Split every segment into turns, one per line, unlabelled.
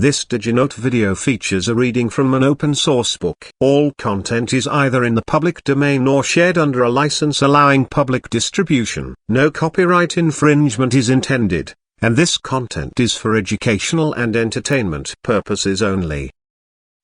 This Did You Note video features a reading from an open source book. All content is either in the public domain or shared under a license allowing public distribution. No copyright infringement is intended, and this content is for educational and entertainment purposes only.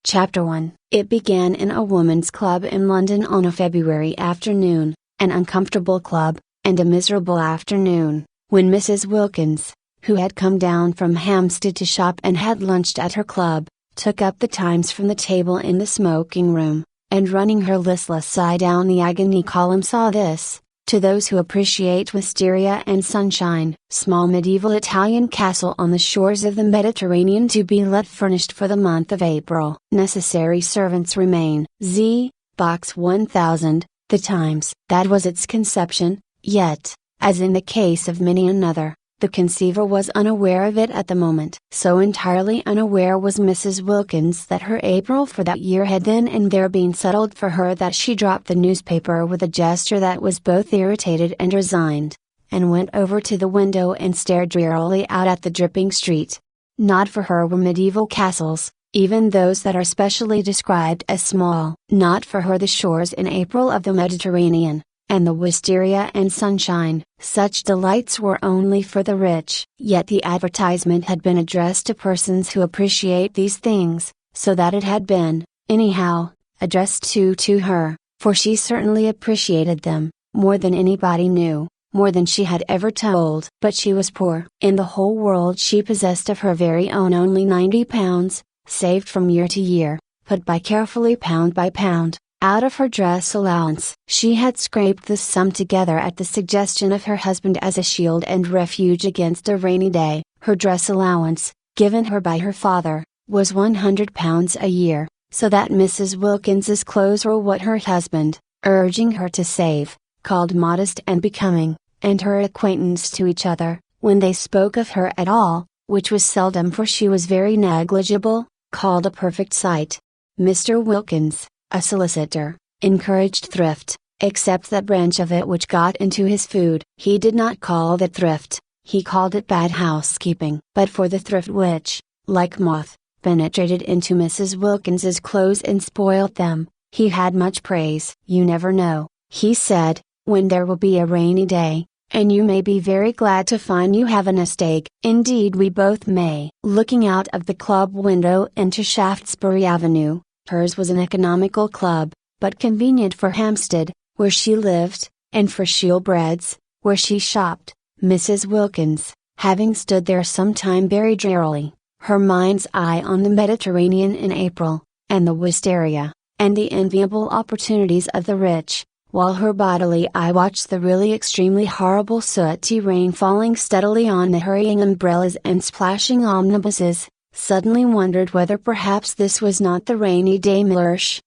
Chapter 1. It began in a woman's club in London on a February afternoon, an uncomfortable club, and a miserable afternoon, when Mrs. Wilkins, who had come down from Hampstead to shop and had lunched at her club, took up the Times from the table in the smoking room, and running her listless eye down the agony column saw this: to those who appreciate wisteria and sunshine, small medieval Italian castle on the shores of the Mediterranean to be let furnished for the month of April. Necessary servants remain. Z. Box 1000, The Times. That was its conception, yet, as in the case of many another, the conceiver was unaware of it at the moment. So entirely unaware was Mrs. Wilkins that her April for that year had then and there been settled for her that she dropped the newspaper with a gesture that was both irritated and resigned, and went over to the window and stared drearily out at the dripping street. Not for her were medieval castles, even those that are specially described as small. Not for her the shores in April of the Mediterranean, and the wisteria and sunshine. Such delights were only for the rich. Yet the advertisement had been addressed to persons who appreciate these things, so that it had been, anyhow, addressed to her, for she certainly appreciated them, more than anybody knew, more than she had ever told. But she was poor. In the whole world she possessed of her very own only £90, saved from year to year, put by carefully pound by pound, out of her dress allowance. She had scraped this sum together at the suggestion of her husband as a shield and refuge against a rainy day. Her dress allowance, given her by her father, was £100 a year, so that Mrs. Wilkins's clothes were what her husband, urging her to save, called modest and becoming, and her acquaintance to each other, when they spoke of her at all, which was seldom for she was very negligible, called a perfect sight. Mr. Wilkins, a solicitor, encouraged thrift, except that branch of it which got into his food. He did not call that thrift, he called it bad housekeeping. But for the thrift which, like moth, penetrated into Mrs. Wilkins's clothes and spoilt them, he had much praise. You never know, he said, when there will be a rainy day, and you may be very glad to find you have a nest egg. Indeed we both may. Looking out of the club window into Shaftesbury Avenue, hers was an economical club, but convenient for Hampstead, where she lived, and for Shoolbred's, where she shopped. Mrs. Wilkins, having stood there some time very drearily, her mind's eye on the Mediterranean in April, and the wisteria, and the enviable opportunities of the rich, while her bodily eye watched the really extremely horrible sooty rain falling steadily on the hurrying umbrellas and splashing omnibuses, suddenly wondered whether perhaps this was not the rainy day Mellersh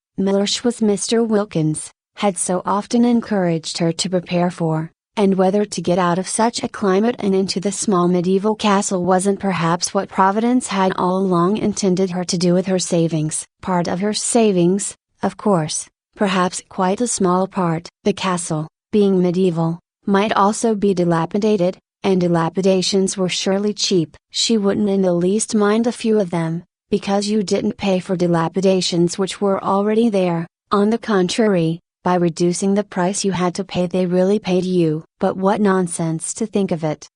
was Mr. Wilkins, had so often encouraged her to prepare for, and whether to get out of such a climate and into the small medieval castle wasn't perhaps what Providence had all along intended her to do with her savings. Part of her savings, of course, perhaps quite a small part. The castle, being medieval, might also be dilapidated, and dilapidations were surely cheap. She wouldn't in the least mind a few of them, because you didn't pay for dilapidations which were already there. On the contrary, by reducing the price you had to pay they really paid you. But what nonsense to think of it.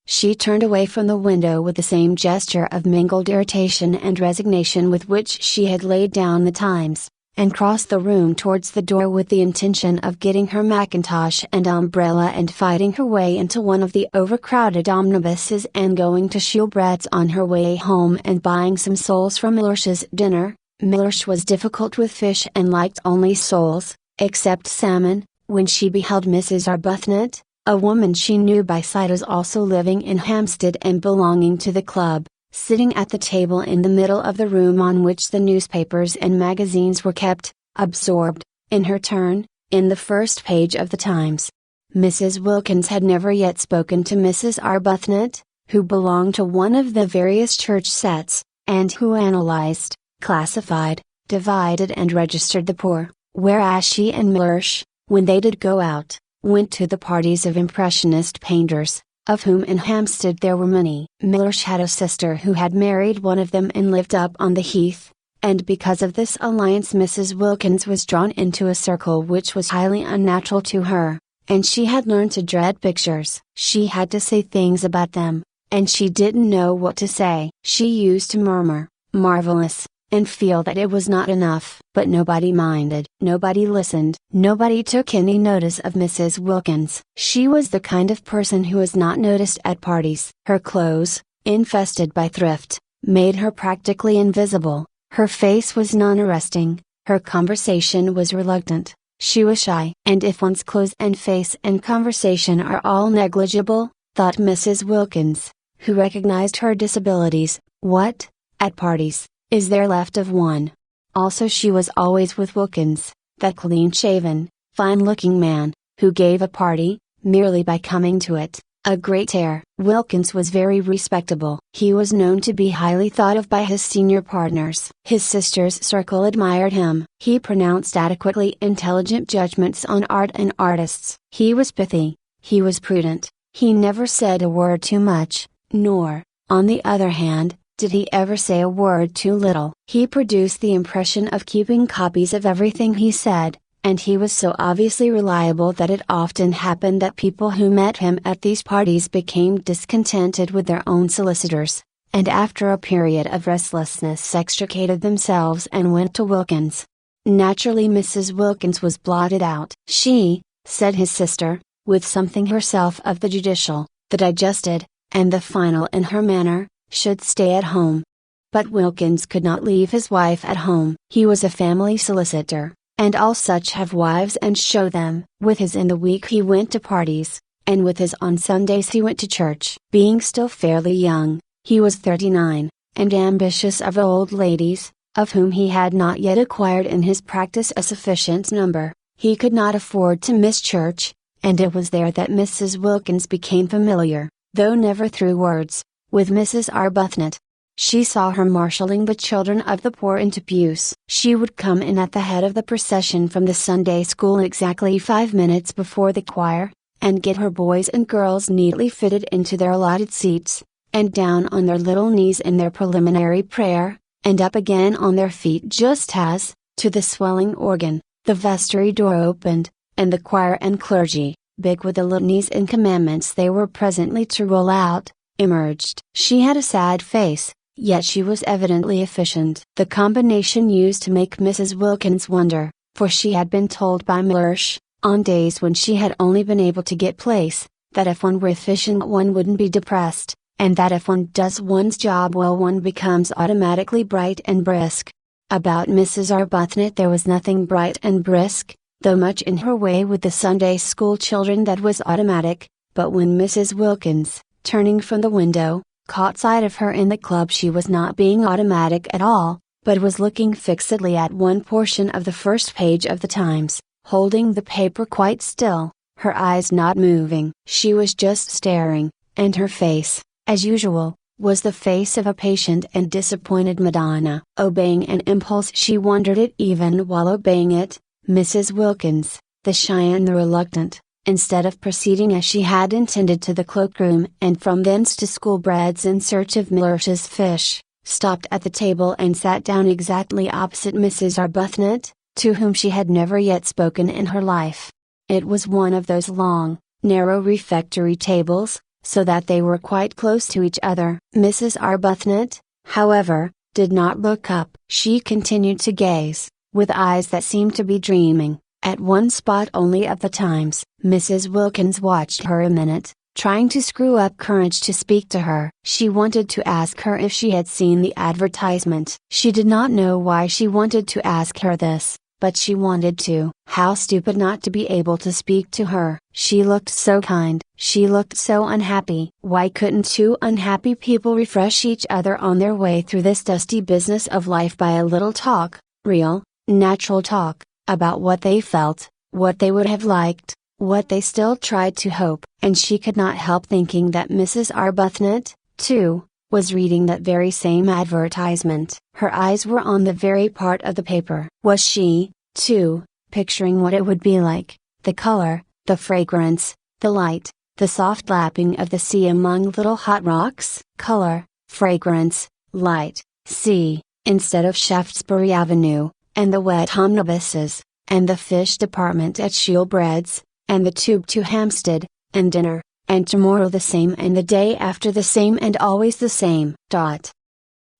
She turned away from the window with the same gesture of mingled irritation and resignation with which she had laid down the Times, and crossed the room towards the door with the intention of getting her mackintosh and umbrella and fighting her way into one of the overcrowded omnibuses and going to Shoolbred's on her way home and buying some soles from Mellersh's dinner. Mellersh was difficult with fish and liked only soles, except salmon. When she beheld Mrs. Arbuthnot, a woman she knew by sight as also living in Hampstead and belonging to the club, sitting at the table in the middle of the room on which the newspapers and magazines were kept, absorbed, in her turn, in the first page of the Times. Mrs. Wilkins had never yet spoken to Mrs. Arbuthnot, who belonged to one of the various church sets, and who analyzed, classified, divided and registered the poor, whereas she and Mellersh, when they did go out, went to the parties of impressionist painters, of whom in Hampstead there were many. Mellersh had a sister who had married one of them and lived up on the Heath, and because of this alliance Mrs. Wilkins was drawn into a circle which was highly unnatural to her, and she had learned to dread pictures. She had to say things about them, and she didn't know what to say. She used to murmur, "Marvelous," and feel that it was not enough. But nobody minded. Nobody listened. Nobody took any notice of Mrs. Wilkins. She was the kind of person who was not noticed at parties. Her clothes, infested by thrift, made her practically invisible. Her face was non-arresting. Her conversation was reluctant. She was shy. And if one's clothes and face and conversation are all negligible, thought Mrs. Wilkins, who recognized her disabilities, what, at parties, is there left of one? Also she was always with Wilkins, that clean-shaven, fine-looking man, who gave a party, merely by coming to it, a great air. Wilkins was very respectable. He was known to be highly thought of by his senior partners. His sister's circle admired him. He pronounced adequately intelligent judgments on art and artists. He was pithy. He was prudent. He never said a word too much, nor, on the other hand, did he ever say a word too little. He produced the impression of keeping copies of everything he said, and he was so obviously reliable that it often happened that people who met him at these parties became discontented with their own solicitors, and after a period of restlessness extricated themselves and went to Wilkins. Naturally Mrs. Wilkins was blotted out. She, said his sister, with something herself of the judicial, the digested, and the final in her manner, should stay at home. But Wilkins could not leave his wife at home. He was a family solicitor, and all such have wives and show them. With his in the week he went to parties, and with his on Sundays he went to church. Being still fairly young, he was 39, and ambitious of old ladies, of whom he had not yet acquired in his practice a sufficient number, he could not afford to miss church, and it was there that Mrs. Wilkins became familiar, though never through words, with Mrs. Arbuthnot. She saw her marshalling the children of the poor into pews. She would come in at the head of the procession from the Sunday school exactly 5 minutes before the choir, and get her boys and girls neatly fitted into their allotted seats, and down on their little knees in their preliminary prayer, and up again on their feet just as, to the swelling organ, the vestry door opened, and the choir and clergy, big with the litanies and commandments they were presently to roll out, emerged. She had a sad face, yet she was evidently efficient. The combination used to make Mrs. Wilkins wonder, for she had been told by Mellersh, on days when she had only been able to get place, that if one were efficient one wouldn't be depressed, and that if one does one's job well one becomes automatically bright and brisk. About Mrs. Arbuthnot there was nothing bright and brisk, though much in her way with the Sunday school children that was automatic, but when Mrs. Wilkins, turning from the window, caught sight of her in the club she was not being automatic at all, but was looking fixedly at one portion of the first page of the Times, holding the paper quite still, her eyes not moving. She was just staring, and her face, as usual, was the face of a patient and disappointed Madonna. Obeying an impulse she wondered at even while obeying it, Mrs. Wilkins, the shy and the reluctant, instead of proceeding as she had intended to the cloakroom and from thence to Schoolbread's in search of Mellersh's fish, stopped at the table and sat down exactly opposite Mrs. Arbuthnot, to whom she had never yet spoken in her life. It was one of those long, narrow refectory tables, so that they were quite close to each other. Mrs. Arbuthnot, however, did not look up. She continued to gaze, with eyes that seemed to be dreaming, at one spot only of the Times. Mrs. Wilkins watched her a minute, trying to screw up courage to speak to her. She wanted to ask her if she had seen the advertisement. She did not know why she wanted to ask her this, but she wanted to. How stupid not to be able to speak to her. She looked so kind. She looked so unhappy. Why couldn't two unhappy people refresh each other on their way through this dusty business of life by a little talk, real, natural talk, about what they felt, what they would have liked, what they still tried to hope? And she could not help thinking that Mrs. Arbuthnot, too, was reading that very same advertisement. Her eyes were on the very part of the paper. Was she, too, picturing what it would be like, the color, the fragrance, the light, the soft lapping of the sea among little hot rocks, color, fragrance, light, sea, instead of Shaftesbury Avenue, and the wet omnibuses, and the fish department at Shoolbred's, and the tube to Hampstead, and dinner, and tomorrow the same and the day after the same and always the same.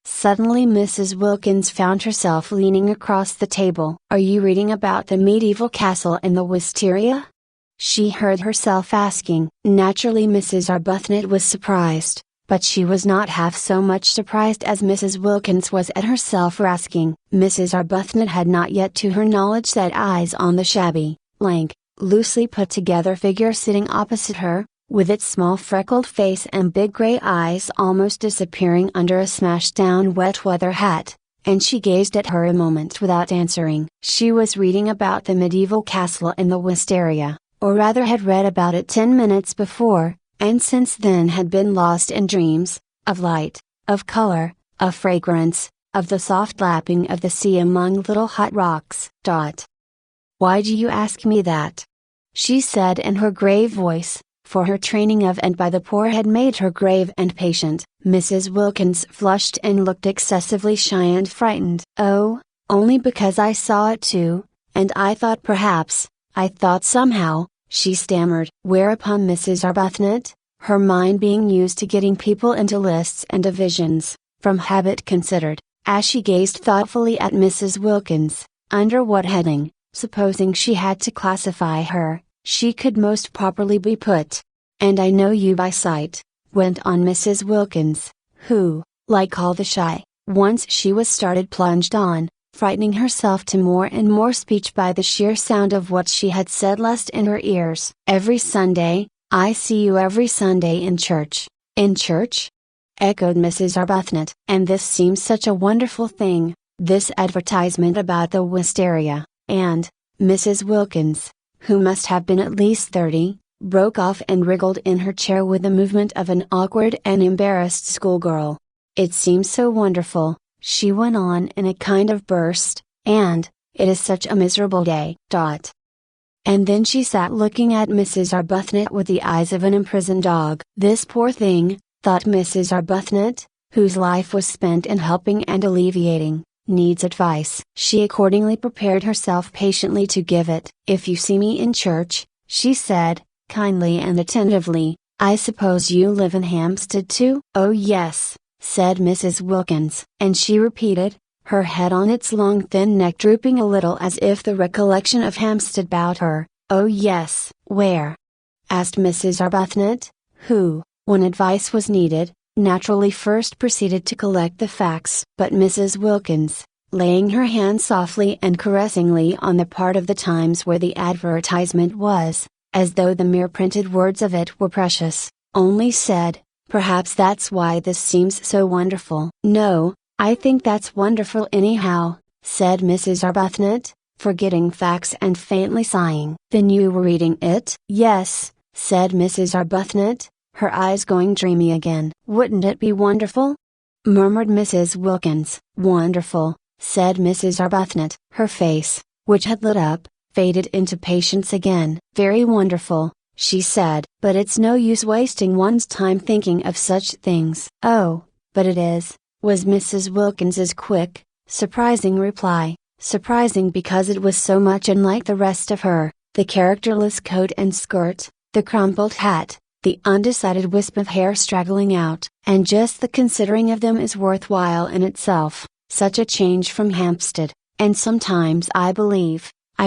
Suddenly Mrs. Wilkins found herself leaning across the table. "Are you reading about the medieval castle in the wisteria?" she heard herself asking. Naturally Mrs. Arbuthnot was surprised, but she was not half so much surprised as Mrs. Wilkins was at herself for asking. Mrs. Arbuthnot had not yet to her knowledge set eyes on the shabby, lank, loosely put together figure sitting opposite her, with its small freckled face and big gray eyes almost disappearing under a smashed down wet weather hat, and she gazed at her a moment without answering. She was reading about the medieval castle in the wisteria, or rather had read about it 10 minutes before, and since then had been lost in dreams, of light, of color, of fragrance, of the soft lapping of the sea among little hot rocks. "Why do you ask me that?" she said in her grave voice, for her training of and by the poor had made her grave and patient. Mrs. Wilkins flushed and looked excessively shy and frightened. "Oh, only because I saw it too, and I thought somehow," she stammered. Whereupon Mrs. Arbuthnot, her mind being used to getting people into lists and divisions, from habit considered, as she gazed thoughtfully at Mrs. Wilkins, under what heading, supposing she had to classify her, she could most properly be put. "And I know you by sight," went on Mrs. Wilkins, who, like all the shy, once she was started plunged on, frightening herself to more and more speech by the sheer sound of what she had said lest in her ears. "Every Sunday, I see you every Sunday in church." "In church?" echoed Mrs. Arbuthnot. "And this seems such a wonderful thing, this advertisement about the wisteria," and, Mrs. Wilkins, who must have been at least 30, broke off and wriggled in her chair with the movement of an awkward and embarrassed schoolgirl. "It seems so wonderful," she went on in a kind of burst, "and, it is such a miserable day." And then she sat looking at Mrs. Arbuthnot with the eyes of an imprisoned dog. "This poor thing," thought Mrs. Arbuthnot, whose life was spent in helping and alleviating, needs advice. She accordingly prepared herself patiently to give it. "If you see me in church," she said, kindly and attentively, "I suppose you live in Hampstead too?" "Oh yes," said Mrs. Wilkins. And she repeated, her head on its long thin neck drooping a little as if the recollection of Hampstead bowed her. "Oh yes." "Where?" asked Mrs. Arbuthnot, who, when advice was needed, naturally first proceeded to collect the facts. But Mrs. Wilkins, laying her hand softly and caressingly on the part of the Times where the advertisement was, as though the mere printed words of it were precious, only said, "Perhaps that's why this seems so wonderful." "No, I think that's wonderful anyhow," said Mrs. Arbuthnot, forgetting facts and faintly sighing. "Then you were reading it?" "Yes," said Mrs. Arbuthnot, her eyes going dreamy again. "Wouldn't it be wonderful?" murmured Mrs. Wilkins. "Wonderful," said Mrs. Arbuthnot. Her face, which had lit up, faded into patience again. "Very wonderful," she said. "But it's no use wasting one's time thinking of such things." "Oh, but it is," was Mrs. Wilkins's quick, surprising reply. Surprising because it was so much unlike the rest of her, the characterless coat and skirt, the crumpled hat, the undecided wisp of hair straggling out. And just the considering of them is worthwhile in itself, such a change from Hampstead, and sometimes I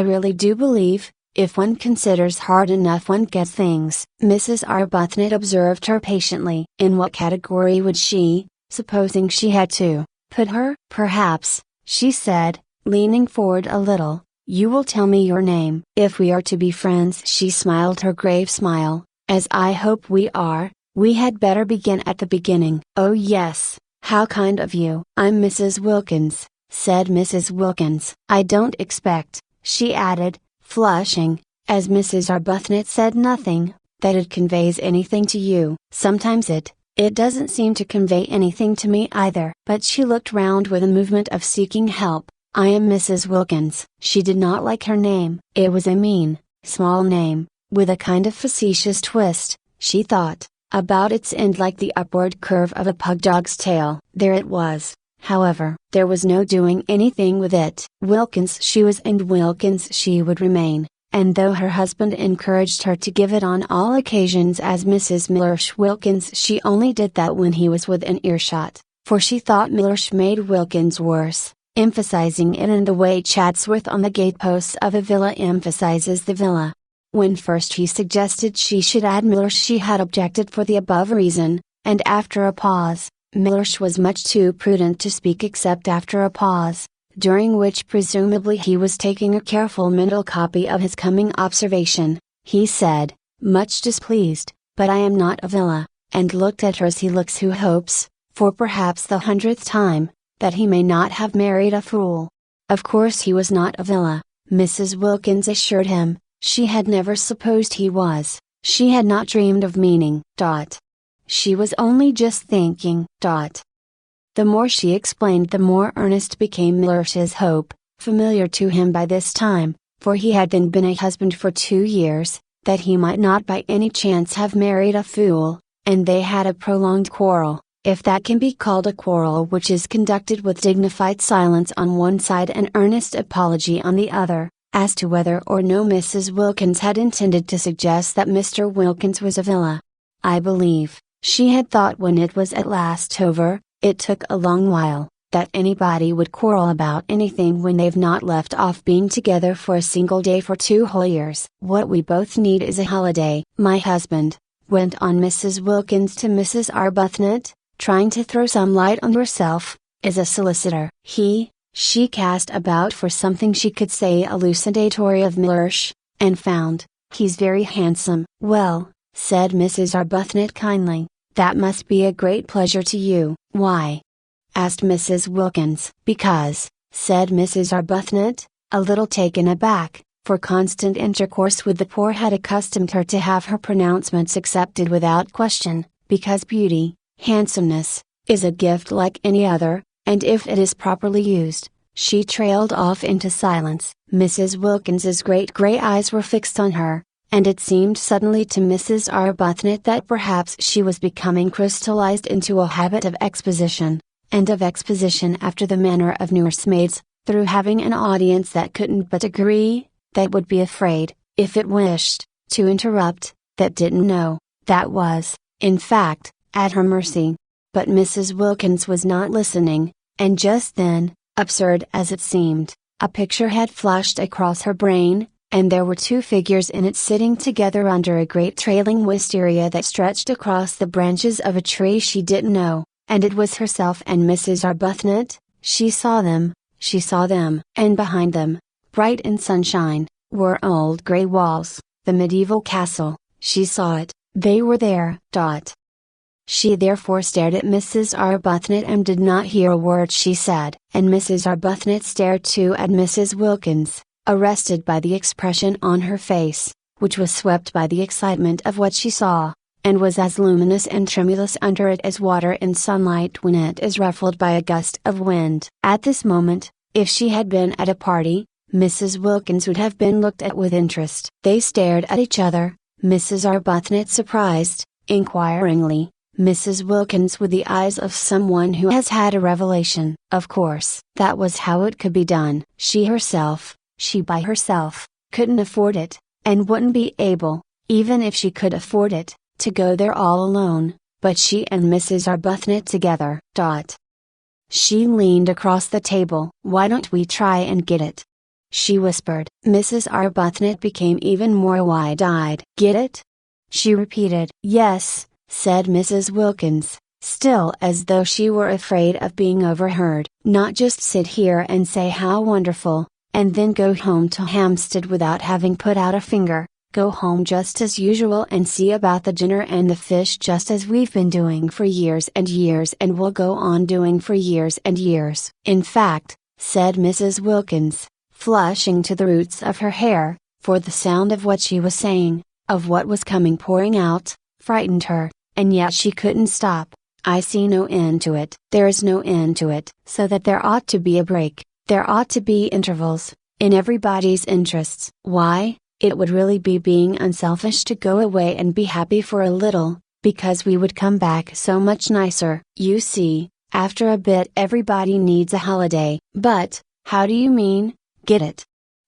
really do believe, if one considers hard enough one gets things. Mrs. Arbuthnot observed her patiently. "In what category would she, supposing she had to, put her?" "Perhaps," she said, leaning forward a little, "you will tell me your name. If we are to be friends," she smiled her grave smile, "as I hope we are, we had better begin at the beginning." "Oh yes, how kind of you." "I'm Mrs. Wilkins," said Mrs. Wilkins. "I don't expect," she added, flushing, as Mrs. Arbuthnot said nothing, "that it conveys anything to you." "Sometimes it doesn't seem to convey anything to me either." But she looked round with a movement of seeking help. "I am Mrs. Wilkins." She did not like her name. It was a mean, small name, with a kind of facetious twist, she thought, about its end like the upward curve of a pug dog's tail. There it was, however. There was no doing anything with it. Wilkins she was and Wilkins she would remain, and though her husband encouraged her to give it on all occasions as Mrs. Mellersh Wilkins, she only did that when he was within earshot, for she thought Mellersh made Wilkins worse, emphasizing it in the way Chatsworth on the gateposts of a villa emphasizes the villa. When first he suggested she should add Mellersh she had objected for the above reason, and after a pause, Mellersh was much too prudent to speak except after a pause, during which presumably he was taking a careful mental copy of his coming observation. He said, much displeased, but I am not a villa, and looked at her as he looks who hopes, for perhaps the 100th time, that he may not have married a fool. Of course he was not a villa, Mrs. Wilkins assured him. She had never supposed he was, she had not dreamed of meaning. She was only just thinking. The more she explained the more earnest became Mellersh's hope, familiar to him by this time, for he had then been a husband for 2 years, that he might not by any chance have married a fool, and they had a prolonged quarrel, if that can be called a quarrel which is conducted with dignified silence on one side and earnest apology on the other, as to whether or no Mrs. Wilkins had intended to suggest that Mr. Wilkins was a villa. I believe, she had thought when it was at last over, it took a long while, that anybody would quarrel about anything when they've not left off being together for a single day for 2 whole years. What we both need is a holiday. My husband, went on Mrs. Wilkins to Mrs. Arbuthnot, trying to throw some light on herself, is a solicitor. She cast about for something she could say elucidatory of Mellersh, and found, he's very handsome. Well, said Mrs. Arbuthnot kindly, that must be a great pleasure to you. Why? Asked Mrs. Wilkins. Because, said Mrs. Arbuthnot, a little taken aback, for constant intercourse with the poor had accustomed her to have her pronouncements accepted without question, because beauty, handsomeness, is a gift like any other, and if it is properly used. She trailed off into silence. Mrs. Wilkins's great grey eyes were fixed on her, and it seemed suddenly to Mrs. Arbuthnot that perhaps she was becoming crystallized into a habit of exposition, and of exposition after the manner of nursemaids, through having an audience that couldn't but agree, that would be afraid, if it wished, to interrupt, that didn't know, that was, in fact, at her mercy. But Mrs. Wilkins was not listening, and just then, absurd as it seemed, a picture had flashed across her brain, and there were 2 figures in it sitting together under a great trailing wisteria that stretched across the branches of a tree she didn't know, and it was herself and Mrs. Arbuthnot. She saw them, and behind them, bright in sunshine, were old grey walls, the medieval castle. She saw it, they were there. She therefore stared at Mrs. Arbuthnot and did not hear a word she said. And Mrs. Arbuthnot stared too at Mrs. Wilkins, arrested by the expression on her face, which was swept by the excitement of what she saw, and was as luminous and tremulous under it as water in sunlight when it is ruffled by a gust of wind. At this moment, if she had been at a party, Mrs. Wilkins would have been looked at with interest. They stared at each other, Mrs. Arbuthnot surprised, inquiringly, Mrs. Wilkins with the eyes of someone who has had a revelation. Of course, that was how it could be done. She by herself, couldn't afford it, and wouldn't be able, even if she could afford it, to go there all alone, but she and Mrs. Arbuthnot together. She leaned across the table. Why don't we try and get it? She whispered. Mrs. Arbuthnot became even more wide-eyed. Get it? She repeated. Yes, said Mrs. Wilkins, still as though she were afraid of being overheard. Not just sit here and say how wonderful, and then go home to Hampstead without having put out a finger. Go home just as usual and see about the dinner and the fish just as we've been doing for years and years and will go on doing for years and years. In fact, said Mrs. Wilkins, flushing to the roots of her hair, for the sound of what she was saying, of what was coming pouring out, frightened her, and yet she couldn't stop. I see no end to it. There is no end to it. So that there ought to be a break, there ought to be intervals, in everybody's interests. Why? It would really be being unselfish to go away and be happy for a little, because we would come back so much nicer. You see, after a bit everybody needs a holiday. But, how do you mean, get it?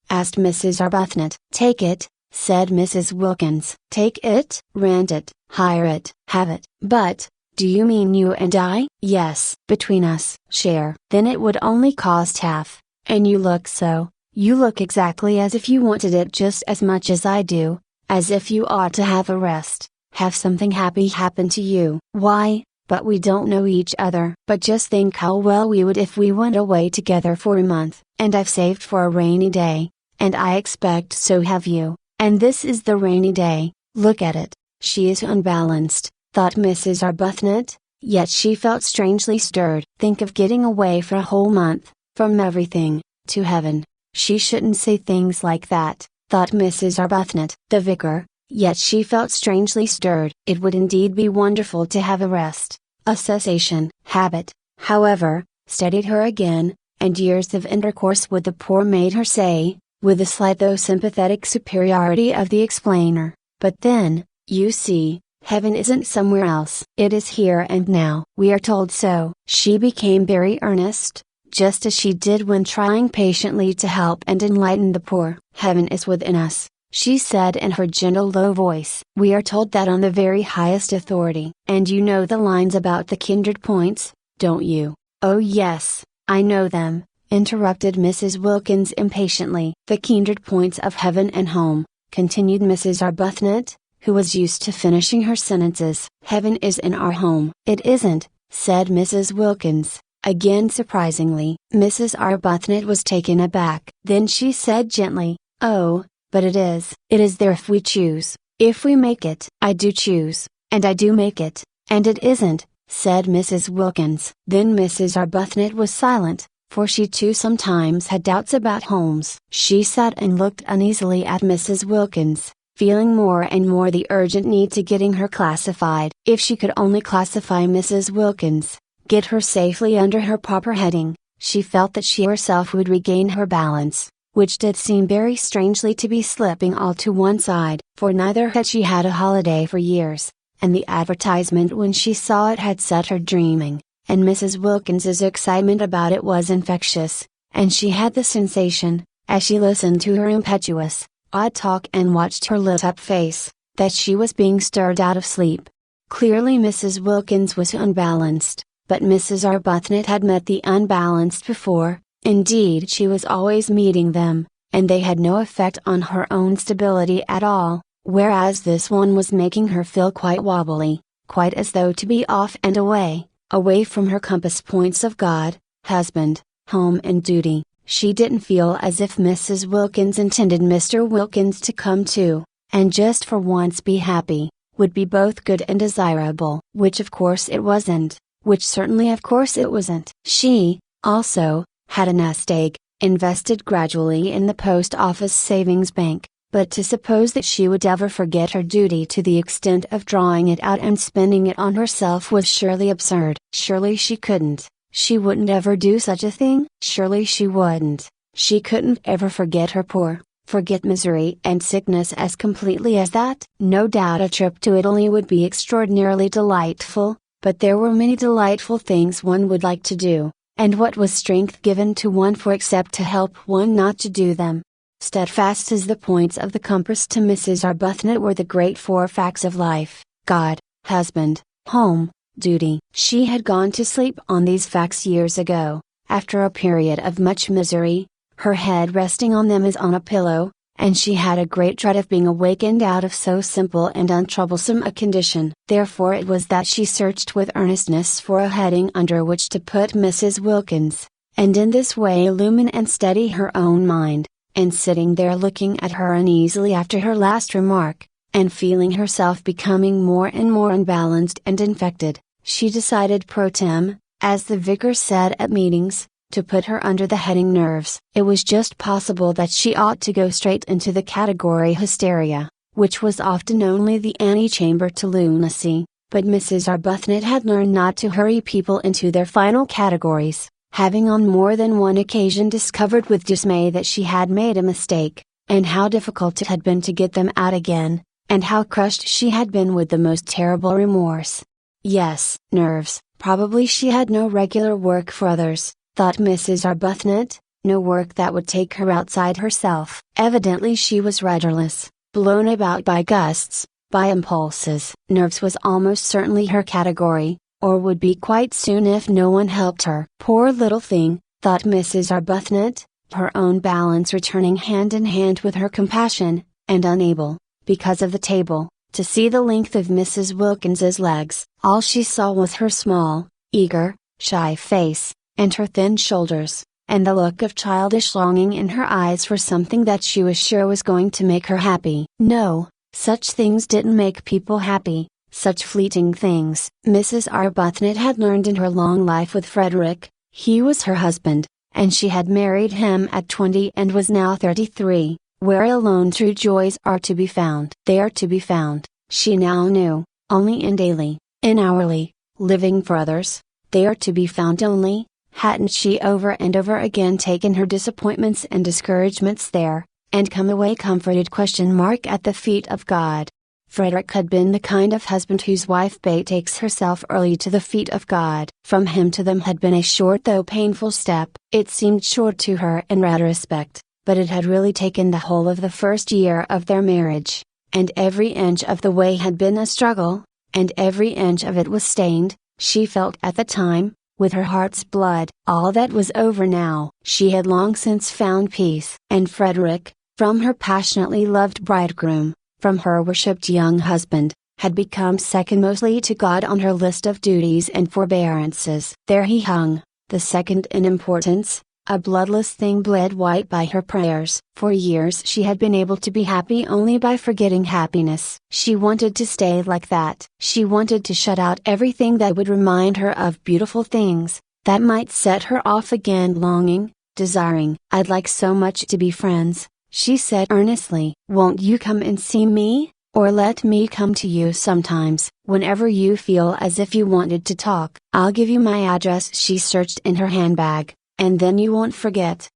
Asked Mrs. Arbuthnot. Take it, said Mrs. Wilkins. Take it? Rent it, hire it, have it. But, do you mean you and I? Yes. Between us. Share. Then it would only cost half. And you look exactly as if you wanted it just as much as I do, as if you ought to have a rest, have something happy happen to you. Why, but we don't know each other. But just think how well we would if we went away together for a month. And I've saved for a rainy day, and I expect so have you, and this is the rainy day. Look at it, she is unbalanced, thought Mrs. Arbuthnot, yet she felt strangely stirred. Think of getting away for a whole month, from everything, to heaven. She shouldn't say things like that, thought Mrs. Arbuthnot. The vicar, yet she felt strangely stirred. It would indeed be wonderful to have a rest, a cessation. Habit, however, steadied her again, and years of intercourse with the poor made her say, with a slight though sympathetic superiority of the explainer, but then, you see, heaven isn't somewhere else. It is here and now. We are told so. She became very earnest, just as she did when trying patiently to help and enlighten the poor. Heaven is within us, she said in her gentle low voice. We are told that on the very highest authority. And you know the lines about the kindred points, don't you? Oh yes, I know them, interrupted Mrs. Wilkins impatiently. The kindred points of heaven and home, continued Mrs. Arbuthnot, who was used to finishing her sentences. Heaven is in our home. It isn't, said Mrs. Wilkins, again surprisingly. Mrs. Arbuthnot was taken aback. Then she said gently, oh, but it is. It is there if we choose, if we make it. I do choose, and I do make it, and it isn't, said Mrs. Wilkins. Then Mrs. Arbuthnot was silent, for she too sometimes had doubts about homes. She sat and looked uneasily at Mrs. Wilkins, feeling more and more the urgent need to getting her classified. If she could only classify Mrs. Wilkins, get her safely under her proper heading, she felt that she herself would regain her balance, which did seem very strangely to be slipping all to one side. For neither had she had a holiday for years, and the advertisement when she saw it had set her dreaming, and Mrs. Wilkins's excitement about it was infectious, and she had the sensation, as she listened to her impetuous, odd talk and watched her lit-up face, that she was being stirred out of sleep. Clearly Mrs. Wilkins was unbalanced, but Mrs. Arbuthnot had met the unbalanced before. Indeed she was always meeting them, and they had no effect on her own stability at all, whereas this one was making her feel quite wobbly, quite as though to be off and away, away from her compass points of God, husband, home and duty. She didn't feel as if Mrs. Wilkins intended Mr. Wilkins to come too, and just for once be happy, would be both good and desirable. Which of course it wasn't, which certainly of course it wasn't. She, also, had a nest egg, invested gradually in the post office savings bank, but to suppose that she would ever forget her duty to the extent of drawing it out and spending it on herself was surely absurd. Surely she couldn't, she wouldn't ever do such a thing. Surely she wouldn't, she couldn't ever forget her poor, forget misery and sickness as completely as that. No doubt a trip to Italy would be extraordinarily delightful, but there were many delightful things one would like to do, and what was strength given to one for except to help one not to do them? Steadfast as the points of the compass to Mrs. Arbuthnot were the great four facts of life: God, husband, home, duty. She had gone to sleep on these facts years ago, after a period of much misery, her head resting on them as on a pillow, and she had a great dread of being awakened out of so simple and untroublesome a condition. Therefore it was that she searched with earnestness for a heading under which to put Mrs. Wilkins, and in this way illumine and steady her own mind. And sitting there looking at her uneasily after her last remark, and feeling herself becoming more and more unbalanced and infected, she decided pro tem, as the vicar said at meetings, to put her under the heading nerves. It was just possible that she ought to go straight into the category hysteria, which was often only the antechamber to lunacy, but Mrs. Arbuthnot had learned not to hurry people into their final categories, having on more than one occasion discovered with dismay that she had made a mistake, and how difficult it had been to get them out again, and how crushed she had been with the most terrible remorse. Yes, nerves. Probably she had no regular work for others, thought Mrs. Arbuthnot, no work that would take her outside herself. Evidently she was rudderless, blown about by gusts, by impulses. Nerves was almost certainly her category, or would be quite soon if no one helped her. Poor little thing, thought Mrs. Arbuthnot, her own balance returning hand in hand with her compassion, and unable, because of the table, to see the length of Mrs. Wilkins's legs. All she saw was her small, eager, shy face, and her thin shoulders, and the look of childish longing in her eyes for something that she was sure was going to make her happy. No, such things didn't make people happy, such fleeting things. Mrs. Arbuthnot had learned in her long life with Frederick. He was her husband, and she had married him at 20 and was now 33, where alone true joys are to be found. They are to be found, she now knew, only in daily, in hourly, living for others. They are to be found only, hadn't she over and over again taken her disappointments and discouragements there, and come away comforted at the feet of God. Frederick had been the kind of husband whose wife betakes herself early to the feet of God. From him to them had been a short though painful step. It seemed short to her in retrospect, but it had really taken the whole of the first year of their marriage, and every inch of the way had been a struggle, and every inch of it was stained, she felt at the time, with her heart's blood. All that was over now. She had long since found peace. And Frederick, from her passionately loved bridegroom, from her worshipped young husband, had become second mostly to God on her list of duties and forbearances. There he hung, the second in importance, a bloodless thing bled white by her prayers. For years she had been able to be happy only by forgetting happiness. She wanted to stay like that. She wanted to shut out everything that would remind her of beautiful things, that might set her off again longing, desiring. "I'd like so much to be friends," she said earnestly. "Won't you come and see me, or let me come to you sometimes? Whenever you feel as if you wanted to talk, I'll give you my address." She searched in her handbag, "and then you won't forget."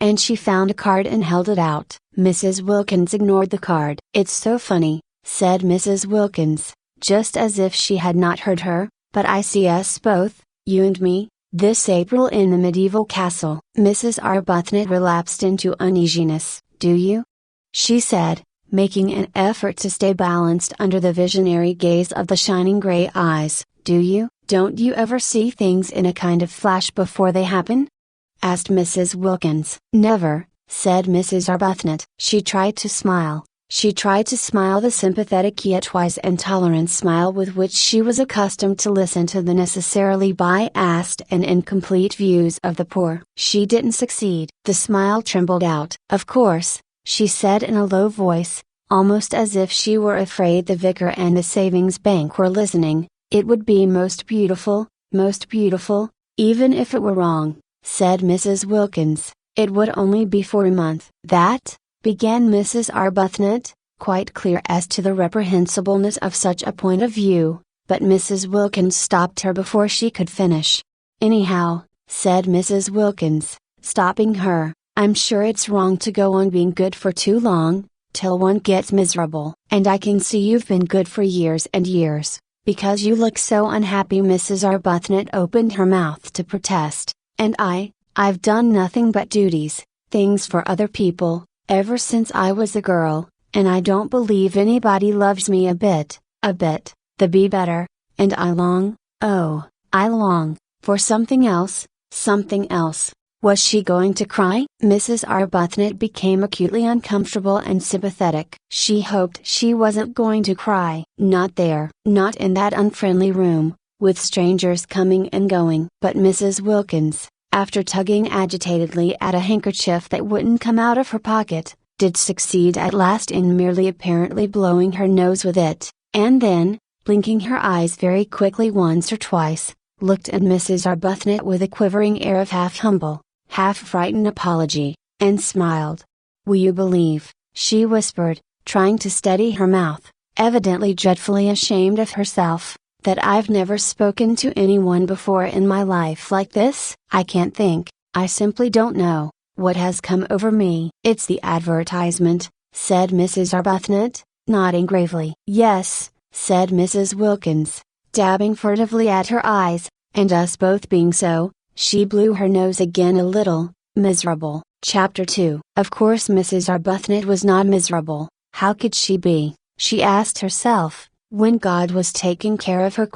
And she found a card and held it out. Mrs. Wilkins ignored the card. "It's so funny," said Mrs. Wilkins, just as if she had not heard her, "but I see us both, you and me, this April in the medieval castle." Mrs. Arbuthnot relapsed into uneasiness. "Do you?" she said, making an effort to stay balanced under the visionary gaze of the shining gray eyes. "Do you? Don't you ever see things in a kind of flash before they happen?" asked Mrs. Wilkins. "Never," said Mrs. Arbuthnot. She tried to smile. She tried to smile the sympathetic yet wise and tolerant smile with which she was accustomed to listen to the necessarily biased and incomplete views of the poor. She didn't succeed. The smile trembled out. "Of course," she said in a low voice, almost as if she were afraid the vicar and the savings bank were listening, "it would be most beautiful, even if it were wrong," said Mrs. Wilkins. "It would only be for a month." "That," began Mrs. Arbuthnot, quite clear as to the reprehensibleness of such a point of view, but Mrs. Wilkins stopped her before she could finish. "Anyhow," said Mrs. Wilkins, stopping her, "I'm sure it's wrong to go on being good for too long, till one gets miserable. And I can see you've been good for years and years, because you look so unhappy." Mrs. Arbuthnot opened her mouth to protest. "And I've done nothing but duties, things for other people, ever since I was a girl, and I don't believe anybody loves me a bit, the be better, and I long, oh, I long, for something else, something else." Was she going to cry? Mrs. Arbuthnot became acutely uncomfortable and sympathetic. She hoped she wasn't going to cry. Not there. Not in that unfriendly room, with strangers coming and going. But Mrs. Wilkins, after tugging agitatedly at a handkerchief that wouldn't come out of her pocket, did succeed at last in merely apparently blowing her nose with it, and then, blinking her eyes very quickly once or twice, looked at Mrs. Arbuthnot with a quivering air of half humble, half frightened apology, and smiled. "Will you believe," she whispered, trying to steady her mouth, evidently dreadfully ashamed of herself, "that I've never spoken to anyone before in my life like this? I can't think, I simply don't know, What has come over me? It's the advertisement, said Mrs. Arbuthnot, nodding gravely. Yes, said Mrs. Wilkins, dabbing furtively at her eyes, and us both being so, she blew her nose again a little. Miserable. Chapter 2. Of course Mrs. Arbuthnot was not miserable. How could she be? She asked herself, when God was taking care of her ?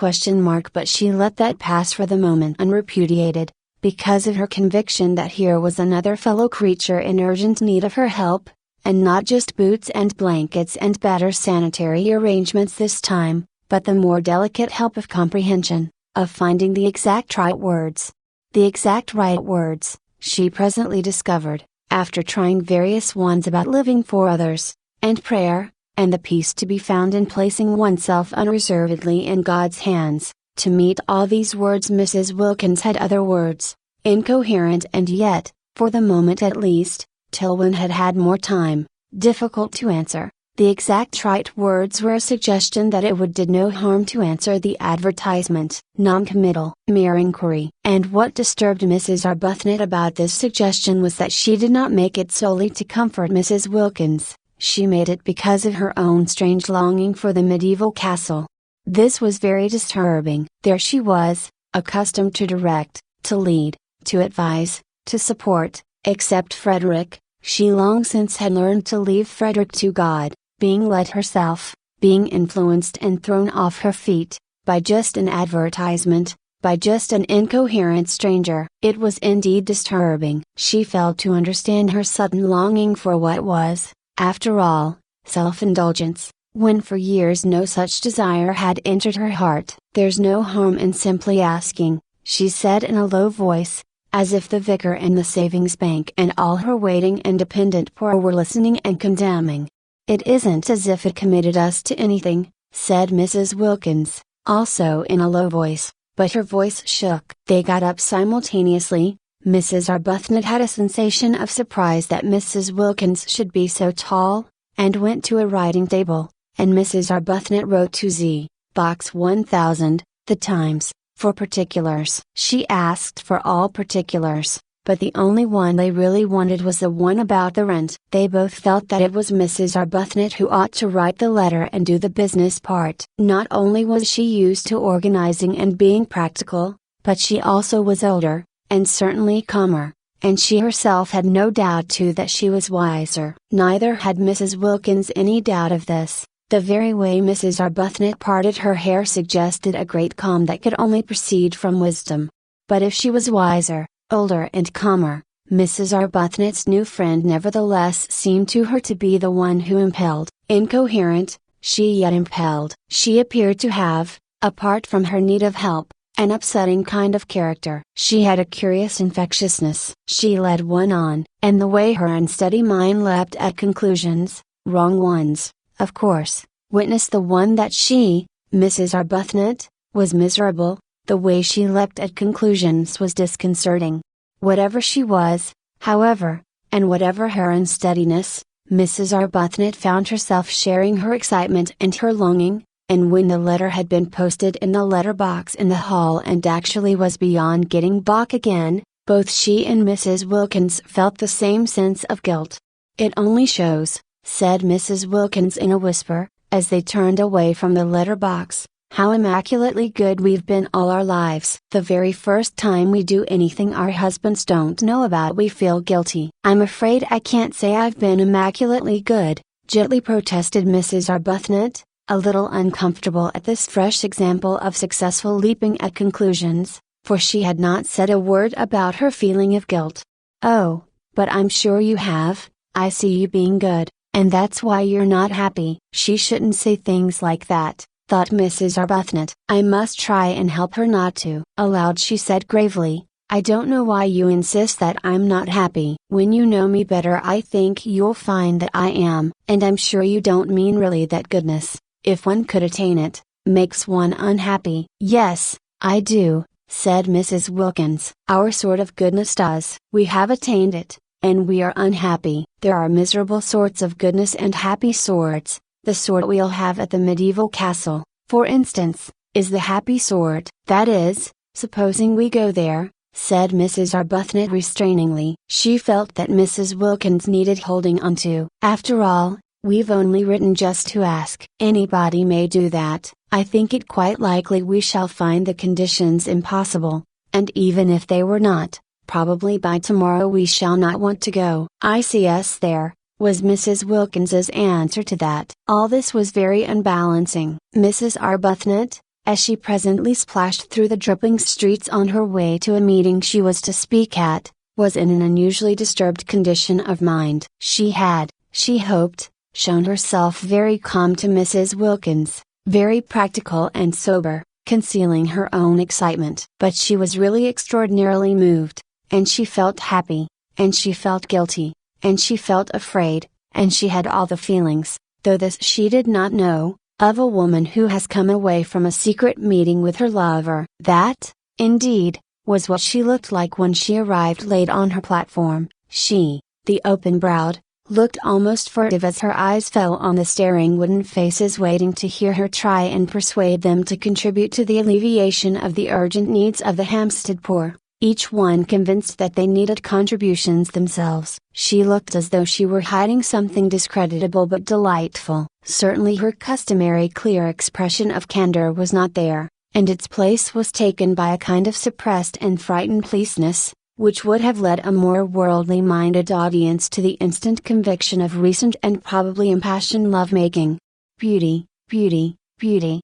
But she let that pass for the moment unrepudiated, because of her conviction that here was another fellow creature in urgent need of her help, and not just boots and blankets and better sanitary arrangements this time, but the more delicate help of comprehension, of finding the exact right words. The exact right words, she presently discovered, after trying various ones about living for others, and prayer, and the peace to be found in placing oneself unreservedly in God's hands. To meet all these words Mrs. Wilkins had other words, incoherent and yet, for the moment at least, till one had had more time, difficult to answer. The exact right words were a suggestion that it would do no harm to answer the advertisement. Non-committal. Mere inquiry. And what disturbed Mrs. Arbuthnot about this suggestion was that she did not make it solely to comfort Mrs. Wilkins, she made it because of her own strange longing for the medieval castle. This was very disturbing. There she was, accustomed to direct, to lead, to advise, to support, except Frederick, she long since had learned to leave Frederick to God, being led herself, being influenced and thrown off her feet, by just an advertisement, by just an incoherent stranger. It was indeed disturbing. She failed to understand her sudden longing for what was, after all, self-indulgence, when for years no such desire had entered her heart. There's no harm in simply asking, she said in a low voice, as if the vicar and the savings bank and all her waiting and dependent poor were listening and condemning. It isn't as if it committed us to anything, said Mrs. Wilkins, also in a low voice, but her voice shook. They got up simultaneously. Mrs. Arbuthnot had a sensation of surprise that Mrs. Wilkins should be so tall, and went to a writing table, and Mrs. Arbuthnot wrote to Z, Box 1000, The Times, for particulars. She asked for all particulars, but the only one they really wanted was the one about the rent. They both felt that it was Mrs. Arbuthnot who ought to write the letter and do the business part. Not only was she used to organizing and being practical, but she also was older, and certainly calmer, and she herself had no doubt too that she was wiser. Neither had Mrs. Wilkins any doubt of this. The very way Mrs. Arbuthnot parted her hair suggested a great calm that could only proceed from wisdom. But if she was wiser, older and calmer, Mrs. Arbuthnot's new friend nevertheless seemed to her to be the one who impelled. Incoherent, she yet impelled. She appeared to have, apart from her need of help, an upsetting kind of character. She had a curious infectiousness. She led one on, and the way her unsteady mind leapt at conclusions, wrong ones, of course, witnessed the one that she, Mrs. Arbuthnot, was miserable. The way she leapt at conclusions was disconcerting. Whatever she was, however, and whatever her unsteadiness, Mrs. Arbuthnot found herself sharing her excitement and her longing, and when the letter had been posted in the letter box in the hall and actually was beyond getting back again, both she and Mrs. Wilkins felt the same sense of guilt. It only shows, said Mrs. Wilkins in a whisper, as they turned away from the letter box, how immaculately good we've been all our lives. The very first time we do anything our husbands don't know about we feel guilty. I'm afraid I can't say I've been immaculately good, gently protested Mrs. Arbuthnot, a little uncomfortable at this fresh example of successful leaping at conclusions, for she had not said a word about her feeling of guilt. Oh, but I'm sure you have. I see you being good, and that's why you're not happy. She shouldn't say things like that, thought Mrs. Arbuthnot. I must try and help her not to. Aloud she said gravely, I don't know why you insist that I'm not happy. When you know me better I think you'll find that I am. And I'm sure you don't mean really that goodness, if one could attain it, makes one unhappy. Yes, I do, said Mrs. Wilkins. Our sort of goodness does. We have attained it, and we are unhappy. There are miserable sorts of goodness and happy sorts. The sort we'll have at the medieval castle, for instance, is the happy sort. That is, supposing we go there, said Mrs. Arbuthnot restrainingly. She felt that Mrs. Wilkins needed holding on to. After all, we've only written just to ask. Anybody may do that. I think it quite likely we shall find the conditions impossible, and even if they were not, probably by tomorrow we shall not want to go. I see us there, was Mrs. Wilkins's answer to that. All this was very unbalancing. Mrs. Arbuthnot, as she presently splashed through the dripping streets on her way to a meeting she was to speak at, was in an unusually disturbed condition of mind. She had, she hoped, shown herself very calm to Mrs. Wilkins, very practical and sober, concealing her own excitement. But she was really extraordinarily moved, and she felt happy, and she felt guilty, and she felt afraid, and she had all the feelings, though this she did not know, of a woman who has come away from a secret meeting with her lover. That, indeed, was what she looked like when she arrived late on her platform. She, the open-browed, looked almost furtive as her eyes fell on the staring wooden faces waiting to hear her try and persuade them to contribute to the alleviation of the urgent needs of the Hampstead poor, each one convinced that they needed contributions themselves. She looked as though she were hiding something discreditable but delightful. Certainly her customary clear expression of candor was not there, and its place was taken by a kind of suppressed and frightened pleasantness, which would have led a more worldly-minded audience to the instant conviction of recent and probably impassioned love-making. Beauty, beauty, beauty.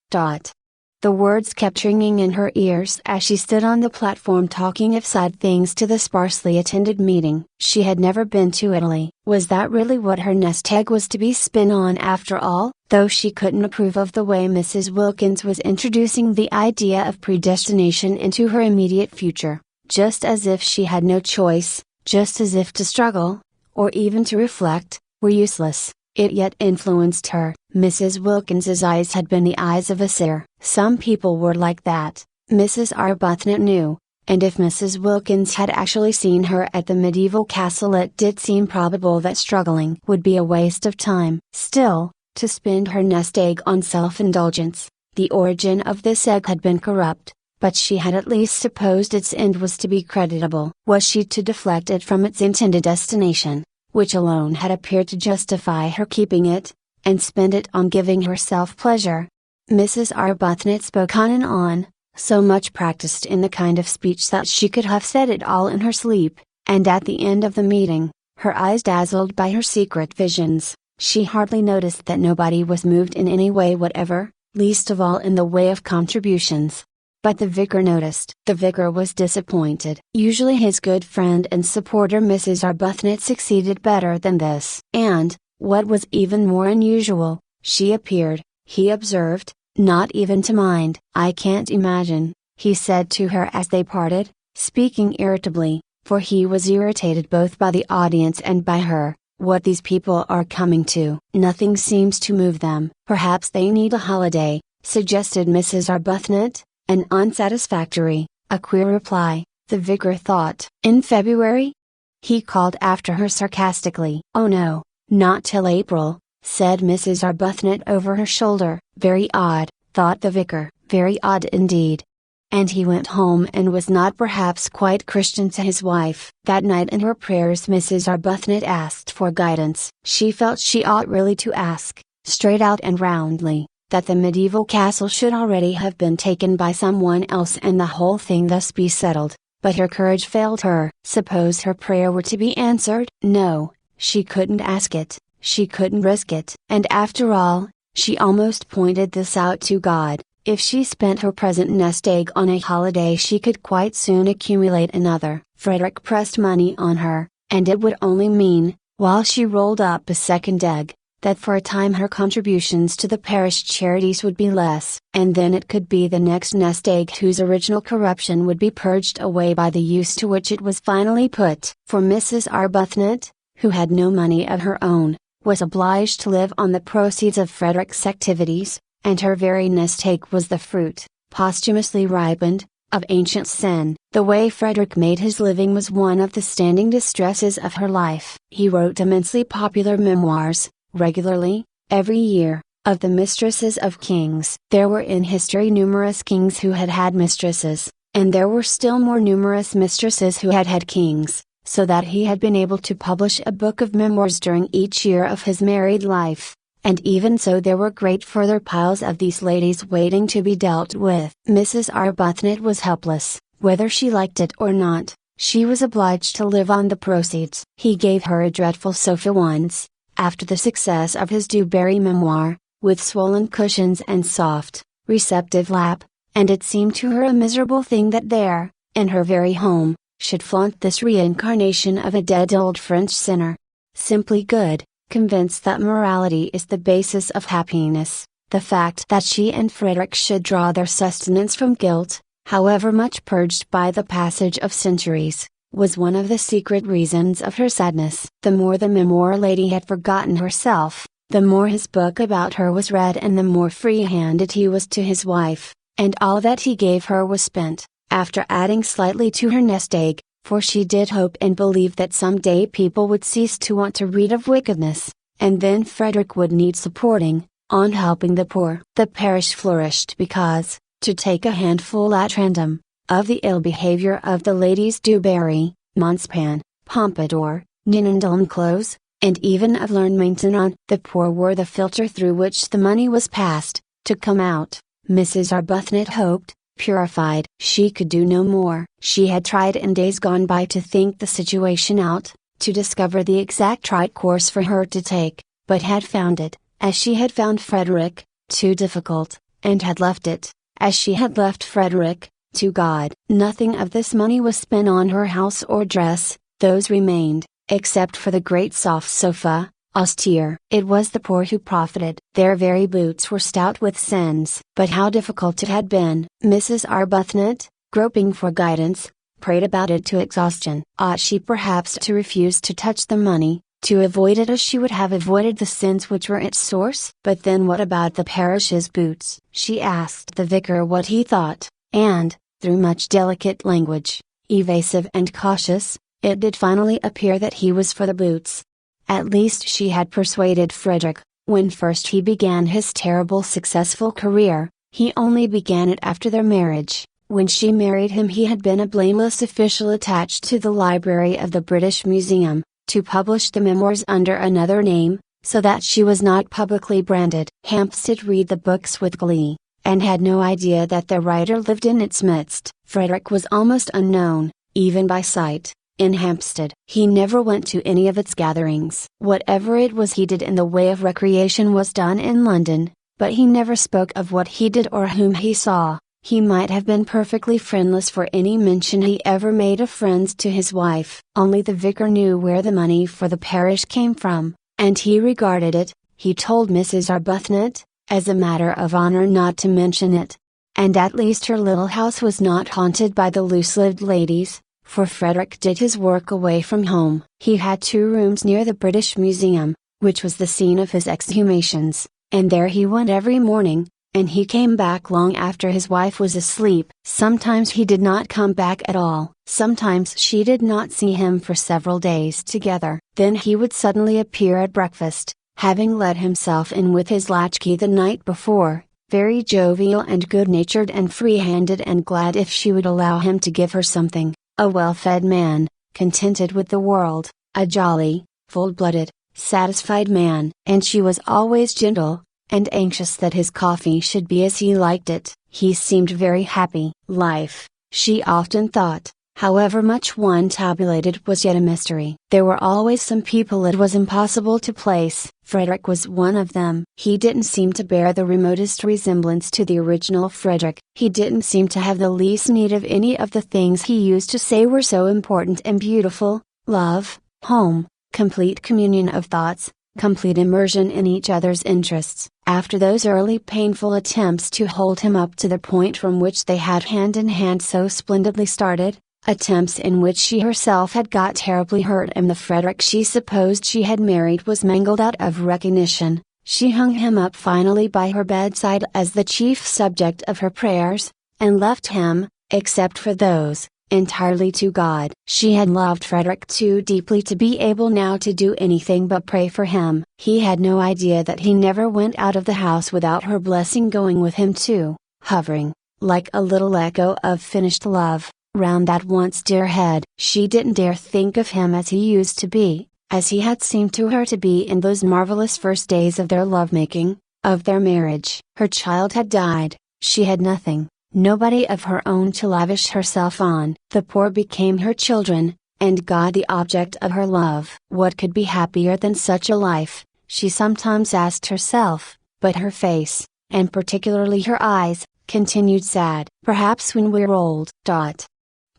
The words kept ringing in her ears as she stood on the platform talking of side things to the sparsely attended meeting. She had never been to Italy. Was that really what her nest egg was to be spun on after all? Though she couldn't approve of the way Mrs. Wilkins was introducing the idea of predestination into her immediate future, just as if she had no choice, just as if to struggle, or even to reflect, were useless. It yet influenced her. Mrs. Wilkins's eyes had been the eyes of a seer. Some people were like that, Mrs. Arbuthnot knew, and if Mrs. Wilkins had actually seen her at the medieval castle it did seem probable that struggling would be a waste of time. Still, to spend her nest egg on self-indulgence, the origin of this egg had been corrupt, but she had at least supposed its end was to be creditable. Was she to deflect it from its intended destination, which alone had appeared to justify her keeping it, and spend it on giving herself pleasure? Mrs. Arbuthnot spoke on and on, so much practiced in the kind of speech that she could have said it all in her sleep, and at the end of the meeting, her eyes dazzled by her secret visions, she hardly noticed that nobody was moved in any way whatever, least of all in the way of contributions. But the vicar noticed. The vicar was disappointed. Usually his good friend and supporter Mrs. Arbuthnot succeeded better than this. And, what was even more unusual, she appeared, he observed, not even to mind. "I can't imagine," he said to her as they parted, speaking irritably, for he was irritated both by the audience and by her, "what these people are coming to. Nothing seems to move them." "Perhaps they need a holiday," suggested Mrs. Arbuthnot. An unsatisfactory, a queer reply, the vicar thought. "In February?" he called after her sarcastically. "Oh no, not till April," said Mrs. Arbuthnot over her shoulder. "Very odd," thought the vicar, "very odd indeed." And he went home and was not perhaps quite Christian to his wife. That night in her prayers Mrs. Arbuthnot asked for guidance. She felt she ought really to ask, straight out and roundly, that the medieval castle should already have been taken by someone else and the whole thing thus be settled, but her courage failed her. Suppose her prayer were to be answered? No, she couldn't ask it, she couldn't risk it. And after all, she almost pointed this out to God, if she spent her present nest egg on a holiday she could quite soon accumulate another. Frederick pressed money on her, and it would only mean, while she rolled up a second egg, that for a time her contributions to the parish charities would be less. And then it could be the next nest egg whose original corruption would be purged away by the use to which it was finally put. For Mrs. Arbuthnot, who had no money of her own, was obliged to live on the proceeds of Frederick's activities, and her very nest egg was the fruit, posthumously ripened, of ancient sin. The way Frederick made his living was one of the standing distresses of her life. He wrote immensely popular memoirs, regularly, every year, of the mistresses of kings. There were in history numerous kings who had had mistresses, and there were still more numerous mistresses who had had kings, so that he had been able to publish a book of memoirs during each year of his married life. And even so there were great further piles of these ladies waiting to be dealt with. Mrs. Arbuthnot was helpless, whether she liked it or not. She was obliged to live on the proceeds. He gave her a dreadful sofa once, after the success of his Dewberry memoir, with swollen cushions and soft, receptive lap, and it seemed to her a miserable thing that there, in her very home, should flaunt this reincarnation of a dead old French sinner. Simply good, convinced that morality is the basis of happiness, the fact that she and Frederick should draw their sustenance from guilt, however much purged by the passage of centuries, was one of the secret reasons of her sadness. The more the memoir lady had forgotten herself, the more his book about her was read and the more free-handed he was to his wife, and all that he gave her was spent, after adding slightly to her nest egg, for she did hope and believe that some day people would cease to want to read of wickedness, and then Frederick would need supporting, on helping the poor. The parish flourished because, to take a handful at random, of the ill behavior of the ladies Dewberry, Monspan, Pompadour, Ninendelmclose, and even of learned Maintenon, the poor were the filter through which the money was passed, to come out. Mrs. Arbuthnot hoped, purified. She could do no more. She had tried in days gone by to think the situation out, to discover the exact right course for her to take, but had found it, as she had found Frederick, too difficult, and had left it, as she had left Frederick, to God. Nothing of this money was spent on her house or dress, those remained, except for the great soft sofa, austere. It was the poor who profited. Their very boots were stout with sins. But how difficult it had been. Mrs. Arbuthnot, groping for guidance, prayed about it to exhaustion. Ought she perhaps to refuse to touch the money, to avoid it as she would have avoided the sins which were its source? But then what about the parish's boots? She asked the vicar what he thought, and, through much delicate language, evasive and cautious, it did finally appear that he was for the boots. At least she had persuaded Frederick. When first he began his terrible successful career, he only began it after their marriage. When she married him he had been a blameless official attached to the library of the British Museum, to publish the memoirs under another name, so that she was not publicly branded. Hampstead read the books with glee, and had no idea that the writer lived in its midst. Frederick was almost unknown, even by sight, in Hampstead. He never went to any of its gatherings. Whatever it was he did in the way of recreation was done in London, but he never spoke of what he did or whom he saw. He might have been perfectly friendless for any mention he ever made of friends to his wife. Only the vicar knew where the money for the parish came from, and he regarded it, he told Mrs. Arbuthnot, as a matter of honor not to mention it. And at least her little house was not haunted by the loose-lived ladies, for Frederick did his work away from home. He had 2 rooms near the British Museum, which was the scene of his exhumations, and there he went every morning, and he came back long after his wife was asleep. Sometimes he did not come back at all. Sometimes she did not see him for several days together. Then he would suddenly appear at breakfast, having let himself in with his latchkey the night before, very jovial and good-natured and free-handed and glad if she would allow him to give her something. A well-fed man, contented with the world, a jolly, full-blooded, satisfied man. And she was always gentle, and anxious that his coffee should be as he liked it. He seemed very happy. Life, she often thought, however much one tabulated, was yet a mystery. There were always some people it was impossible to place. Frederick was one of them. He didn't seem to bear the remotest resemblance to the original Frederick. He didn't seem to have the least need of any of the things he used to say were so important and beautiful: love, home, complete communion of thoughts, complete immersion in each other's interests. After those early painful attempts to hold him up to the point from which they had hand in hand so splendidly started, attempts in which she herself had got terribly hurt and the Frederick she supposed she had married was mangled out of recognition, she hung him up finally by her bedside as the chief subject of her prayers, and left him, except for those, entirely to God. She had loved Frederick too deeply to be able now to do anything but pray for him. He had no idea that he never went out of the house without her blessing going with him too, hovering, like a little echo of finished love, round that once dear head. She didn't dare think of him as he used to be, as he had seemed to her to be in those marvelous first days of their lovemaking, of their marriage. Her child had died, she had nothing, nobody of her own to lavish herself on. The poor became her children, and God the object of her love. What could be happier than such a life, she sometimes asked herself, but her face, and particularly her eyes, continued sad. Perhaps when we're old.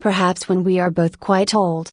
Perhaps when we are both quite old.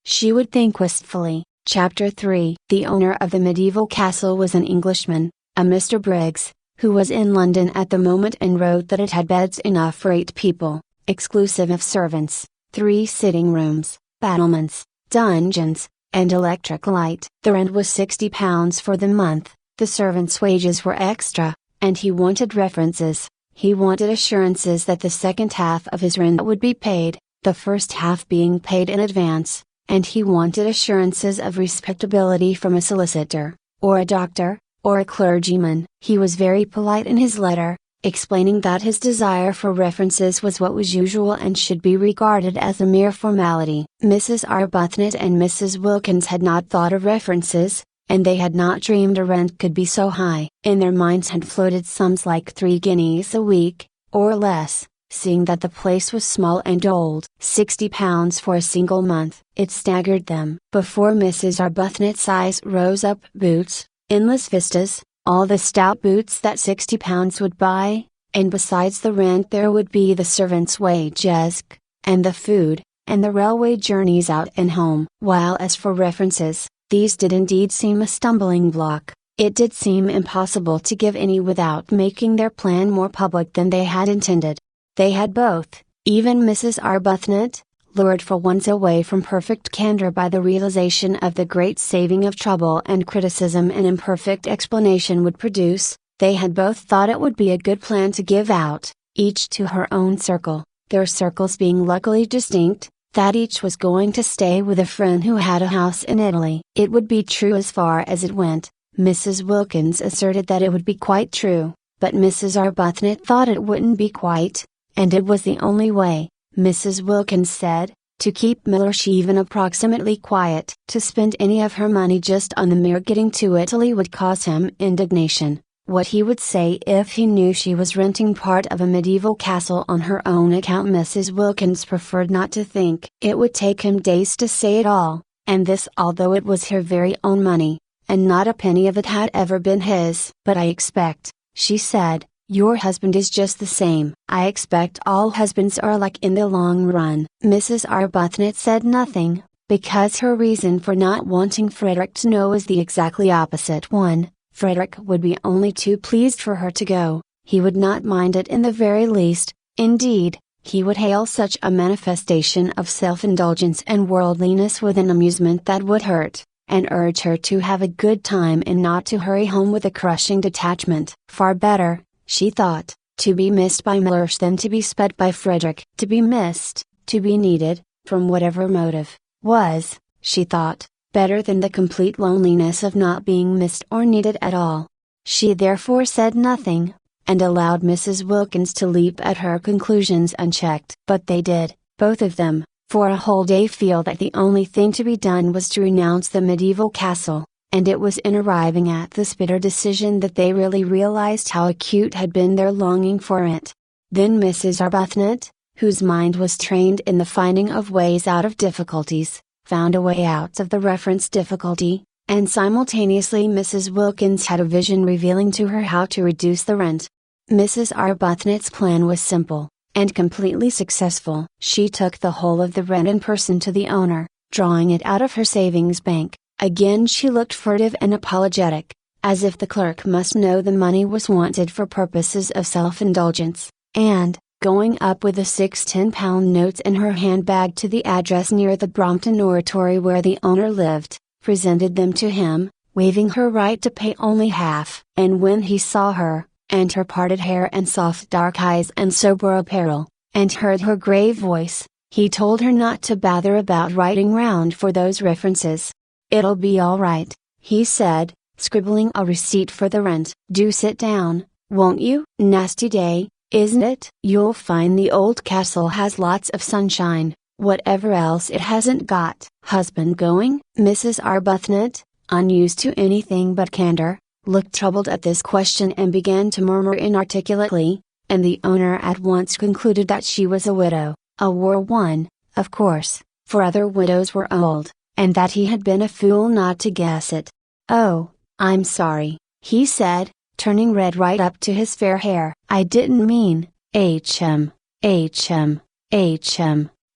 She would think wistfully. Chapter 3. The owner of the medieval castle was an Englishman, a Mr. Briggs, who was in London at the moment and wrote that it had beds enough for 8 people, exclusive of servants, 3 sitting rooms, battlements, dungeons, and electric light. The rent was £60 for the month, the servants' wages were extra, and he wanted references. He wanted assurances that the second half of his rent would be paid, the first half being paid in advance, and he wanted assurances of respectability from a solicitor, or a doctor, or a clergyman. He was very polite in his letter, explaining that his desire for references was what was usual and should be regarded as a mere formality. Mrs. Arbuthnot and Mrs. Wilkins had not thought of references, and they had not dreamed a rent could be so high. In their minds had floated sums like 3 guineas a week, or less, seeing that the place was small and old. £60 for a single month. It staggered them. Before Mrs. Arbuthnot's eyes rose up boots, endless vistas, all the stout boots that £60 would buy, and besides the rent there would be the servants' wages, and the food, and the railway journeys out and home. While as for references, these did indeed seem a stumbling block. It did seem impossible to give any without making their plan more public than they had intended. They had both, even Mrs. Arbuthnot, lured for once away from perfect candor by the realization of the great saving of trouble and criticism an imperfect explanation would produce, they had both thought it would be a good plan to give out, each to her own circle, their circles being luckily distinct, that each was going to stay with a friend who had a house in Italy. It would be true as far as it went. Mrs. Wilkins asserted that it would be quite true, but Mrs. Arbuthnot thought it wouldn't be quite, and it was the only way, Mrs. Wilkins said, to keep Mellersh even approximately quiet. To spend any of her money just on the mere getting to Italy would cause him indignation. What he would say if he knew she was renting part of a medieval castle on her own account Mrs. Wilkins preferred not to think. It would take him days to say it all, and this although it was her very own money, and not a penny of it had ever been his. But I expect, she said, your husband is just the same. I expect all husbands are alike in the long run. Mrs. Arbuthnot said nothing, because her reason for not wanting Frederick to know was the exactly opposite one. Frederick would be only too pleased for her to go, he would not mind it in the very least, indeed, he would hail such a manifestation of self-indulgence and worldliness with an amusement that would hurt, and urge her to have a good time and not to hurry home with a crushing detachment. Far better, she thought, to be missed by Mellersh than to be sped by Frederick. To be missed, to be needed, from whatever motive, was, she thought, better than the complete loneliness of not being missed or needed at all. She therefore said nothing, and allowed Mrs. Wilkins to leap at her conclusions unchecked. But they did, both of them, for a whole day feel that the only thing to be done was to renounce the medieval castle, and it was in arriving at this bitter decision that they really realized how acute had been their longing for it. Then Mrs. Arbuthnot, whose mind was trained in the finding of ways out of difficulties, found a way out of the reference difficulty, and simultaneously Mrs. Wilkins had a vision revealing to her how to reduce the rent. Mrs. Arbuthnot's plan was simple, and completely successful. She took the whole of the rent in person to the owner, drawing it out of her savings bank. Again she looked furtive and apologetic, as if the clerk must know the money was wanted for purposes of self-indulgence, and, going up with the 6 £10 notes in her handbag to the address near the Brompton Oratory where the owner lived, presented them to him, waiving her right to pay only half. And when he saw her, and her parted hair and soft dark eyes and sober apparel, and heard her grave voice, he told her not to bother about writing round for those references. "It'll be all right," he said, scribbling a receipt for the rent. "Do sit down, won't you?" "Nasty day, isn't it? You'll find the old castle has lots of sunshine, whatever else it hasn't got. Husband going? Mrs. Arbuthnot, unused to anything but candor, looked troubled at this question and began to murmur inarticulately, and the owner at once concluded that she was a widow, a war one, of course, for other widows were old, and that he had been a fool not to guess it. "Oh, I'm sorry," he said, turning red right up to his fair hair. "I didn't mean, H.M.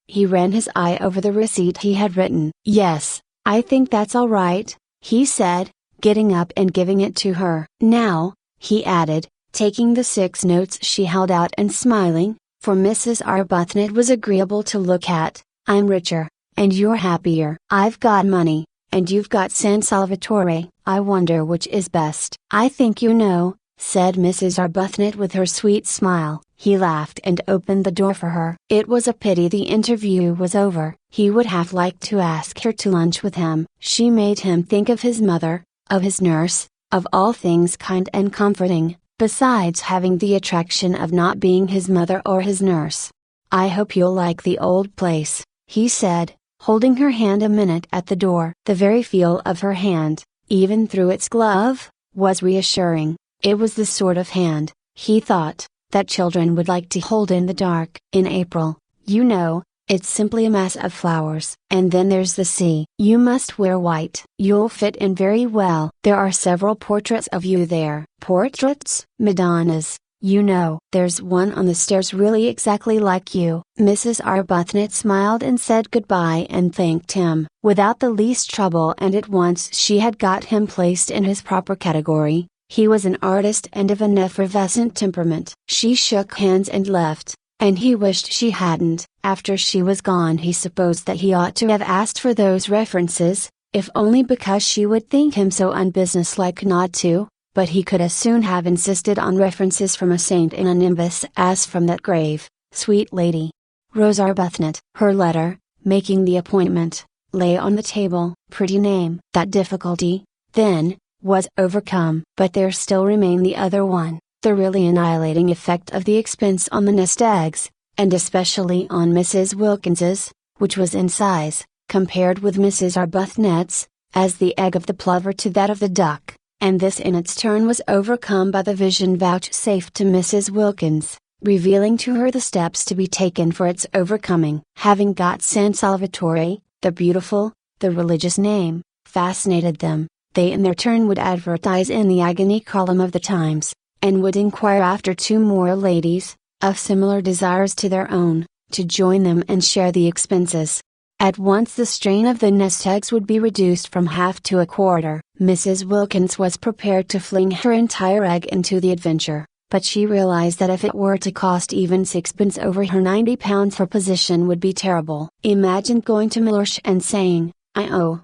He ran his eye over the receipt he had written. "Yes, I think that's all right," he said, getting up and giving it to her. "Now," he added, taking the 6 notes she held out and smiling, for Mrs. Arbuthnot was agreeable to look at, "I'm richer, and you're happier. I've got money, and you've got San Salvatore. I wonder which is best." "I think you know," said Mrs. Arbuthnot with her sweet smile. He laughed and opened the door for her. It was a pity the interview was over. He would have liked to ask her to lunch with him. She made him think of his mother, of his nurse, of all things kind and comforting, besides having the attraction of not being his mother or his nurse. "I hope you'll like the old place," he said, holding her hand a minute at the door. The very feel of her hand, even through its glove, was reassuring. It was the sort of hand, he thought, that children would like to hold in the dark. "In April, you know, it's simply a mass of flowers. And then there's the sea. You must wear white. You'll fit in very well. There are several portraits of you there." "Portraits?" "Madonnas, you know. There's one on the stairs really exactly like you." Mrs. Arbuthnot smiled and said goodbye and thanked him. Without the least trouble, and at once she had got him placed in his proper category. He was an artist and of an effervescent temperament. She shook hands and left, and he wished she hadn't. After she was gone he supposed that he ought to have asked for those references, if only because she would think him so unbusinesslike not to, but he could as soon have insisted on references from a saint in a nimbus as from that grave, sweet lady. Rose Arbuthnot. Her letter, making the appointment, lay on the table. Pretty name. That difficulty, then, was overcome. But there still remained the other one, the really annihilating effect of the expense on the nest eggs, and especially on Mrs. Wilkins's, which was in size, compared with Mrs. Arbuthnot's, as the egg of the plover to that of the duck, and this in its turn was overcome by the vision vouchsafed to Mrs. Wilkins, revealing to her the steps to be taken for its overcoming. Having got San Salvatore, the beautiful, the religious name, fascinated them, they in their turn would advertise in the agony column of the Times, and would inquire after 2 more ladies, of similar desires to their own, to join them and share the expenses. At once the strain of the nest eggs would be reduced from half to a quarter. Mrs. Wilkins was prepared to fling her entire egg into the adventure, but she realized that if it were to cost even 6pence over her £90 her position would be terrible. Imagine going to Mellersh and saying, "I owe."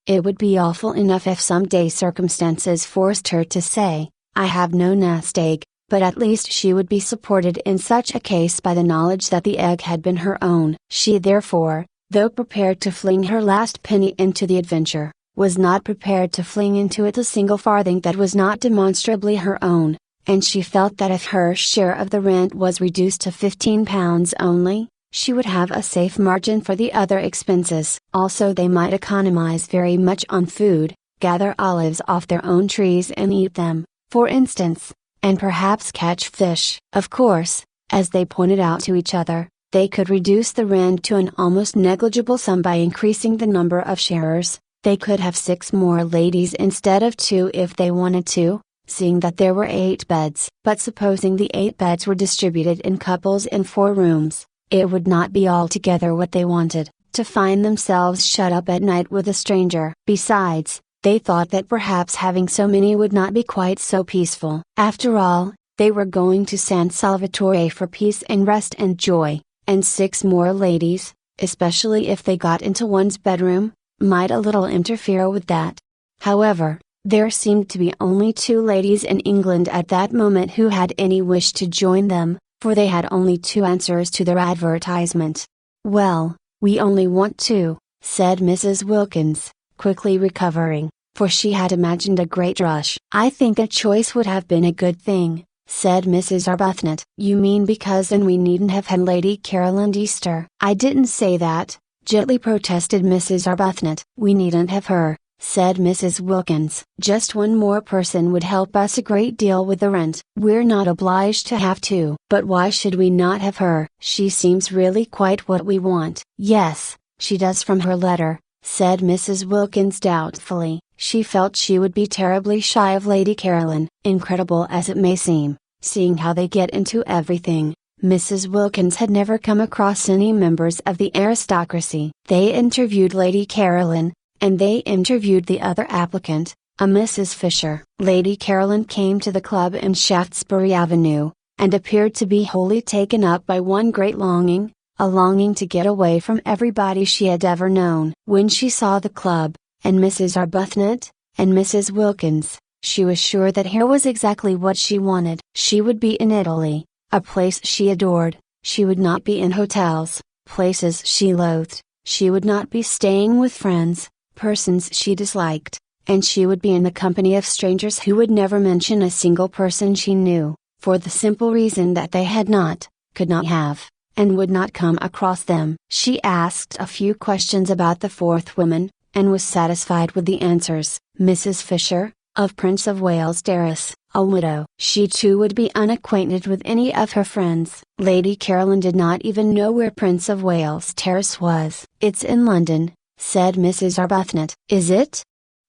It would be awful enough if some day circumstances forced her to say, "I have no nest egg," but at least she would be supported in such a case by the knowledge that the egg had been her own. She therefore, though prepared to fling her last penny into the adventure, was not prepared to fling into it a single farthing that was not demonstrably her own, and she felt that if her share of the rent was reduced to £15 only, she would have a safe margin for the other expenses. Also they might economize very much on food, gather olives off their own trees and eat them, for instance, and perhaps catch fish. Of course, as they pointed out to each other, they could reduce the rent to an almost negligible sum by increasing the number of sharers. They could have 6 more ladies instead of 2 if they wanted to, seeing that there were 8 beds. But supposing the 8 beds were distributed in couples in 4 rooms, it would not be altogether what they wanted, to find themselves shut up at night with a stranger. Besides, they thought that perhaps having so many would not be quite so peaceful. After all, they were going to San Salvatore for peace and rest and joy, and 6 more ladies, especially if they got into one's bedroom, might a little interfere with that. However, there seemed to be only 2 ladies in England at that moment who had any wish to join them, for they had only 2 answers to their advertisement. "Well, we only want 2, said Mrs. Wilkins, quickly recovering, for she had imagined a great rush. "I think a choice would have been a good thing," said Mrs. Arbuthnot. "You mean because then we needn't have had Lady Caroline Easter." "I didn't say that," gently protested Mrs. Arbuthnot. "We needn't have her," said Mrs. Wilkins. "Just one more person would help us a great deal with the rent. We're not obliged to have two." "But why should we not have her? She seems really quite what we want." "Yes, she does from her letter," said Mrs. Wilkins doubtfully. She felt she would be terribly shy of Lady Caroline. Incredible as it may seem, seeing how they get into everything, Mrs. Wilkins had never come across any members of the aristocracy. They interviewed Lady Caroline, and they interviewed the other applicant, a Mrs. Fisher. Lady Caroline came to the club in Shaftesbury Avenue, and appeared to be wholly taken up by one great longing, a longing to get away from everybody she had ever known. When she saw the club, and Mrs. Arbuthnot, and Mrs. Wilkins, she was sure that here was exactly what she wanted. She would be in Italy, a place she adored. She would not be in hotels, places she loathed. She would not be staying with friends, persons she disliked, and she would be in the company of strangers who would never mention a single person she knew, for the simple reason that they had not, could not have, and would not come across them. She asked a few questions about the fourth woman, and was satisfied with the answers. Mrs. Fisher, of Prince of Wales Terrace, a widow. She too would be unacquainted with any of her friends. Lady Caroline did not even know where Prince of Wales Terrace was. "It's in London," said Mrs. Arbuthnot. "Is it?"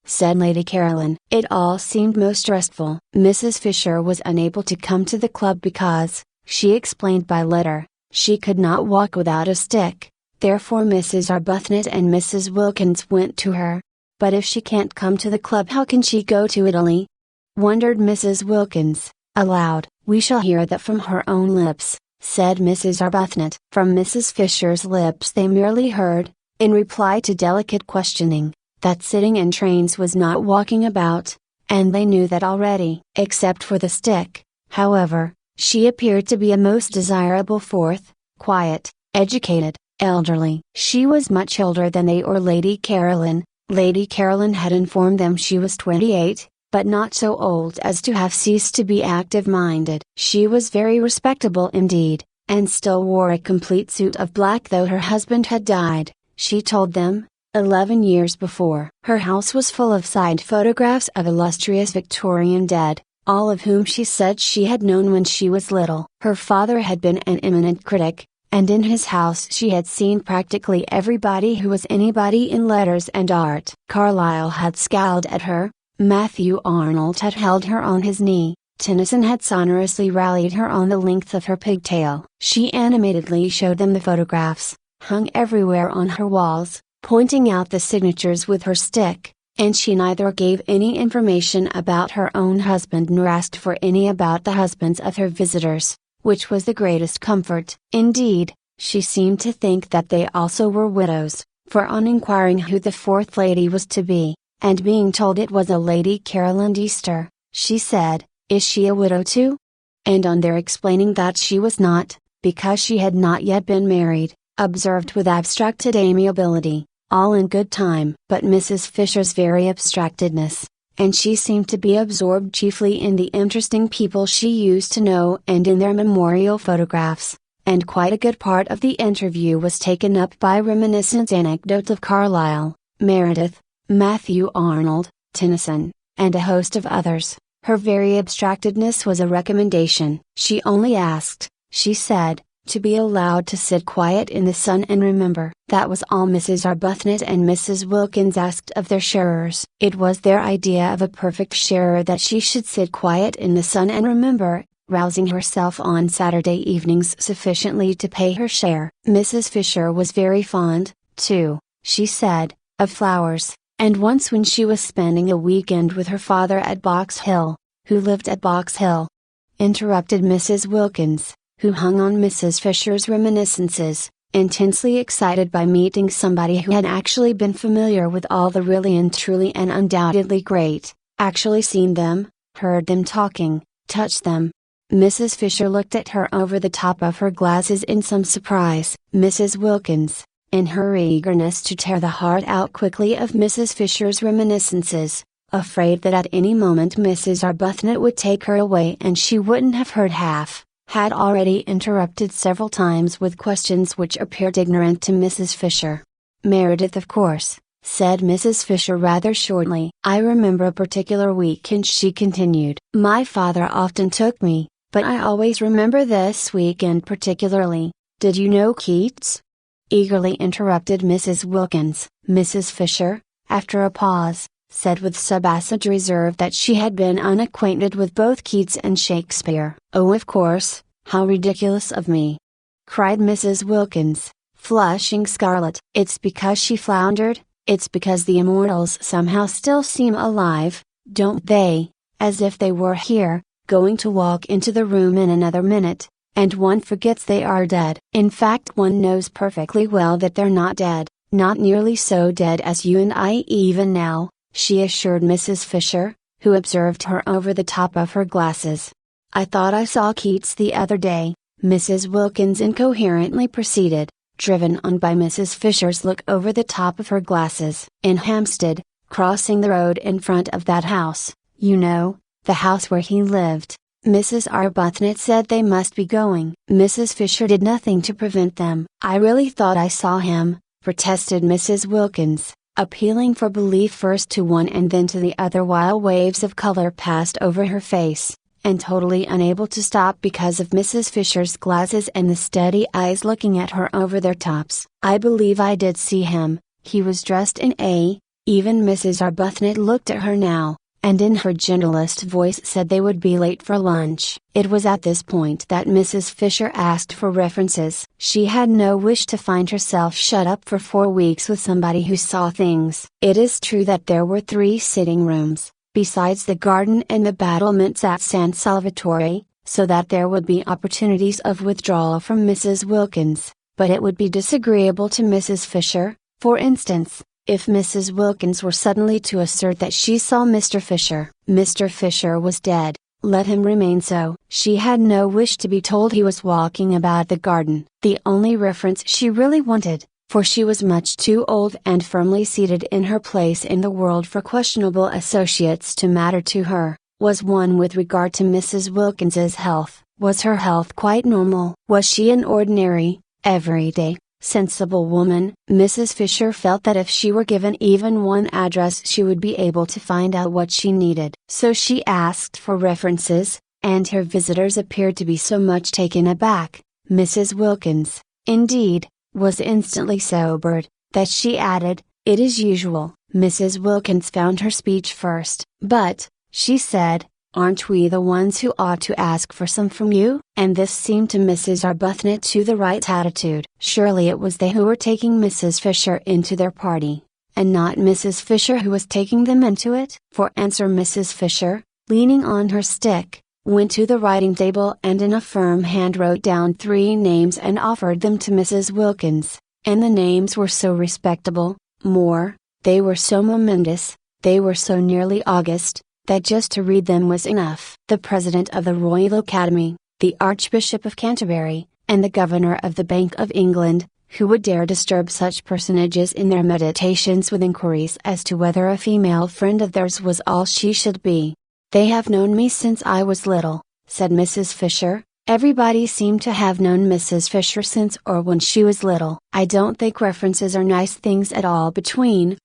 said Lady Caroline. It all seemed most restful. Mrs. Fisher was unable to come to the club because, she explained by letter, she could not walk without a stick. Therefore Mrs. Arbuthnot and Mrs. Wilkins went to her. "But if she can't come to the club, how can she go to Italy?" wondered Mrs. Wilkins, aloud. "We shall hear that from her own lips," said Mrs. Arbuthnot. From Mrs. Fisher's lips they merely heard, in reply to delicate questioning, that sitting in trains was not walking about, and they knew that already. Except for the stick, however, she appeared to be a most desirable fourth, quiet, educated, elderly. She was much older than they or Lady Caroline. Lady Caroline had informed them she was 28, but not so old as to have ceased to be active-minded. She was very respectable indeed, and still wore a complete suit of black though her husband had died, she told them, 11 years before. Her house was full of signed photographs of illustrious Victorian dead, all of whom she said she had known when she was little. Her father had been an eminent critic, and in his house she had seen practically everybody who was anybody in letters and art. Carlyle had scowled at her, Matthew Arnold had held her on his knee, Tennyson had sonorously rallied her on the length of her pigtail. She animatedly showed them the photographs, hung everywhere on her walls, pointing out the signatures with her stick, and she neither gave any information about her own husband nor asked for any about the husbands of her visitors, which was the greatest comfort. Indeed, she seemed to think that they also were widows, for on inquiring who the fourth lady was to be, and being told it was a Lady Caroline Easter, she said, "Is she a widow too?" And on their explaining that she was not, because she had not yet been married, observed with abstracted amiability, "All in good time." But Mrs. Fisher's very abstractedness, and she seemed to be absorbed chiefly in the interesting people she used to know and in their memorial photographs, and quite a good part of the interview was taken up by reminiscent anecdotes of Carlyle, Meredith, Matthew Arnold, Tennyson, and a host of others. Her very abstractedness was a recommendation. She only asked, she said, to be allowed to sit quiet in the sun and remember. That was all Mrs. Arbuthnot and Mrs. Wilkins asked of their sharers. It was their idea of a perfect sharer that she should sit quiet in the sun and remember, rousing herself on Saturday evenings sufficiently to pay her share. Mrs. Fisher was very fond, too, she said, of flowers, and once when she was spending a weekend with her father at Box Hill, who lived at Box Hill, interrupted Mrs. Wilkins, who hung on Mrs. Fisher's reminiscences, intensely excited by meeting somebody who had actually been familiar with all the really and truly and undoubtedly great, actually seen them, heard them talking, touched them. Mrs. Fisher looked at her over the top of her glasses in some surprise. Mrs. Wilkins, in her eagerness to tear the heart out quickly of Mrs. Fisher's reminiscences, afraid that at any moment Mrs. Arbuthnot would take her away and she wouldn't have heard half, had already interrupted several times with questions which appeared ignorant to Mrs. Fisher. "Meredith, of course," said Mrs. Fisher rather shortly. "I remember a particular weekend," she continued. "My father often took me, but I always remember this weekend particularly. Did you know Keats?" Eagerly interrupted Mrs. Wilkins. Mrs. Fisher, after a pause, said with subacid reserve that she had been unacquainted with both Keats and Shakespeare. "Oh, of course, how ridiculous of me!" cried Mrs. Wilkins, flushing scarlet. "It's because," she floundered, "it's because the immortals somehow still seem alive, don't they, as if they were here, going to walk into the room in another minute, and one forgets they are dead. In fact, one knows perfectly well that they're not dead, not nearly so dead as you and I even now," she assured Mrs. Fisher, who observed her over the top of her glasses. "I thought I saw Keats the other day," Mrs. Wilkins incoherently proceeded, driven on by Mrs. Fisher's look over the top of her glasses. "In Hampstead, crossing the road in front of that house, you know, the house where he lived. Mrs. Arbuthnot said they must be going. Mrs. Fisher did nothing to prevent them." "I really thought I saw him," protested Mrs. Wilkins, appealing for belief first to one and then to the other while waves of color passed over her face, and totally unable to stop because of Mrs. Fisher's glasses and the steady eyes looking at her over their tops. "I believe I did see him. He was dressed in a—" Even Mrs. Arbuthnot looked at her now, and in her gentlest voice said they would be late for lunch. It was at this point that Mrs. Fisher asked for references. She had no wish to find herself shut up for 4 weeks with somebody who saw things. It is true that there were 3 sitting rooms, besides the garden and the battlements at San Salvatore, so that there would be opportunities of withdrawal from Mrs. Wilkins, but it would be disagreeable to Mrs. Fisher, for instance, if Mrs. Wilkins were suddenly to assert that she saw Mr. Fisher. Mr. Fisher was dead, let him remain so. She had no wish to be told he was walking about the garden. The only reference she really wanted, for she was much too old and firmly seated in her place in the world for questionable associates to matter to her, was one with regard to Mrs. Wilkins's health. Was her health quite normal? Was she an ordinary, everyday, sensible woman? Mrs. Fisher felt that if she were given even one address she would be able to find out what she needed. So she asked for references, and her visitors appeared to be so much taken aback. Mrs. Wilkins, indeed, was instantly sobered, that she added, "It is usual." Mrs. Wilkins found her speech first. "But," she said, "aren't we the ones who ought to ask for some from you?" And this seemed to Mrs. Arbuthnot to the right attitude. Surely it was they who were taking Mrs. Fisher into their party, and not Mrs. Fisher who was taking them into it? For answer Mrs. Fisher, leaning on her stick, went to the writing table and in a firm hand wrote down 3 names and offered them to Mrs. Wilkins, and the names were so respectable, they were so momentous, they were so nearly august, that just to read them was enough. The President of the Royal Academy, the Archbishop of Canterbury, and the Governor of the Bank of England, who would dare disturb such personages in their meditations with inquiries as to whether a female friend of theirs was all she should be. "They have known me since I was little," said Mrs. Fisher. "Everybody seemed to have known Mrs. Fisher since or when she was little." "I don't think references are nice things at all between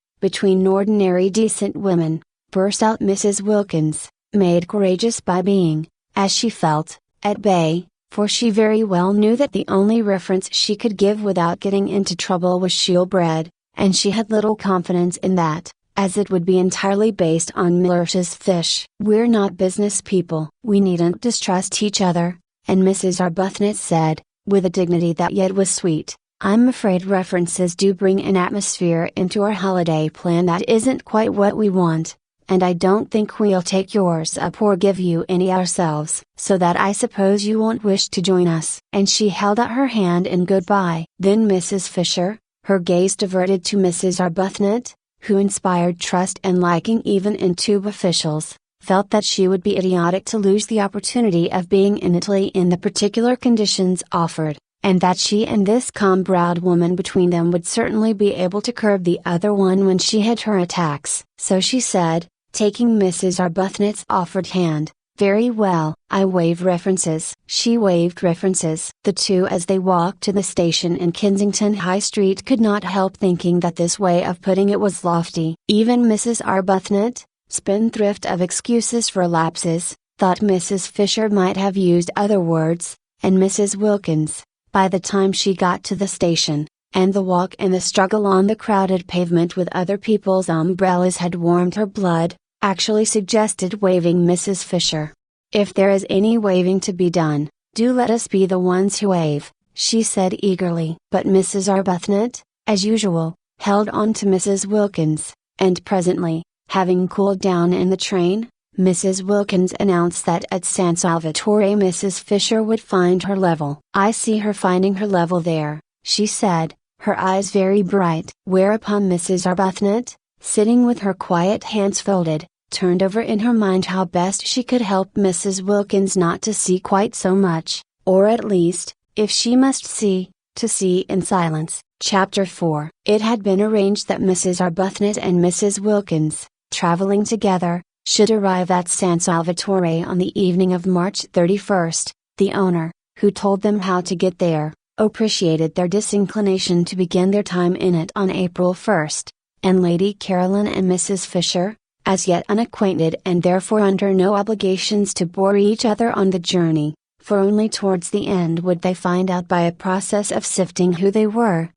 ordinary decent women," burst out Mrs. Wilkins, made courageous by being, as she felt, at bay, for she very well knew that the only reference she could give without getting into trouble was Shielbread, and she had little confidence in that, as it would be entirely based on Miller's fish. "We're not business people. We needn't distrust each other," and Mrs. Arbuthnot said, with a dignity that yet was sweet, "I'm afraid references do bring an atmosphere into our holiday plan that isn't quite what we want. And I don't think we'll take yours up or give you any ourselves, so that I suppose you won't wish to join us." And she held out her hand in goodbye. Then Mrs. Fisher, her gaze diverted to Mrs. Arbuthnot, who inspired trust and liking even in tube officials, felt that she would be idiotic to lose the opportunity of being in Italy in the particular conditions offered, and that she and this calm-browed woman between them would certainly be able to curb the other one when she had her attacks. So she said, taking Mrs. Arbuthnot's offered hand. "Very well, I waive references." She waived references. The two, as they walked to the station in Kensington High Street, could not help thinking that this way of putting it was lofty. Even Mrs. Arbuthnot, spendthrift of excuses for lapses, thought Mrs. Fisher might have used other words, and Mrs. Wilkins, by the time she got to the station, and the walk and the struggle on the crowded pavement with other people's umbrellas had warmed her blood, actually suggested waiving Mrs. Fisher. "If there is any waiving to be done, do let us be the ones who waive," she said eagerly. But Mrs. Arbuthnot, as usual, held on to Mrs. Wilkins, and presently, having cooled down in the train, Mrs. Wilkins announced that at San Salvatore Mrs. Fisher would find her level. "I see her finding her level there," she said, her eyes very bright. Whereupon Mrs. Arbuthnot, sitting with her quiet hands folded, turned over in her mind how best she could help Mrs. Wilkins not to see quite so much, or at least, if she must see, to see in silence. Chapter 4. It had been arranged that Mrs. Arbuthnot and Mrs. Wilkins, traveling together, should arrive at San Salvatore on the evening of March 31st. The owner, who told them how to get there, appreciated their disinclination to begin their time in it on April 1st, and Lady Caroline and Mrs. Fisher, as yet unacquainted and therefore under no obligations to bore each other on the journey, for only towards the end would they find out by a process of sifting who they were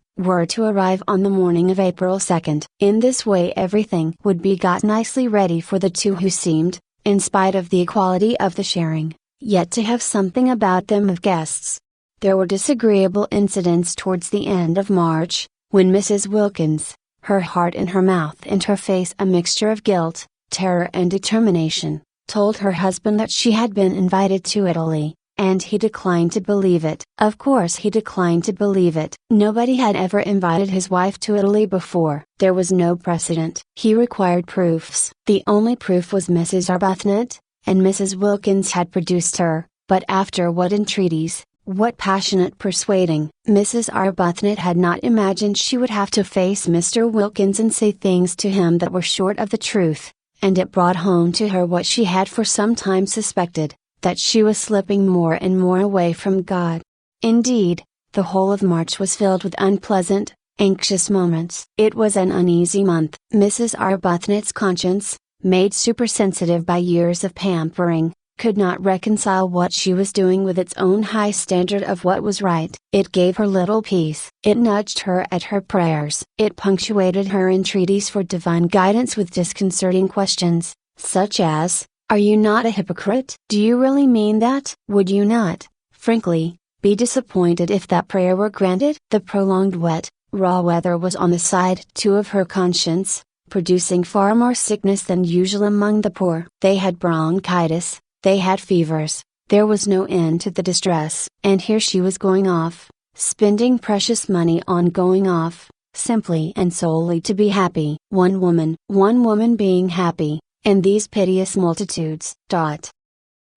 to arrive on the morning of April 2nd. In this way everything would be got nicely ready for the two who seemed, in spite of the equality of the sharing, yet to have something about them of guests. There were disagreeable incidents towards the end of March, when Mrs. Wilkins, her heart in her mouth and her face a mixture of guilt, terror and determination, told her husband that she had been invited to Italy, and he declined to believe it. Of course he declined to believe it. Nobody had ever invited his wife to Italy before. There was no precedent. He required proofs. The only proof was Mrs. Arbuthnot, and Mrs. Wilkins had produced her, but after what entreaties, what passionate persuading. Mrs. Arbuthnot had not imagined she would have to face Mr. Wilkins and say things to him that were short of the truth, and it brought home to her what she had for some time suspected, that she was slipping more and more away from God. Indeed, the whole of March was filled with unpleasant, anxious moments. It was an uneasy month. Mrs. Arbuthnot's conscience, made supersensitive by years of pampering, could not reconcile what she was doing with its own high standard of what was right. It gave her little peace. It nudged her at her prayers. It punctuated her entreaties for divine guidance with disconcerting questions, such as, "Are you not a hypocrite? Do you really mean that? Would you not, frankly, be disappointed if that prayer were granted?" The prolonged wet, raw weather was on the side too of her conscience, producing far more sickness than usual among the poor. They had bronchitis, they had fevers, there was no end to the distress. And here she was going off, spending precious money on going off, simply and solely to be happy. One woman being happy, and these piteous multitudes.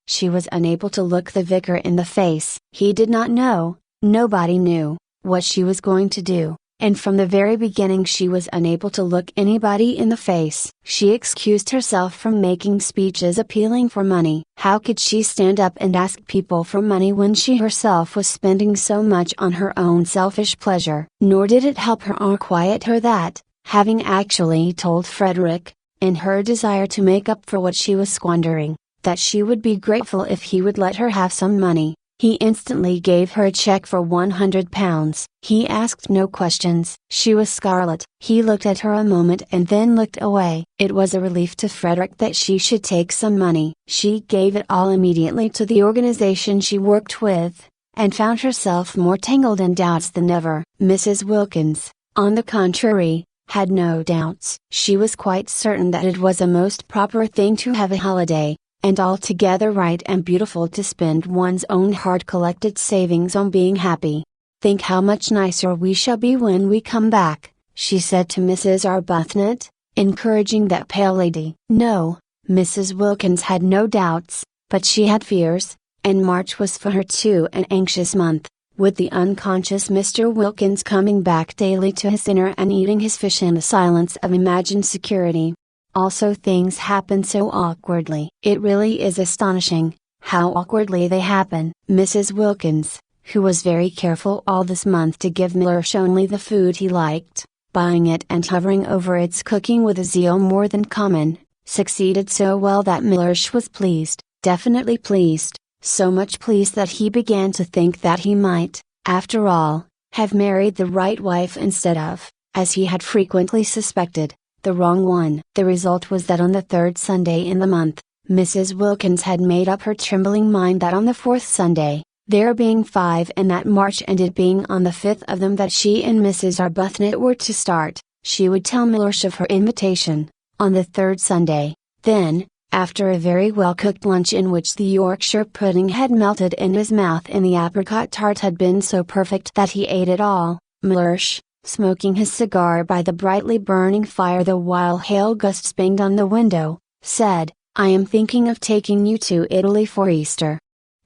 She was unable to look the vicar in the face. He did not know, nobody knew, what she was going to do, and from the very beginning she was unable to look anybody in the face. She excused herself from making speeches appealing for money. How could she stand up and ask people for money when she herself was spending so much on her own selfish pleasure? Nor did it help her or quiet her that, having actually told Frederick, in her desire to make up for what she was squandering, that she would be grateful if he would let her have some money, he instantly gave her a check for £100. He asked no questions. She was scarlet. He looked at her a moment and then looked away. It was a relief to Frederick that she should take some money. She gave it all immediately to the organization she worked with, and found herself more tangled in doubts than ever. Mrs. Wilkins, on the contrary, had no doubts. She was quite certain that it was a most proper thing to have a holiday, and altogether right and beautiful to spend one's own hard-collected savings on being happy. "Think how much nicer we shall be when we come back," she said to Mrs. Arbuthnot, encouraging that pale lady. No, Mrs. Wilkins had no doubts, but she had fears, and March was for her too an anxious month, with the unconscious Mr. Wilkins coming back daily to his dinner and eating his fish in the silence of imagined security. Also, things happen so awkwardly. It really is astonishing how awkwardly they happen. Mrs. Wilkins, who was very careful all this month to give Mellersh only the food he liked, buying it and hovering over its cooking with a zeal more than common, succeeded so well that Mellersh was pleased, definitely pleased, so much pleased that he began to think that he might, after all, have married the right wife instead of, as he had frequently suspected, the wrong one. The result was that on the third Sunday in the month, Mrs. Wilkins had made up her trembling mind that on the fourth Sunday, there being 5 in that March and it being on the 5th of them that she and Mrs. Arbuthnot were to start, she would tell Mellersh of her invitation, on the third Sunday. Then, after a very well-cooked lunch in which the Yorkshire pudding had melted in his mouth and the apricot tart had been so perfect that he ate it all, Mellersh, smoking his cigar by the brightly burning fire the while hail gusts banged on the window, said, "I am thinking of taking you to Italy for Easter."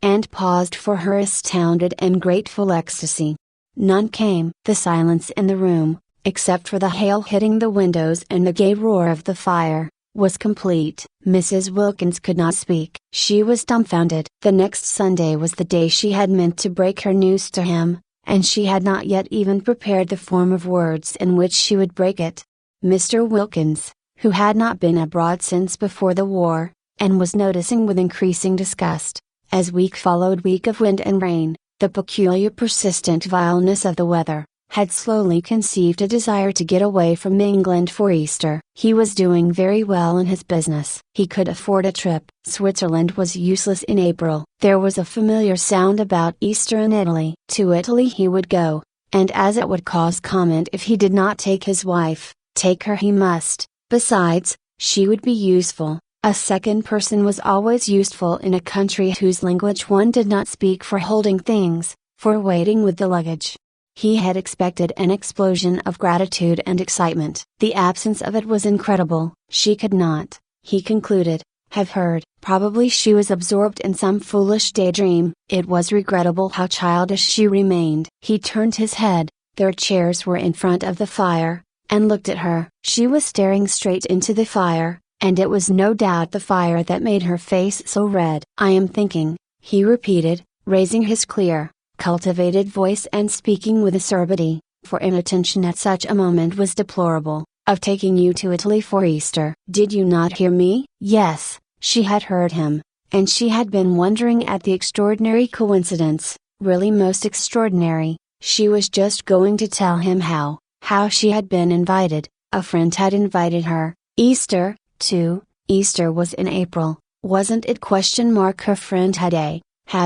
And paused for her astounded and grateful ecstasy. None came. The silence in the room, except for the hail hitting the windows and the gay roar of the fire, was complete. Mrs. Wilkins could not speak. She was dumbfounded. The next Sunday was the day she had meant to break her news to him, and she had not yet even prepared the form of words in which she would break it. Mr. Wilkins, who had not been abroad since before the war, and was noticing with increasing disgust, as week followed week of wind and rain, the peculiar persistent vileness of the weather, had slowly conceived a desire to get away from England for Easter. He was doing very well in his business. He could afford a trip. Switzerland was useless in April. There was a familiar sound about Easter in Italy. To Italy he would go, and as it would cause comment if he did not take his wife, take her he must. Besides, she would be useful. A second person was always useful in a country whose language one did not speak, for holding things, for waiting with the luggage. He had expected an explosion of gratitude and excitement. The absence of it was incredible. She could not, he concluded, have heard. Probably she was absorbed in some foolish daydream. It was regrettable how childish she remained. He turned his head, their chairs were in front of the fire, and looked at her. She was staring straight into the fire, and it was no doubt the fire that made her face so red. "I am thinking," he repeated, raising his clear, cultivated voice and speaking with acerbity, for inattention at such a moment was deplorable, "of taking you to Italy for Easter." "Did you not hear me?" Yes, she had heard him, and she had been wondering at the extraordinary coincidence, really most extraordinary. She was just going to tell him how she had been invited. A friend had invited her. Easter, too. Easter was in April, wasn't it? Her friend had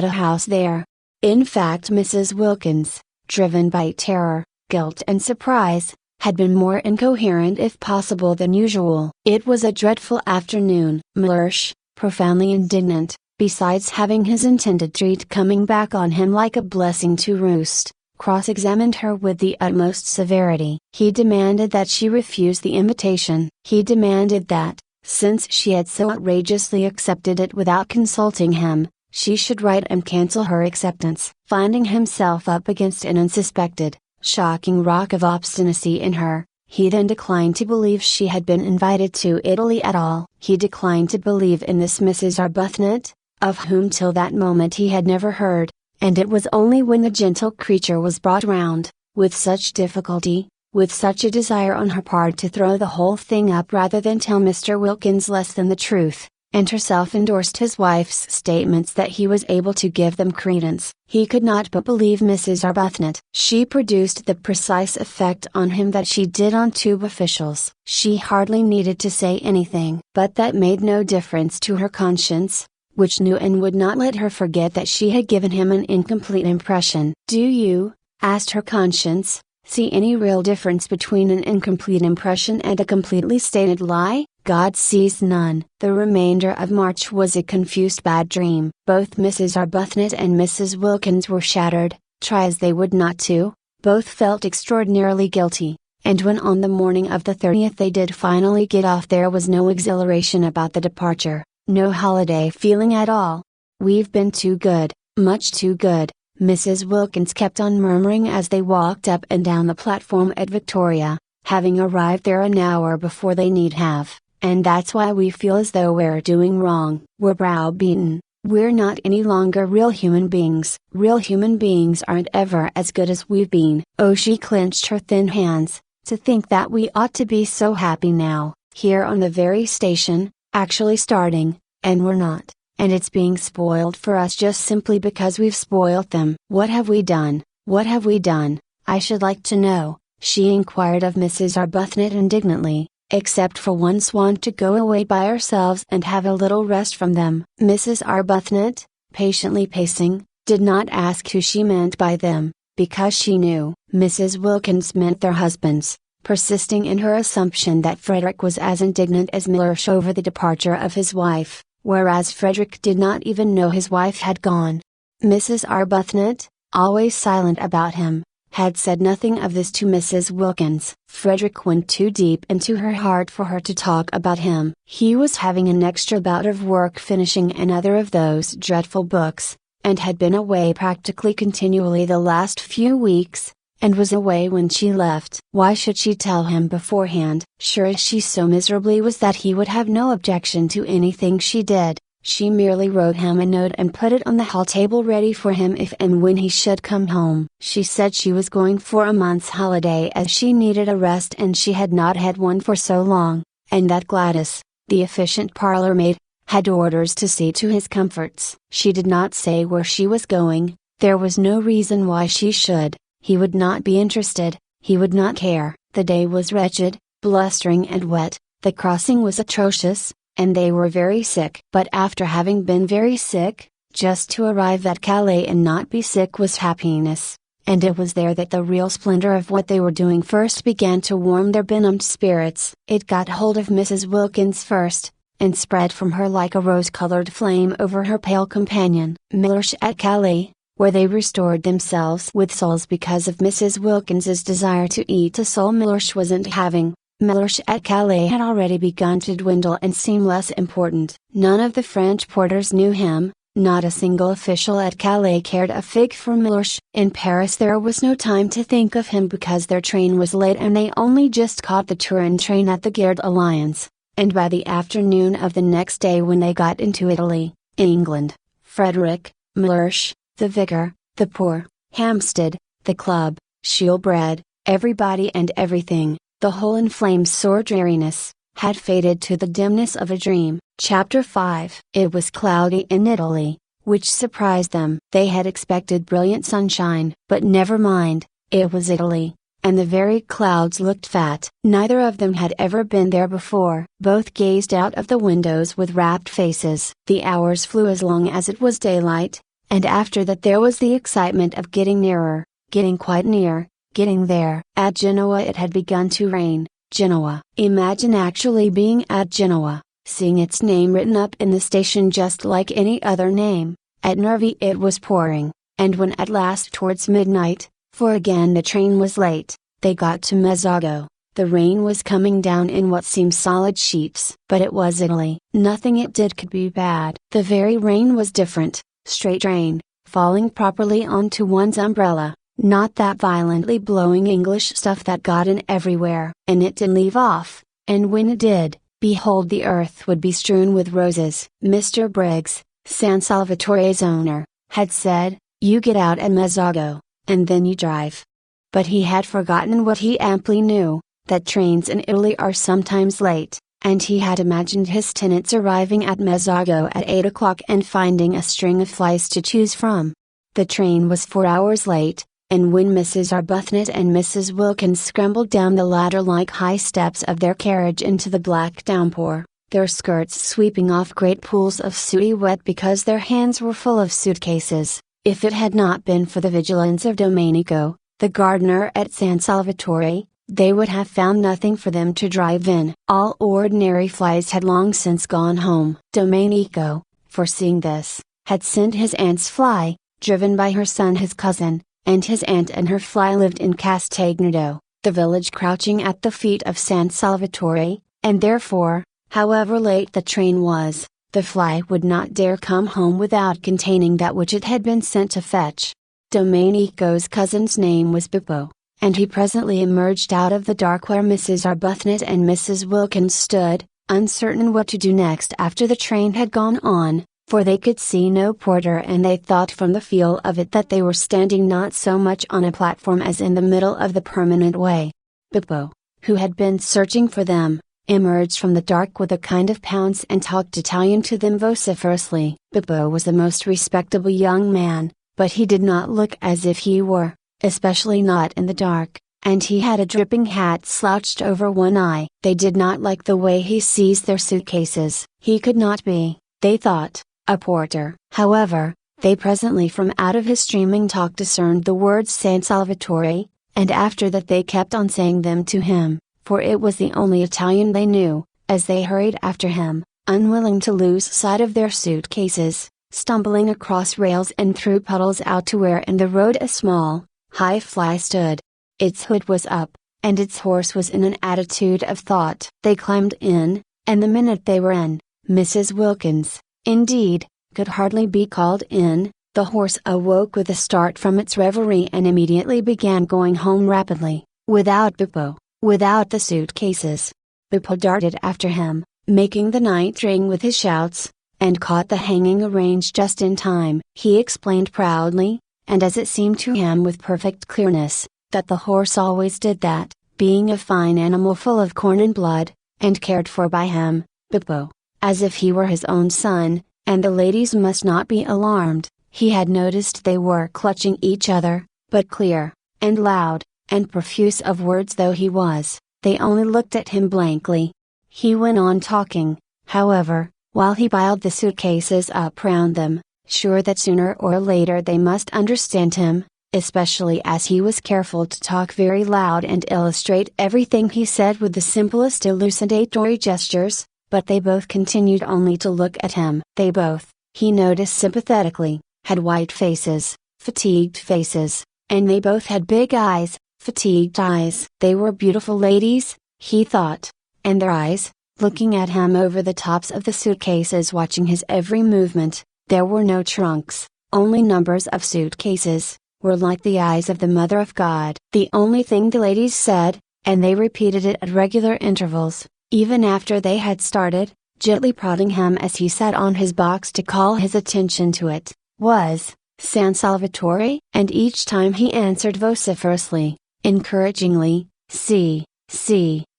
a house there. In fact, Mrs. Wilkins, driven by terror, guilt and surprise, had been more incoherent if possible than usual. It was a dreadful afternoon. Mellersh, profoundly indignant, besides having his intended treat coming back on him like a blessing to roost, cross-examined her with the utmost severity. He demanded that she refuse the invitation. He demanded that, since she had so outrageously accepted it without consulting him, she should write and cancel her acceptance. Finding himself up against an unsuspected, shocking rock of obstinacy in her, he then declined to believe she had been invited to Italy at all. He declined to believe in this Mrs. Arbuthnot, of whom till that moment he had never heard, and it was only when the gentle creature was brought round, with such difficulty, with such a desire on her part to throw the whole thing up rather than tell Mr. Wilkins less than the truth, and herself endorsed his wife's statements, that he was able to give them credence. He could not but believe Mrs. Arbuthnot. She produced the precise effect on him that she did on tube officials. She hardly needed to say anything. But that made no difference to her conscience, which knew and would not let her forget that she had given him an incomplete impression. "Do you," asked her conscience, "see any real difference between an incomplete impression and a completely stated lie?" God sees none. The remainder of March was a confused bad dream. Both Mrs. Arbuthnot and Mrs. Wilkins were shattered, try as they would not to. Both felt extraordinarily guilty, and when on the morning of the 30th they did finally get off, there was no exhilaration about the departure, no holiday feeling at all. "We've been too good, much too good," Mrs. Wilkins kept on murmuring as they walked up and down the platform at Victoria, having arrived there an hour before they need have. And that's why we feel as though we're doing wrong. We're browbeaten. We're not any longer real human beings. Real human beings aren't ever as good as we've been. Oh, she clenched her thin hands. To think that we ought to be so happy now, here on the very station, actually starting, and we're not. And it's being spoiled for us just simply because we've spoiled them. What have we done? What have we done? I should like to know, she inquired of Mrs. Arbuthnot indignantly, except for once want to go away by ourselves and have a little rest from them. Mrs. Arbuthnot, patiently pacing, did not ask who she meant by them, because she knew Mrs. Wilkins meant their husbands, persisting in her assumption that Frederick was as indignant as Mellersh over the departure of his wife, whereas Frederick did not even know his wife had gone. Mrs. Arbuthnot, always silent about him, had said nothing of this to Mrs. Wilkins. Frederick went too deep into her heart for her to talk about him. He was having an extra bout of work finishing another of those dreadful books, and had been away practically continually the last few weeks, and was away when she left. Why should she tell him beforehand? Sure as she so miserably was that he would have no objection to anything she did, she merely wrote him a note and put it on the hall table ready for him if and when he should come home. She said she was going for a month's holiday as she needed a rest and she had not had one for so long, and that Gladys, the efficient parlor maid, had orders to see to his comforts. She did not say where she was going, there was no reason why she should. He would not be interested, he would not care. The day was wretched, blustering and wet, the crossing was atrocious, and they were very sick. But after having been very sick, just to arrive at Calais and not be sick was happiness, and it was there that the real splendor of what they were doing first began to warm their benumbed spirits. It got hold of Mrs. Wilkins first, and spread from her like a rose-colored flame over her pale companion. Mellersh at Calais, where they restored themselves with soles because of Mrs. Wilkins's desire to eat a sole Mellersh wasn't having. Mellersh at Calais had already begun to dwindle and seem less important. None of the French porters knew him, not a single official at Calais cared a fig for Mellersh. In Paris there was no time to think of him because their train was late and they only just caught the Turin train at the Gare de Lyons, and by the afternoon of the next day when they got into Italy, England, Frederick, Mellersh, the vicar, the poor, Hampstead, the club, Shoolbred, everybody and everything, the whole inflamed sore dreariness, had faded to the dimness of a dream. Chapter 5. It was cloudy in Italy, which surprised them. They had expected brilliant sunshine, but never mind, it was Italy, and the very clouds looked fat. Neither of them had ever been there before. Both gazed out of the windows with rapt faces. The hours flew as long as it was daylight, and after that there was the excitement of getting nearer, getting quite near, getting there. At Genoa it had begun to rain. Genoa. Imagine actually being at Genoa, seeing its name written up in the station just like any other name. At Nervi it was pouring, and when at last towards midnight, for again the train was late, they got to Mezzago, the rain was coming down in what seemed solid sheets. But it was Italy. Nothing it did could be bad. The very rain was different. Straight rain, falling properly onto one's umbrella, not that violently blowing English stuff that got in everywhere. And it did leave off, and when it did, behold the earth would be strewn with roses. Mr. Briggs, San Salvatore's owner, had said, "You get out at Mezzago, and then you drive." But he had forgotten what he amply knew, that trains in Italy are sometimes late. And he had imagined his tenants arriving at Mezzago at 8 o'clock and finding a string of flies to choose from. The train was 4 hours late, and when Mrs. Arbuthnot and Mrs. Wilkins scrambled down the ladder-like high steps of their carriage into the black downpour, their skirts sweeping off great pools of sooty wet because their hands were full of suitcases, if it had not been for the vigilance of Domenico, the gardener at San Salvatore, they would have found nothing for them to drive in. All ordinary flies had long since gone home. Domenico, foreseeing this, had sent his aunt's fly, driven by her son his cousin, and his aunt and her fly lived in Castagneto, the village crouching at the feet of San Salvatore, and therefore, however late the train was, the fly would not dare come home without containing that which it had been sent to fetch. Domenico's cousin's name was Bippo, and he presently emerged out of the dark where Mrs. Arbuthnot and Mrs. Wilkins stood, uncertain what to do next after the train had gone on, for they could see no porter and they thought from the feel of it that they were standing not so much on a platform as in the middle of the permanent way. Beppo, who had been searching for them, emerged from the dark with a kind of pounce and talked Italian to them vociferously. Beppo was a most respectable young man, but he did not look as if he were, especially not in the dark, and he had a dripping hat slouched over one eye. They did not like the way he seized their suitcases. He could not be, they thought, a porter. However, they presently from out of his streaming talk discerned the words San Salvatore, and after that they kept on saying them to him, for it was the only Italian they knew, as they hurried after him, unwilling to lose sight of their suitcases, stumbling across rails and through puddles out to where in the road a small, high fly stood. Its hood was up, and its horse was in an attitude of thought. They climbed in, and the minute they were in, Mrs. Wilkins, indeed, could hardly be called in. The horse awoke with a start from its reverie and immediately began going home rapidly, without Beppo, without the suitcases. Beppo darted after him, making the night ring with his shouts, and caught the hanging range just in time. He explained proudly, and as it seemed to him with perfect clearness, that the horse always did that, being a fine animal full of corn and blood, and cared for by him, Beppo, as if he were his own son, and the ladies must not be alarmed. He had noticed they were clutching each other, but clear, and loud, and profuse of words though he was, they only looked at him blankly. He went on talking, however, while he piled the suitcases up round them, sure that sooner or later they must understand him, especially as he was careful to talk very loud and illustrate everything he said with the simplest elucidatory gestures, but they both continued only to look at him. They both, he noticed sympathetically, had white faces, fatigued faces, and they both had big eyes, fatigued eyes. They were beautiful ladies, he thought, and their eyes, looking at him over the tops of the suitcases, watching his every movement, there were no trunks, only numbers of suitcases, were like the eyes of the Mother of God. The only thing the ladies said, and they repeated it at regular intervals, even after they had started, gently prodding him as he sat on his box to call his attention to it, was, San Salvatore? And each time he answered vociferously, encouragingly, Si,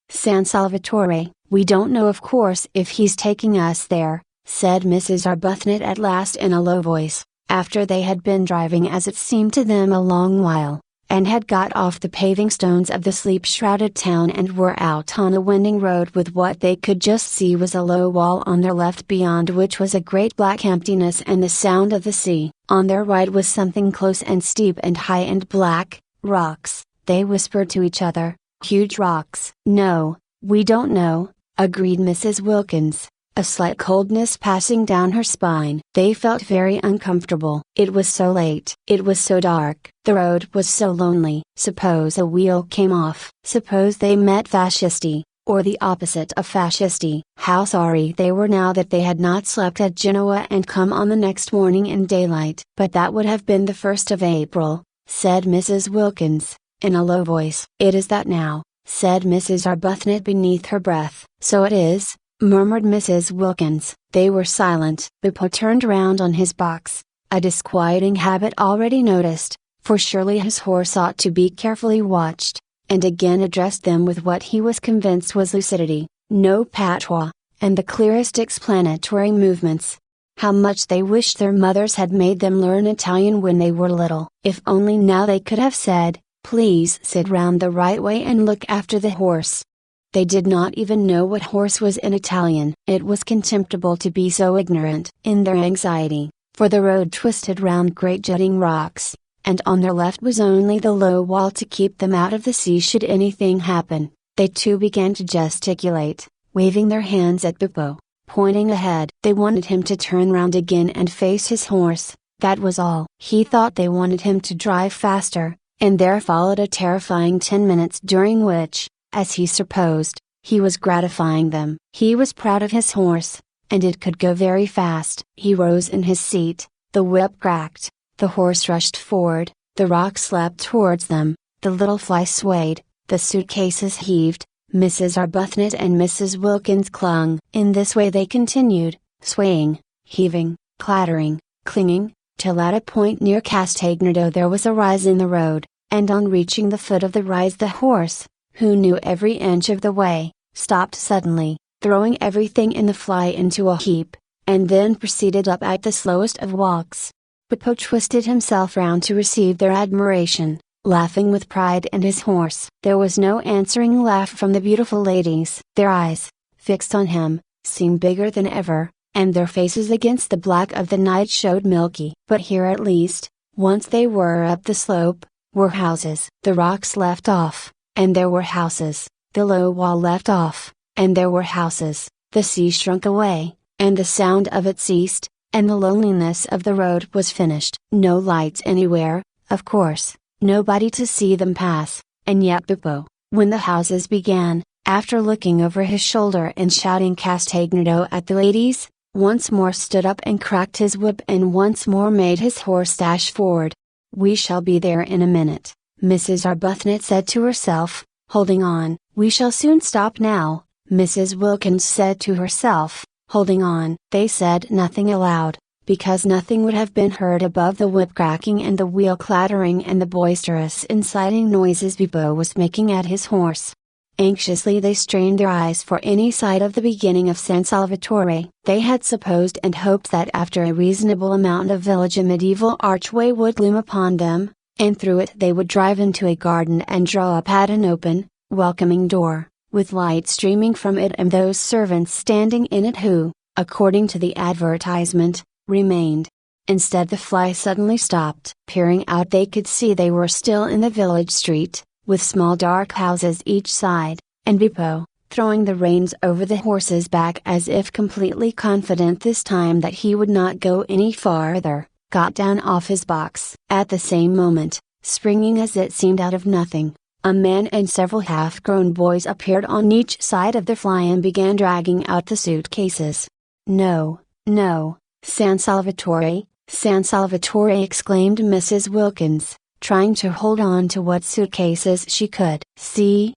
San Salvatore. We don't know of course if he's taking us there, said Mrs. Arbuthnot at last in a low voice, after they had been driving as it seemed to them a long while, and had got off the paving stones of the sleep-shrouded town and were out on a winding road with what they could just see was a low wall on their left beyond which was a great black emptiness and the sound of the sea. On their right was something close and steep and high and black, rocks. They whispered to each other, huge rocks. No, we don't know, agreed Mrs. Wilkins, a slight coldness passing down her spine. They felt very uncomfortable. It was so late. It was so dark. The road was so lonely. Suppose a wheel came off. Suppose they met fascisti, or the opposite of fascisti. How sorry they were now that they had not slept at Genoa and come on the next morning in daylight. But that would have been the 1st of April, said Mrs. Wilkins, in a low voice. It is that now, said Mrs. Arbuthnot beneath her breath. So it is, murmured Mrs. Wilkins. They were silent. Beppo turned round on his box, a disquieting habit already noticed, for surely his horse ought to be carefully watched, and again addressed them with what he was convinced was lucidity, no patois, and the clearest explanatory movements. How much they wished their mothers had made them learn Italian when they were little. If only now they could have said, please sit round the right way and look after the horse. They did not even know what horse was in Italian. It was contemptible to be so ignorant. In their anxiety, for the road twisted round great jutting rocks, and on their left was only the low wall to keep them out of the sea should anything happen, they too began to gesticulate, waving their hands at Beppo, pointing ahead. They wanted him to turn round again and face his horse, that was all. He thought they wanted him to drive faster, and there followed a terrifying 10 minutes during which, as he supposed, he was gratifying them. He was proud of his horse, and it could go very fast. He rose in his seat, the whip cracked, the horse rushed forward, the rocks leapt towards them, the little fly swayed, the suitcases heaved, Mrs. Arbuthnot and Mrs. Wilkins clung. In this way they continued, swaying, heaving, clattering, clinging, till at a point near Castagnedo there was a rise in the road, and on reaching the foot of the rise the horse, who knew every inch of the way, stopped suddenly, throwing everything in the fly into a heap, and then proceeded up at the slowest of walks. Beppo twisted himself round to receive their admiration, laughing with pride, and his horse. There was no answering laugh from the beautiful ladies. Their eyes, fixed on him, seemed bigger than ever, and their faces against the black of the night showed milky. But here at least, once they were up the slope, were houses. The rocks left off, and there were houses, the low wall left off, and there were houses, the sea shrunk away, and the sound of it ceased, and the loneliness of the road was finished. No lights anywhere, of course, nobody to see them pass, and yet Beppo, when the houses began, after looking over his shoulder and shouting Castagnedo at the ladies, once more stood up and cracked his whip and once more made his horse dash forward. "We shall be there in a minute," Mrs. Arbuthnot said to herself, holding on. "We shall soon stop now," Mrs. Wilkins said to herself, holding on. They said nothing aloud, because nothing would have been heard above the whip cracking and the wheel clattering and the boisterous inciting noises Beppo was making at his horse. Anxiously they strained their eyes for any sight of the beginning of San Salvatore. They had supposed and hoped that after a reasonable amount of village a medieval archway would loom upon them, and through it they would drive into a garden and draw up at an open, welcoming door, with light streaming from it and those servants standing in it who, according to the advertisement, remained. Instead the fly suddenly stopped. Peering out they could see they were still in the village street, with small dark houses each side, and Beppo, throwing the reins over the horse's back as if completely confident this time that he would not go any farther, got down off his box. At the same moment, springing as it seemed out of nothing, a man and several half-grown boys appeared on each side of the fly and began dragging out the suitcases. "No, no, San Salvatore, San Salvatore!" exclaimed Mrs. Wilkins, trying to hold on to what suitcases she could. "See,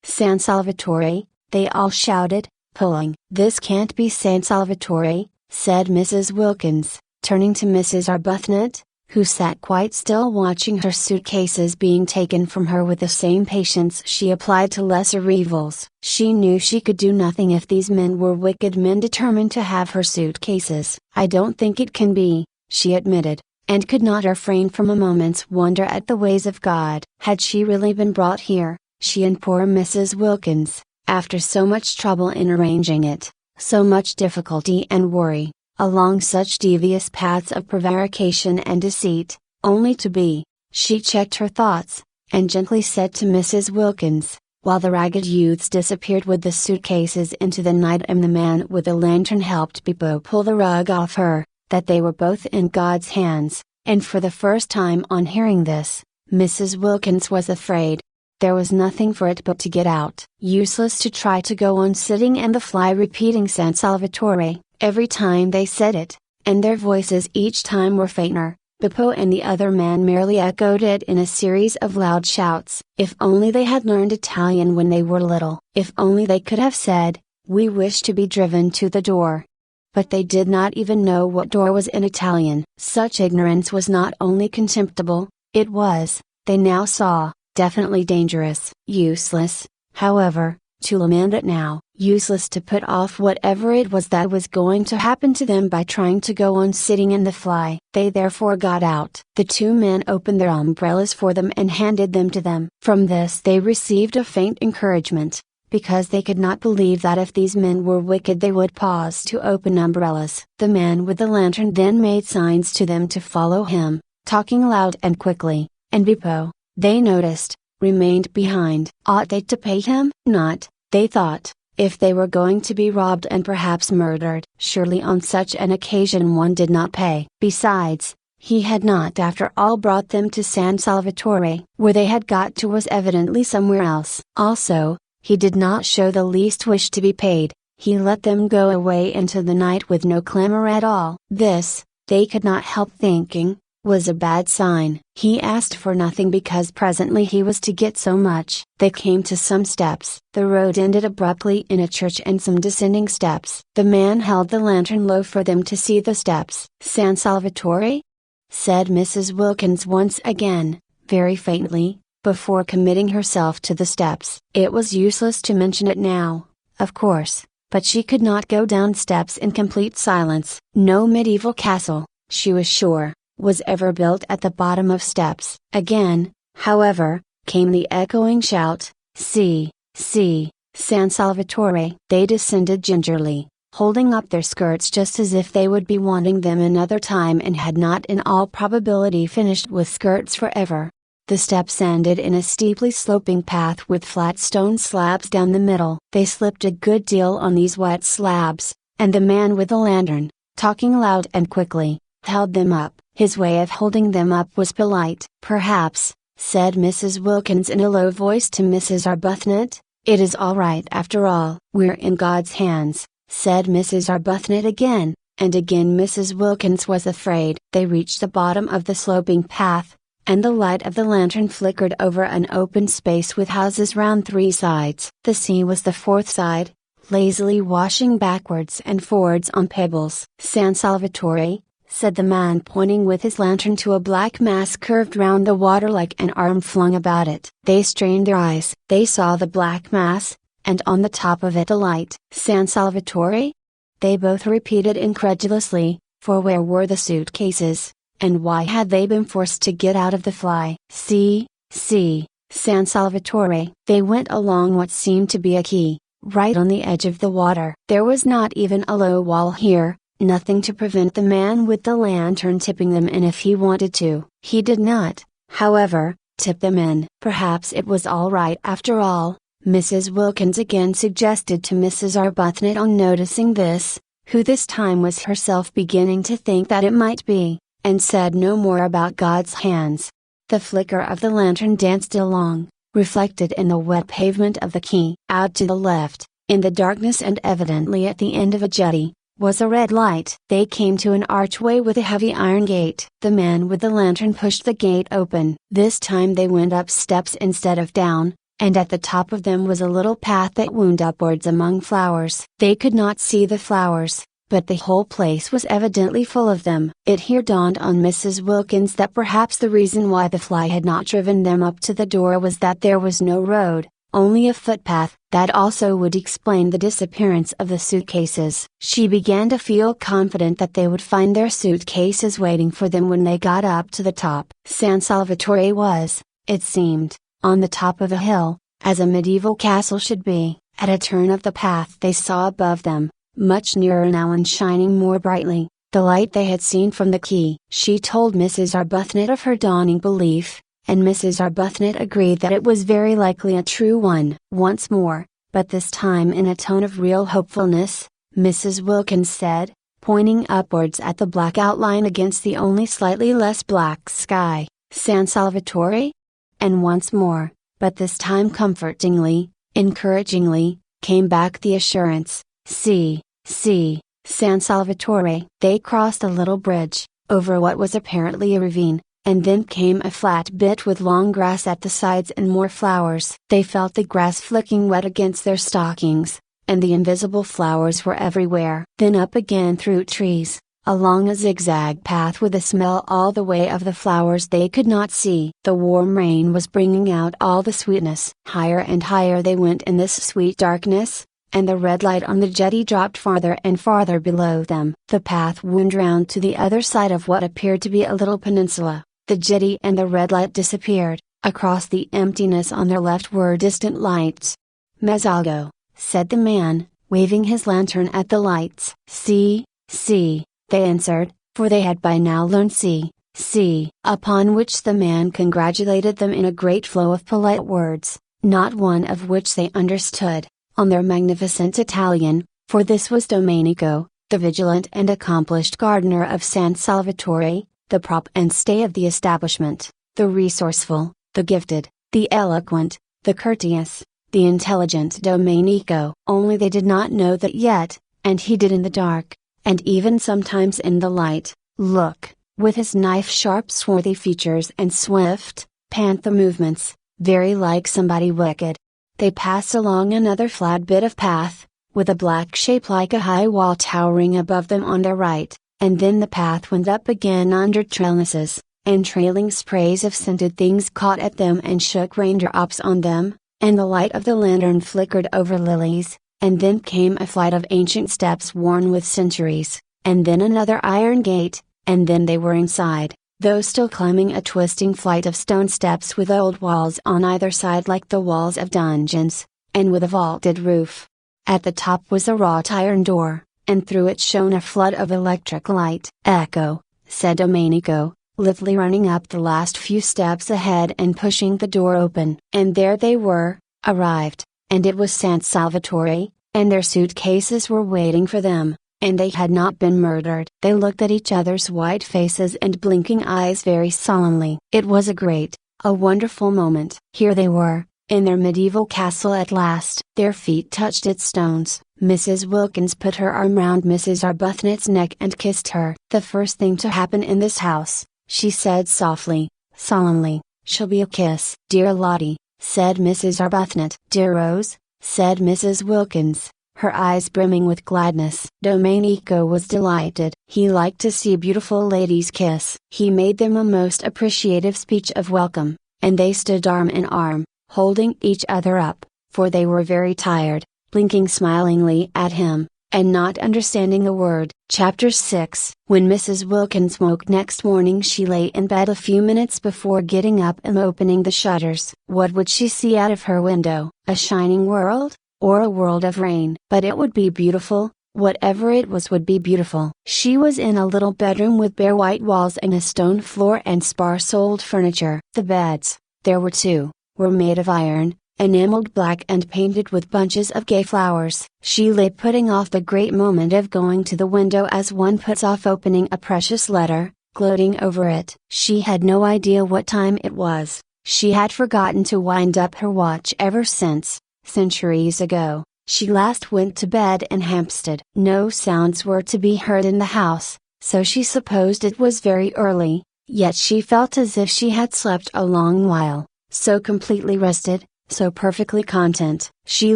San Salvatore!" they all shouted, pulling. "This can't be San Salvatore," said Mrs. Wilkins, turning to Mrs. Arbuthnot, who sat quite still watching her suitcases being taken from her with the same patience she applied to lesser evils. She knew she could do nothing if these men were wicked men determined to have her suitcases. "I don't think it can be," she admitted, and could not refrain from a moment's wonder at the ways of God. Had she really been brought here, she and poor Mrs. Wilkins, after so much trouble in arranging it, so much difficulty and worry, along such devious paths of prevarication and deceit, only to be— She checked her thoughts, and gently said to Mrs. Wilkins, while the ragged youths disappeared with the suitcases into the night and the man with the lantern helped Beppo pull the rug off her, that they were both in God's hands, and for the first time on hearing this, Mrs. Wilkins was afraid. There was nothing for it but to get out. Useless to try to go on sitting and the fly repeating San Salvatore, every time they said it, and their voices each time were fainter. Beppo and the other man merely echoed it in a series of loud shouts. If only they had learned Italian when they were little. If only they could have said, "We wish to be driven to the door." But they did not even know what door was in Italian. Such ignorance was not only contemptible, it was, they now saw, definitely dangerous. Useless, however, to lament it now, useless to put off whatever it was that was going to happen to them by trying to go on sitting in the fly. They therefore got out. The two men opened their umbrellas for them and handed them to them. From this they received a faint encouragement, because they could not believe that if these men were wicked they would pause to open umbrellas. The man with the lantern then made signs to them to follow him, talking loud and quickly, and Beppo, they noticed, remained behind. Ought they to pay him? Not, they thought, if they were going to be robbed and perhaps murdered. Surely on such an occasion one did not pay. Besides, he had not after all brought them to San Salvatore. Where they had got to was evidently somewhere else. Also, he did not show the least wish to be paid. He let them go away into the night with no clamor at all. This, they could not help thinking, was a bad sign. He asked for nothing because presently he was to get so much. They came to some steps. The road ended abruptly in a church and some descending steps. The man held the lantern low for them to see the steps. "San Salvatore?" said Mrs. Wilkins once again, very faintly, before committing herself to the steps. It was useless to mention it now, of course, but she could not go down steps in complete silence. No medieval castle, she was sure, was ever built at the bottom of steps. Again, however, came the echoing shout, "See, see, San Salvatore!" They descended gingerly, holding up their skirts just as if they would be wanting them another time and had not in all probability finished with skirts forever. The steps ended in a steeply sloping path with flat stone slabs down the middle. They slipped a good deal on these wet slabs, and the man with the lantern, talking loud and quickly, held them up. His way of holding them up was polite. "Perhaps," said Mrs. Wilkins in a low voice to Mrs. Arbuthnot, "it is all right after all." "We're in God's hands," said Mrs. Arbuthnot again, and again Mrs. Wilkins was afraid. They reached the bottom of the sloping path, and the light of the lantern flickered over an open space with houses round three sides. The sea was the fourth side, lazily washing backwards and forwards on pebbles. "San Salvatore," said the man pointing with his lantern to a black mass curved round the water like an arm flung about it. They strained their eyes. They saw the black mass, and on the top of it a light. "San Salvatore?" they both repeated incredulously, for where were the suitcases, and why had they been forced to get out of the fly? "See, see, San Salvatore." They went along what seemed to be a quay, right on the edge of the water. There was not even a low wall here, nothing to prevent the man with the lantern tipping them in if he wanted to. He did not, however, tip them in. Perhaps it was all right after all, Mrs. Wilkins again suggested to Mrs. Arbuthnot on noticing this, who this time was herself beginning to think that it might be, and said no more about God's hands. The flicker of the lantern danced along, reflected in the wet pavement of the quay. Out to the left, in the darkness and evidently at the end of a jetty, was a red light. They came to an archway with a heavy iron gate. The man with the lantern pushed the gate open. This time they went up steps instead of down, and at the top of them was a little path that wound upwards among flowers. They could not see the flowers, but the whole place was evidently full of them. It here dawned on Mrs. Wilkins that perhaps the reason why the fly had not driven them up to the door was that there was no road, only a footpath. That also would explain the disappearance of the suitcases. She began to feel confident that they would find their suitcases waiting for them when they got up to the top. San Salvatore was, it seemed, on the top of a hill, as a medieval castle should be. At a turn of the path they saw above them, much nearer now and shining more brightly, the light they had seen from the quay. She told Mrs. Arbuthnot of her dawning belief, and Mrs. Arbuthnot agreed that it was very likely a true one. Once more, but this time in a tone of real hopefulness, Mrs. Wilkins said, pointing upwards at the black outline against the only slightly less black sky, "San Salvatore?" And once more, but this time comfortingly, encouragingly, came back the assurance, "See, see, San Salvatore." They crossed a little bridge, over what was apparently a ravine, and then came a flat bit with long grass at the sides and more flowers. They felt the grass flicking wet against their stockings, and the invisible flowers were everywhere. Then up again through trees, along a zigzag path with a smell all the way of the flowers they could not see. The warm rain was bringing out all the sweetness. Higher and higher they went in this sweet darkness, and the red light on the jetty dropped farther and farther below them. The path wound round to the other side of what appeared to be a little peninsula. The jetty and the red light disappeared. Across the emptiness on their left were distant lights. "Mezzago," said the man, waving his lantern at the lights. "See, see," they answered, for they had by now learned see, see. Upon which the man congratulated them in a great flow of polite words, not one of which they understood, on their magnificent Italian, for this was Domenico, the vigilant and accomplished gardener of San Salvatore, the prop and stay of the establishment, the resourceful, the gifted, the eloquent, the courteous, the intelligent Domenico. Only they did not know that yet, and he did in the dark, and even sometimes in the light. "Look," with his knife-sharp swarthy features and swift, panther movements, very like somebody wicked. They passed along another flat bit of path, with a black shape like a high wall towering above them on their right, and then the path went up again under trellises, and trailing sprays of scented things caught at them and shook raindrops on them, and the light of the lantern flickered over lilies, and then came a flight of ancient steps worn with centuries, and then another iron gate, and then they were inside, though still climbing a twisting flight of stone steps with old walls on either side like the walls of dungeons, and with a vaulted roof. At the top was a wrought iron door, and through it shone a flood of electric light. "Ecco," said Domenico, lithely running up the last few steps ahead and pushing the door open. And there they were, arrived, and it was San Salvatore, and their suitcases were waiting for them, and they had not been murdered. They looked at each other's white faces and blinking eyes very solemnly. It was a wonderful moment. Here they were, in their medieval castle at last. Their feet touched its stones. Mrs. Wilkins put her arm round Mrs. Arbuthnot's neck and kissed her. "The first thing to happen in this house," she said softly, solemnly, "shall be a kiss." "Dear Lottie," said Mrs. Arbuthnot. "Dear Rose," said Mrs. Wilkins, her eyes brimming with gladness. Domenico was delighted. He liked to see beautiful ladies kiss. He made them a most appreciative speech of welcome, and they stood arm in arm, holding each other up, for they were very tired, blinking smilingly at him, and not understanding a word. Chapter 6. When Mrs. Wilkins woke next morning, she lay in bed a few minutes before getting up and opening the shutters. What would she see out of her window? A shining world, or a world of rain? But it would be beautiful. Whatever it was would be beautiful. She was in a little bedroom with bare white walls and a stone floor and sparse old furniture. The beds, there were two, were made of iron, enameled black and painted with bunches of gay flowers. She lay putting off the great moment of going to the window as one puts off opening a precious letter, gloating over it. She had no idea what time it was. She had forgotten to wind up her watch ever since, centuries ago, she last went to bed in Hampstead. No sounds were to be heard in the house, so she supposed it was very early, yet she felt as if she had slept a long while, so completely rested, so perfectly content. She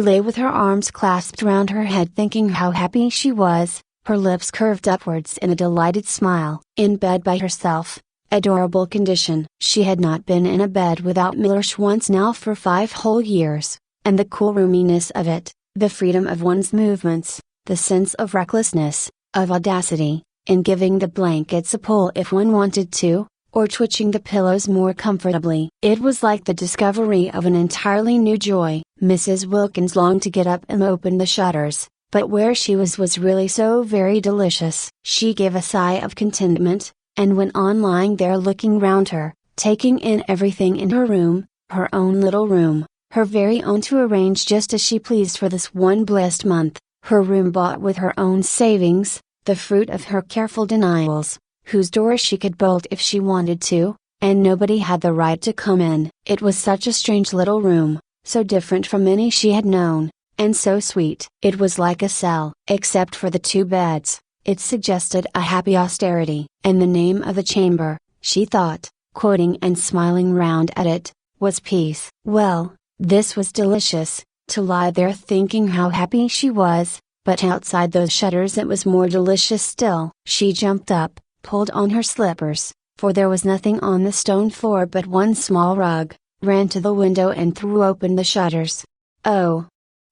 lay with her arms clasped round her head thinking how happy she was, her lips curved upwards in a delighted smile. In bed by herself, adorable condition. She had not been in a bed without Miller's once now for 5 whole years, and the cool roominess of it, the freedom of one's movements, the sense of recklessness, of audacity, in giving the blankets a pull if one wanted to, or twitching the pillows more comfortably. It was like the discovery of an entirely new joy. Mrs. Wilkins longed to get up and open the shutters, but where she was really so very delicious. She gave a sigh of contentment, and went on lying there looking round her, taking in everything in her room, her own little room, her very own, to arrange just as she pleased for this one blessed month, her room bought with her own savings, the fruit of her careful denials, whose doors she could bolt if she wanted to, and nobody had the right to come in. It was such a strange little room, so different from any she had known, and so sweet. It was like a cell. Except for the 2 beds, it suggested a happy austerity. And the name of the chamber, she thought, quoting and smiling round at it, was peace. Well, this was delicious, to lie there thinking how happy she was, but outside those shutters it was more delicious still. She jumped up, pulled on her slippers, for there was nothing on the stone floor but one small rug, ran to the window and threw open the shutters. "Oh!"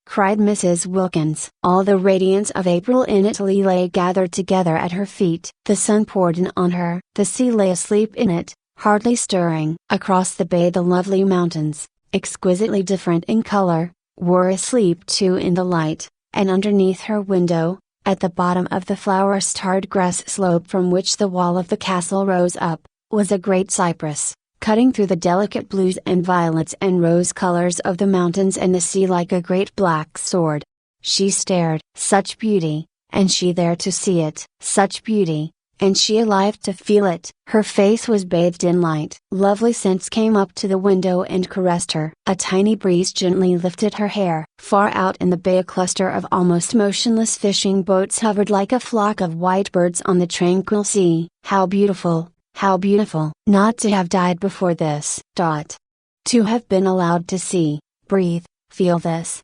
cried Mrs. Wilkins. All the radiance of April in Italy lay gathered together at her feet. The sun poured in on her. The sea lay asleep in it, hardly stirring. Across the bay the lovely mountains, exquisitely different in color, were asleep too in the light, and underneath her window, at the bottom of the flower-starred grass slope from which the wall of the castle rose up, was a great cypress, cutting through the delicate blues and violets and rose colors of the mountains and the sea like a great black sword. She stared. Such beauty, and she there to see it. Such beauty, and she alive to feel it. Her face was bathed in light. Lovely scents came up to the window and caressed her. A tiny breeze gently lifted her hair. Far out in the bay a cluster of almost motionless fishing boats hovered like a flock of white birds on the tranquil sea. How beautiful, How beautiful not to have died before this. To have been allowed to see, breathe, feel this.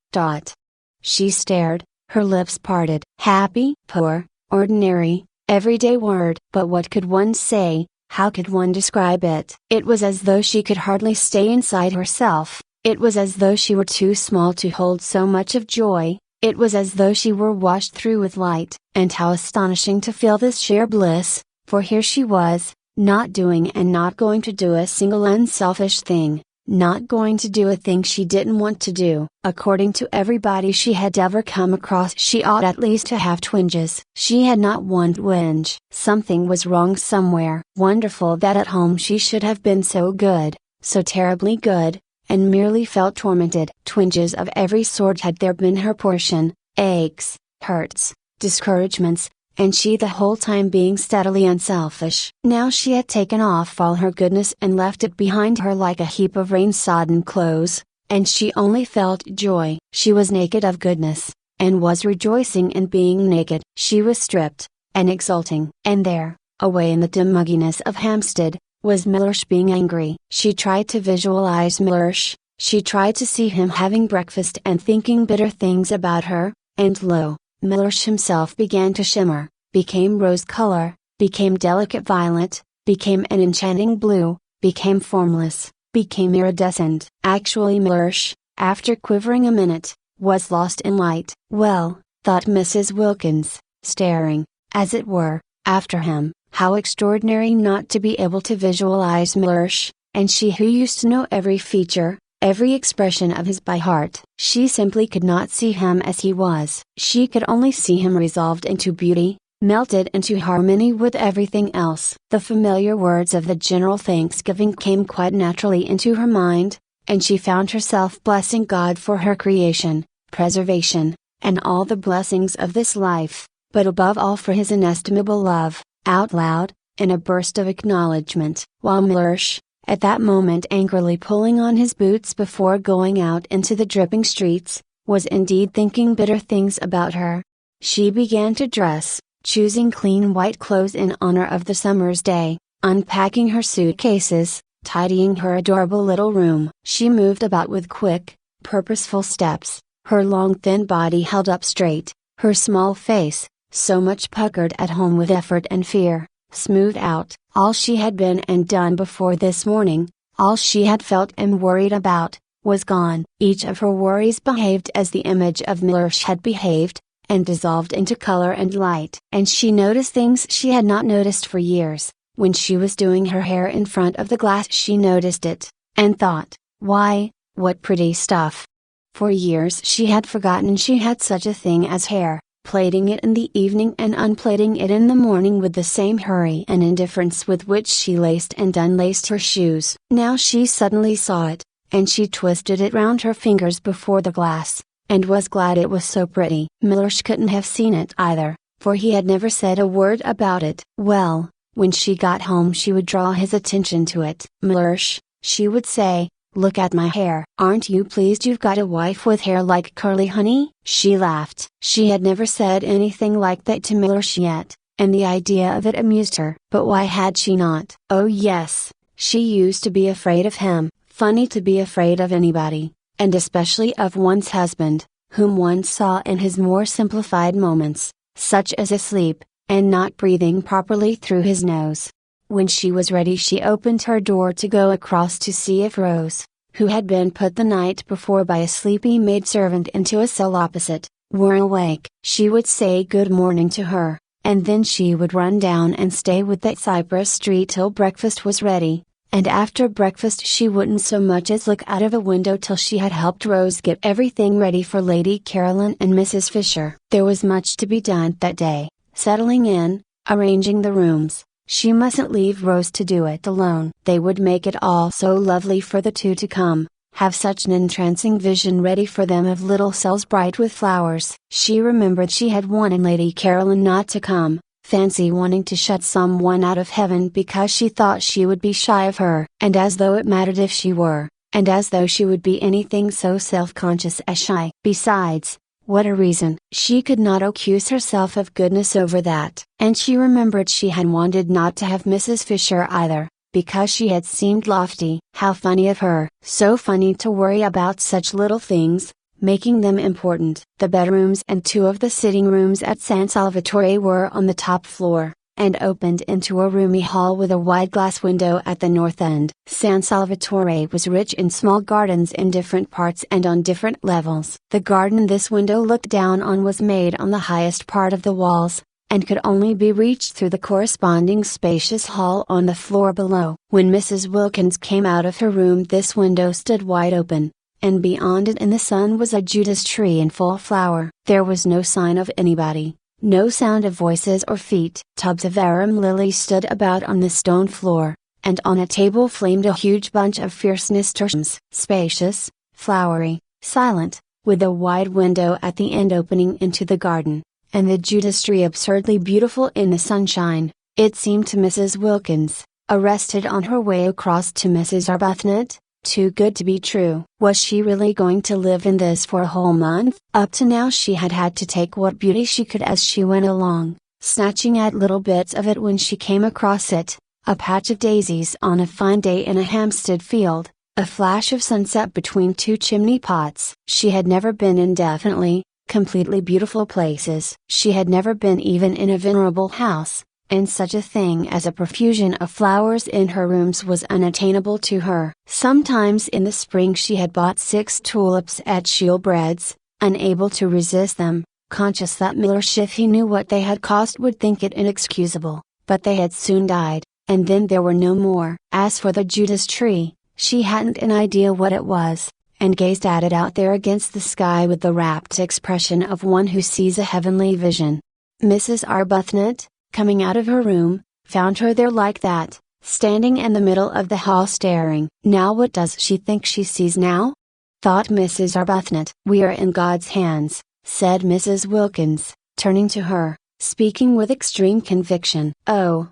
She stared, her lips parted. Happy, poor, ordinary, everyday word. But what could one say? How could one describe it? It was as though she could hardly stay inside herself. It was as though she were too small to hold so much of joy. It was as though she were washed through with light. And how astonishing to feel this sheer bliss, for here she was, not doing and not going to do a single unselfish thing, not going to do a thing she didn't want to do. According to everybody she had ever come across, she ought at least to have twinges. She had not one twinge. Something was wrong somewhere. Wonderful that at home she should have been so good, so terribly good, and merely felt tormented. Twinges of every sort had there been her portion, aches, hurts, discouragements, and she the whole time being steadily unselfish. Now she had taken off all her goodness and left it behind her like a heap of rain-sodden clothes, and she only felt joy. She was naked of goodness, and was rejoicing in being naked. She was stripped, and exulting. And there, away in the dim mugginess of Hampstead, was Mellersh being angry. She tried to visualize Mellersh, she tried to see him having breakfast and thinking bitter things about her, and lo! Mellersh himself began to shimmer, became rose color, became delicate violet, became an enchanting blue, became formless, became iridescent. Actually Mellersh, after quivering a minute, was lost in light. Well, thought Mrs. Wilkins, staring, as it were, after him, how extraordinary not to be able to visualize Mellersh, and she who used to know every feature, every expression of his by heart. She simply could not see him as he was. She could only see him resolved into beauty, melted into harmony with everything else. The familiar words of the general thanksgiving came quite naturally into her mind, and she found herself blessing God for her creation, preservation, and all the blessings of this life, but above all for his inestimable love, out loud, in a burst of acknowledgment. While Mellersh, at that moment angrily pulling on his boots before going out into the dripping streets, was indeed thinking bitter things about her. She began to dress, choosing clean white clothes in honor of the summer's day, unpacking her suitcases, tidying her adorable little room. She moved about with quick, purposeful steps, her long thin body held up straight, her small face, so much puckered at home with effort and fear, smoothed out. All she had been and done before this morning, all she had felt and worried about, was gone. Each of her worries behaved as the image of Mellersh had behaved, and dissolved into color and light. And she noticed things she had not noticed for years. When she was doing her hair in front of the glass she noticed it, and thought, why, what pretty stuff. For years she had forgotten she had such a thing as hair, plaiting it in the evening and unplaiting it in the morning with the same hurry and indifference with which she laced and unlaced her shoes. Now she suddenly saw it, and she twisted it round her fingers before the glass, and was glad it was so pretty. Mellersh couldn't have seen it either, for he had never said a word about it. Well, when she got home she would draw his attention to it. Mellersh, she would say, look at my hair. Aren't you pleased you've got a wife with hair like curly honey? She laughed. She had never said anything like that to Mellersh yet, and the idea of it amused her. But why had she not? Oh yes, she used to be afraid of him. Funny to be afraid of anybody, and especially of one's husband, whom one saw in his more simplified moments, such as asleep, and not breathing properly through his nose. When she was ready she opened her door to go across to see if Rose, who had been put the night before by a sleepy maidservant into a cell opposite, were awake. She would say good morning to her, and then she would run down and stay with that Cypress Street till breakfast was ready, and after breakfast she wouldn't so much as look out of a window till she had helped Rose get everything ready for Lady Caroline and Mrs. Fisher. There was much to be done that day, settling in, arranging the rooms. She mustn't leave Rose to do it alone. They would make it all so lovely for the two to come, have such an entrancing vision ready for them of little cells bright with flowers. She remembered she had wanted Lady Caroline not to come, fancy wanting to shut someone out of heaven because she thought she would be shy of her. And as though it mattered if she were, and as though she would be anything so self-conscious as shy. Besides, What a reason! She could not accuse herself of goodness over that. And she remembered she had wanted not to have Mrs. Fisher either, because she had seemed lofty. How funny of her! So funny to worry about such little things, making them important. The bedrooms and two of the sitting rooms at San Salvatore were on the top floor, and opened into a roomy hall with a wide glass window at the north end. San Salvatore was rich in small gardens in different parts and on different levels. The garden this window looked down on was made on the highest part of the walls, and could only be reached through the corresponding spacious hall on the floor below. When Mrs. Wilkins came out of her room, this window stood wide open, and beyond it in the sun was a Judas tree in full flower. There was no sign of anybody. No sound of voices or feet. Tubs of arum lilies stood about on the stone floor, and on a table flamed a huge bunch of fierce nasturtiums. Spacious, flowery, silent, with a wide window at the end opening into the garden, and the Judas tree absurdly beautiful in the sunshine, it seemed to Mrs. Wilkins, arrested on her way across to Mrs. Arbuthnot, too good to be true. Was she really going to live in this for a whole month? Up to now she had had to take what beauty she could as she went along, snatching at little bits of it when she came across it, a patch of daisies on a fine day in a Hampstead field, a flash of sunset between two chimney pots. She had never been in definitely, completely beautiful places. She had never been even in a venerable house, and such a thing as a profusion of flowers in her rooms was unattainable to her. Sometimes in the spring she had bought 6 tulips at Shoolbred's, unable to resist them, conscious that Miller, if he knew what they had cost, would think it inexcusable, but they had soon died, and then there were no more. As for the Judas tree, she hadn't an idea what it was, and gazed at it out there against the sky with the rapt expression of one who sees a heavenly vision. Mrs. Arbuthnot, coming out of her room, found her there like that, standing in the middle of the hall staring. Now what does she think she sees now? Thought Mrs. Arbuthnot. We are in God's hands, said Mrs. Wilkins, turning to her, speaking with extreme conviction. Oh!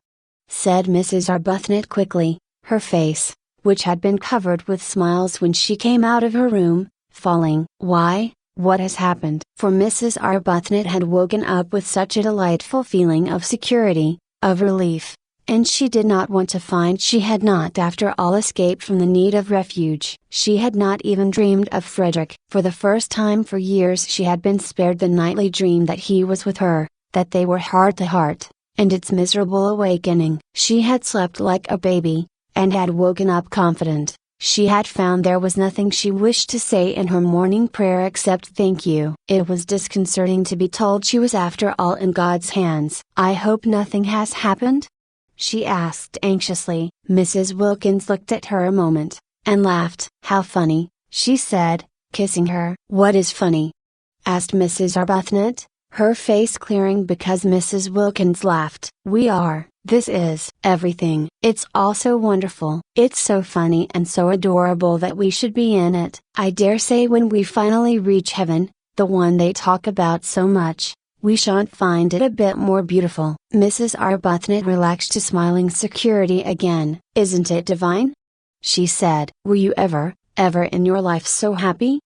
said Mrs. Arbuthnot quickly, her face, which had been covered with smiles when she came out of her room, falling. Why? What has happened? For Mrs. Arbuthnot had woken up with such a delightful feeling of security, of relief, and she did not want to find she had not after all escaped from the need of refuge. She had not even dreamed of Frederick. For the first time for years she had been spared the nightly dream that he was with her, that they were heart to heart, and its miserable awakening. She had slept like a baby, and had woken up confident. She had found there was nothing she wished to say in her morning prayer except thank you. It was disconcerting to be told she was after all in God's hands. I hope nothing has happened? She asked anxiously. Mrs. Wilkins looked at her a moment, and laughed. How funny, she said, kissing her. What is funny? Asked Mrs. Arbuthnot, her face clearing because Mrs. Wilkins laughed. This is everything. It's all so wonderful. It's so funny and so adorable that we should be in it. I dare say when we finally reach heaven, the one they talk about so much, we shan't find it a bit more beautiful. Mrs. Arbuthnot relaxed to smiling security again. Isn't it divine? She said. Were you ever in your life so happy?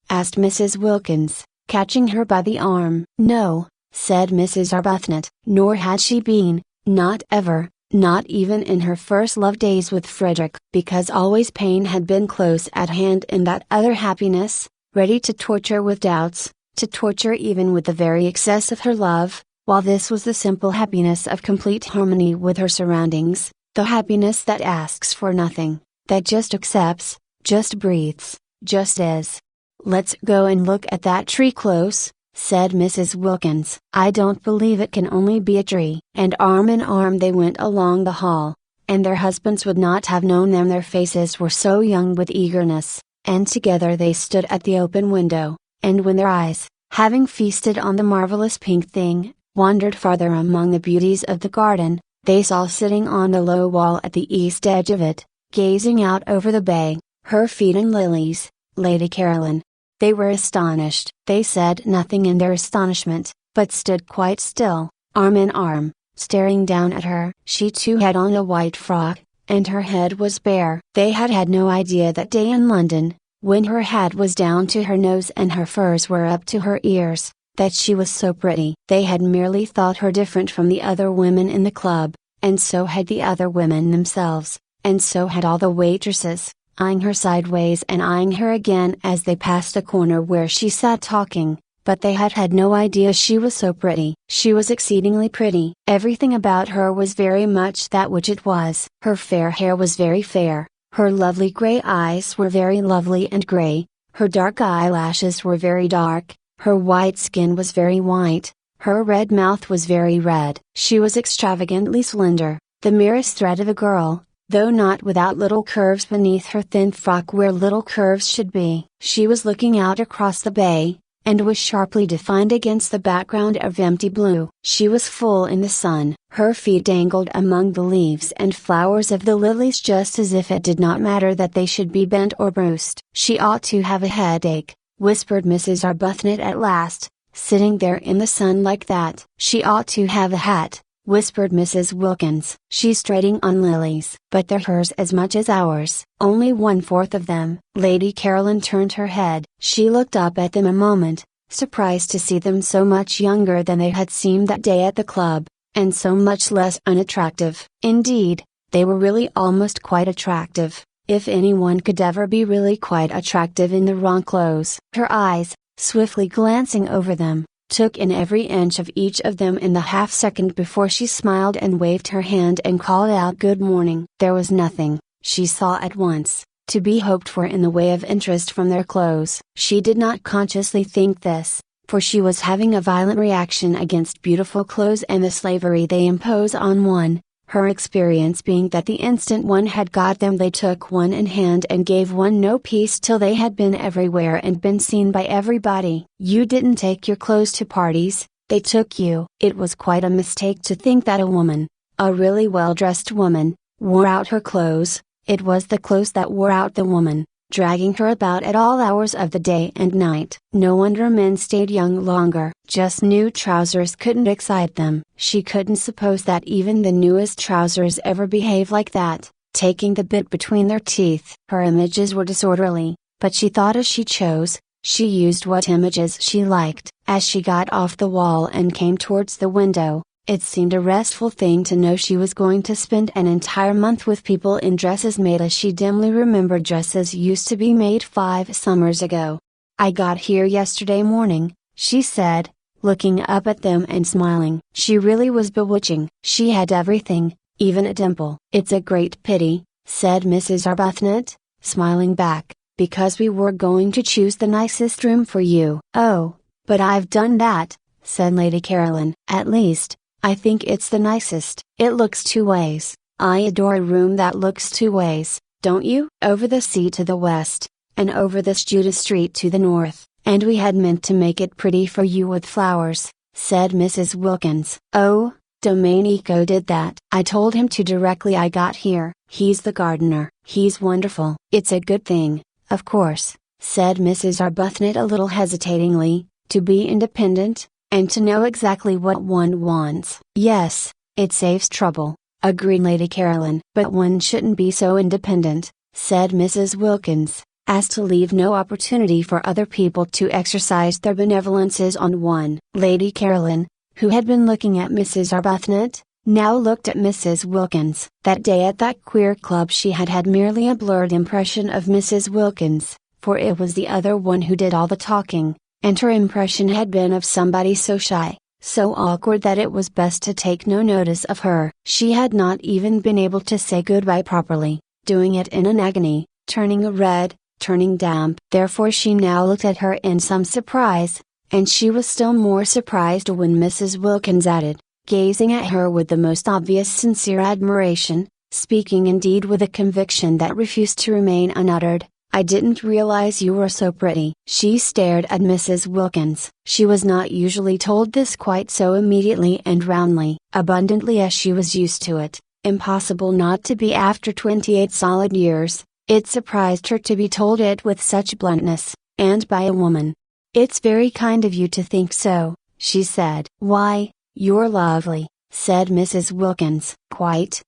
Asked Mrs. Wilkins, catching her by the arm. No, said Mrs. Arbuthnot. Nor had she been. Not ever, not even in her first love days with Frederick, because always pain had been close at hand in that other happiness, ready to torture with doubts, to torture even with the very excess of her love, while this was the simple happiness of complete harmony with her surroundings, the happiness that asks for nothing, that just accepts, just breathes, just is. Let's go and look at that tree close, said Mrs. Wilkins. I don't believe it can only be a tree. And arm in arm they went along the hall, and their husbands would not have known them, their faces were so young with eagerness, and together they stood at the open window, and when their eyes, having feasted on the marvelous pink thing, wandered farther among the beauties of the garden, they saw sitting on a low wall at the east edge of it, gazing out over the bay, her feet in lilies, Lady Caroline. They were astonished. They said nothing in their astonishment, but stood quite still, arm in arm, staring down at her. She too had on a white frock, and her head was bare. They had had no idea that day in London, when her hat was down to her nose and her furs were up to her ears, that she was so pretty. They had merely thought her different from the other women in the club, and so had the other women themselves, and so had all the waitresses, eyeing her sideways and eyeing her again as they passed a corner where she sat talking, but they had had no idea she was so pretty. She was exceedingly pretty. Everything about her was very much that which it was. Her fair hair was very fair, her lovely gray eyes were very lovely and gray, her dark eyelashes were very dark, her white skin was very white, her red mouth was very red. She was extravagantly slender, the merest thread of a girl, though not without little curves beneath her thin frock where little curves should be. She was looking out across the bay, and was sharply defined against the background of empty blue. She was full in the sun. Her feet dangled among the leaves and flowers of the lilies just as if it did not matter that they should be bent or bruised. She ought to have a headache, whispered Mrs. Arbuthnot at last, sitting there in the sun like that. She ought to have a hat, whispered Mrs. Wilkins. She's treading on lilies. But they're hers as much as ours. Only 1/4 of them. Lady Caroline turned her head. She looked up at them a moment, surprised to see them so much younger than they had seemed that day at the club, and so much less unattractive. Indeed, they were really almost quite attractive, if anyone could ever be really quite attractive in the wrong clothes. Her eyes, swiftly glancing over them, took in every inch of each of them in the half second before she smiled and waved her hand and called out good morning. There was nothing, she saw at once, to be hoped for in the way of interest from their clothes. She did not consciously think this, for she was having a violent reaction against beautiful clothes and the slavery they impose on one, her experience being that the instant one had got them they took one in hand and gave one no peace till they had been everywhere and been seen by everybody. You didn't take your clothes to parties, they took you. It was quite a mistake to think that a woman, a really well-dressed woman, wore out her clothes. It was the clothes that wore out the woman, dragging her about at all hours of the day and night. No wonder men stayed young longer. Just new trousers couldn't excite them. She couldn't suppose that even the newest trousers ever behave like that, taking the bit between their teeth. Her images were disorderly, but she thought as she chose, she used what images she liked. As she got off the wall and came towards the window, it seemed a restful thing to know she was going to spend an entire month with people in dresses made as she dimly remembered dresses used to be made 5 summers ago. I got here yesterday morning, she said, looking up at them and smiling. She really was bewitching. She had everything, even a dimple. It's a great pity, said Mrs. Arbuthnot, smiling back, because we were going to choose the nicest room for you. Oh, but I've done that, said Lady Caroline. At least, I think it's the nicest. It looks 2 ways. I adore a room that looks 2 ways, don't you? Over the sea to the west, and over this Judas Street to the north, and we had meant to make it pretty for you with flowers, said Mrs. Wilkins. Oh, Domenico did that. I told him to directly I got here. He's the gardener. He's wonderful. It's a good thing, of course, said Mrs. Arbuthnot a little hesitatingly, to be independent, and to know exactly what one wants. Yes, it saves trouble, agreed Lady Caroline. But one shouldn't be so independent, said Mrs. Wilkins, as to leave no opportunity for other people to exercise their benevolences on one. Lady Caroline, who had been looking at Mrs. Arbuthnot, now looked at Mrs. Wilkins. That day at that queer club she had had merely a blurred impression of Mrs. Wilkins, for it was the other one who did all the talking, and her impression had been of somebody so shy, so awkward that it was best to take no notice of her. She had not even been able to say goodbye properly, doing it in an agony, turning red, turning damp. Therefore she now looked at her in some surprise, and she was still more surprised when Mrs. Wilkins added, gazing at her with the most obvious sincere admiration, speaking indeed with a conviction that refused to remain unuttered, I didn't realize you were so pretty. She stared at Mrs. Wilkins. She was not usually told this quite so immediately and roundly, abundantly as she was used to it, impossible not to be after 28 solid years. It surprised her to be told it with such bluntness, and by a woman. It's very kind of you to think so, she said. Why, you're lovely, said Mrs. Wilkins. Quite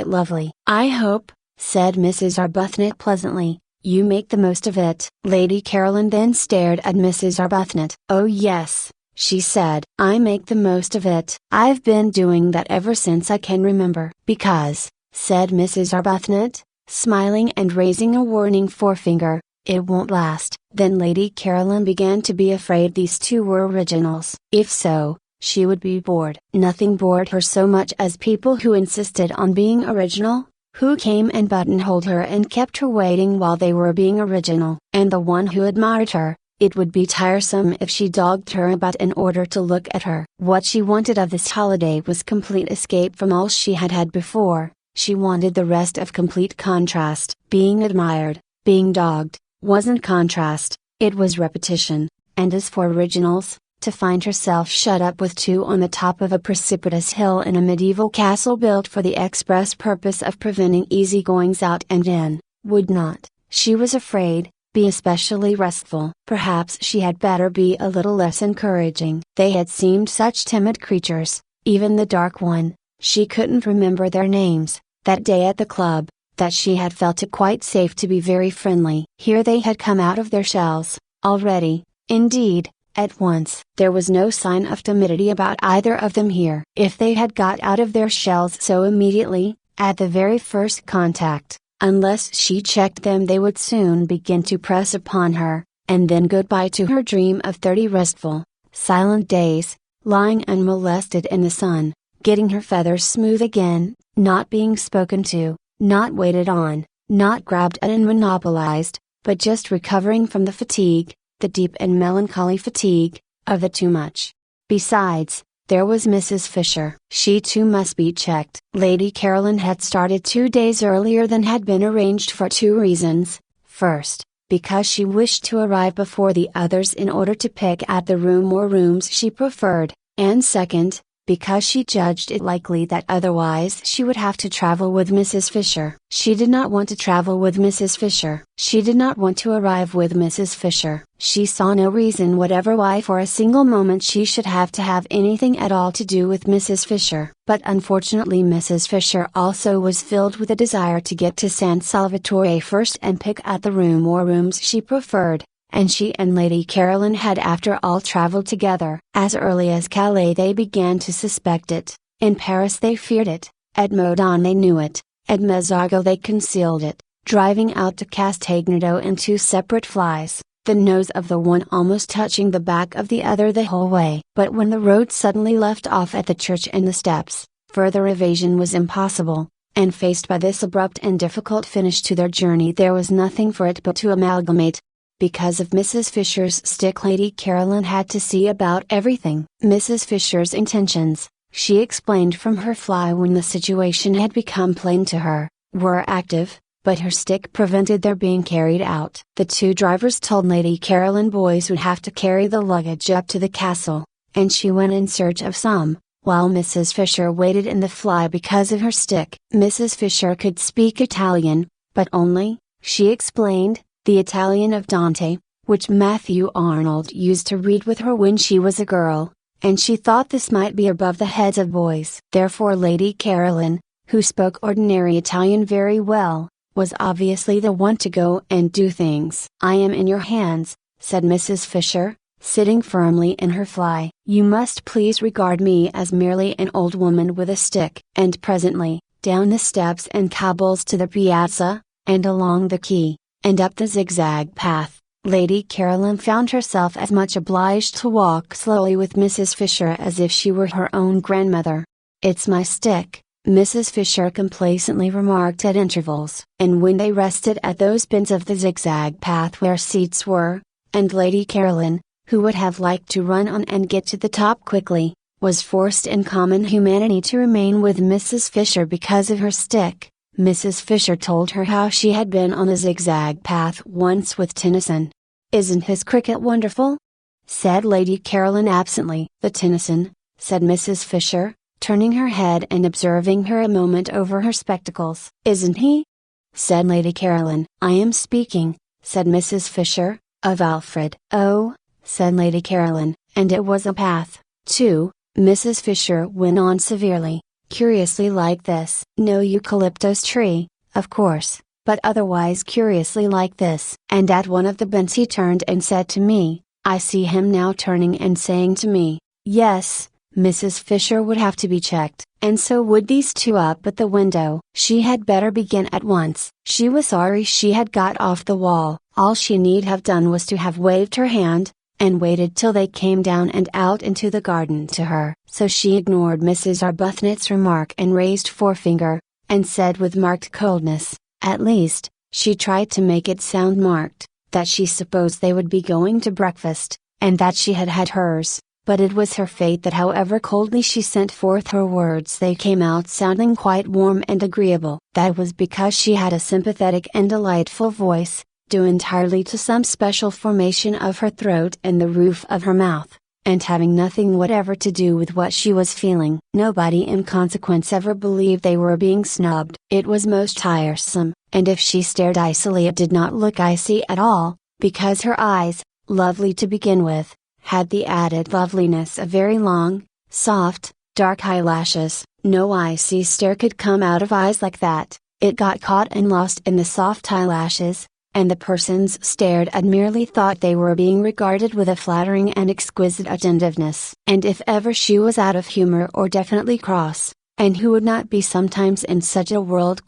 lovely. I hope, said Mrs. Arbuthnot pleasantly, You make the most of it." Lady Caroline then stared at Mrs. Arbuthnot. "Oh yes," she said. "I make the most of it. I've been doing that ever since I can remember." "Because," said Mrs. Arbuthnot, smiling and raising a warning forefinger, "it won't last." Then Lady Caroline began to be afraid these two were originals. If so, she would be bored. Nothing bored her so much as people who insisted on being original, who came and buttonholed her and kept her waiting while they were being original. And the one who admired her, it would be tiresome if she dogged her about in order to look at her. What she wanted of this holiday was complete escape from all she had had before. She wanted the rest of complete contrast. Being admired, being dogged, wasn't contrast, it was repetition. And as for originals, to find herself shut up with two on the top of a precipitous hill in a medieval castle built for the express purpose of preventing easygoings out and in, would not, she was afraid, be especially restful. Perhaps she had better be a little less encouraging. They had seemed such timid creatures, even the dark one, she couldn't remember their names, that day at the club, that she had felt it quite safe to be very friendly. Here they had come out of their shells, already, indeed, at once. There was no sign of timidity about either of them here. If they had got out of their shells so immediately, at the very first contact, unless she checked them they would soon begin to press upon her, and then goodbye to her dream of 30 restful, silent days, lying unmolested in the sun, getting her feathers smooth again, not being spoken to, not waited on, not grabbed at and monopolized, but just recovering from the fatigue, the deep and melancholy fatigue, of the too much. Besides, there was Mrs. Fisher. She too must be checked. Lady Caroline had started 2 days earlier than had been arranged for two reasons. First, because she wished to arrive before the others in order to pick at the room or rooms she preferred, and second, because she judged it likely that otherwise she would have to travel with Mrs. Fisher. She did not want to travel with Mrs. Fisher. She did not want to arrive with Mrs. Fisher. She saw no reason whatever why for a single moment she should have to have anything at all to do with Mrs. Fisher. But unfortunately Mrs. Fisher also was filled with a desire to get to San Salvatore first and pick at the room or rooms she preferred. And she and Lady Caroline had after all traveled together. As early as Calais they began to suspect it, in Paris they feared it, at Modane they knew it, at Mezzargo they concealed it, driving out to Castagneto in two separate flies, the nose of the one almost touching the back of the other the whole way. But when the road suddenly left off at the church and the steps, further evasion was impossible, and faced by this abrupt and difficult finish to their journey there was nothing for it but to amalgamate. Because of Mrs. Fisher's stick Lady Caroline had to see about everything. Mrs. Fisher's intentions, she explained from her fly when the situation had become plain to her, were active, but her stick prevented their being carried out. The two drivers told Lady Caroline boys would have to carry the luggage up to the castle, and she went in search of some, while Mrs. Fisher waited in the fly because of her stick. Mrs. Fisher could speak Italian, but only, she explained, the Italian of Dante, which Matthew Arnold used to read with her when she was a girl, and she thought this might be above the heads of boys. Therefore Lady Caroline, who spoke ordinary Italian very well, was obviously the one to go and do things. "I am in your hands," said Mrs. Fisher, sitting firmly in her fly. "You must please regard me as merely an old woman with a stick." And presently, down the steps and cobbles to the piazza, and along the quay, and up the zigzag path, Lady Caroline found herself as much obliged to walk slowly with Mrs. Fisher as if she were her own grandmother. "It's my stick," Mrs. Fisher complacently remarked at intervals. And when they rested at those bends of the zigzag path where seats were, and Lady Caroline, who would have liked to run on and get to the top quickly, was forced in common humanity to remain with Mrs. Fisher because of her stick, Mrs. Fisher told her how she had been on a zigzag path once with Tennyson. "Isn't his cricket wonderful?" said Lady Caroline absently. "The Tennyson," said Mrs. Fisher, turning her head and observing her a moment over her spectacles. "Isn't he?" said Lady Caroline. "I am speaking," said Mrs. Fisher, "of Alfred." "Oh," said Lady Caroline, "and it was a path, too," Mrs. Fisher went on severely. "Curiously like this. No eucalyptus tree, of course, but otherwise curiously like this. And at one of the bends he turned and said to me, I see him now turning and saying to me, yes, Mrs. Fisher would have to be checked, and so would these two up at the window. She had better begin at once. She was sorry she had got off the wall. All she need have done was to have waved her hand, and waited till they came down and out into the garden to her. So she ignored Mrs. Arbuthnot's remark and raised forefinger, and said with marked coldness, at least, she tried to make it sound marked, that she supposed they would be going to breakfast, and that she had had hers. But it was her fate that however coldly she sent forth her words they came out sounding quite warm and agreeable. That was because she had a sympathetic and delightful voice, due entirely to some special formation of her throat and the roof of her mouth, and having nothing whatever to do with what she was feeling. Nobody in consequence ever believed they were being snubbed. It was most tiresome, and if she stared icily it did not look icy at all, because her eyes, lovely to begin with, had the added loveliness of very long, soft, dark eyelashes. No icy stare could come out of eyes like that. It got caught and lost in the soft eyelashes, and the persons stared at merely thought they were being regarded with a flattering and exquisite attentiveness. And if ever she was out of humor or definitely cross, and who would not be sometimes in such a world?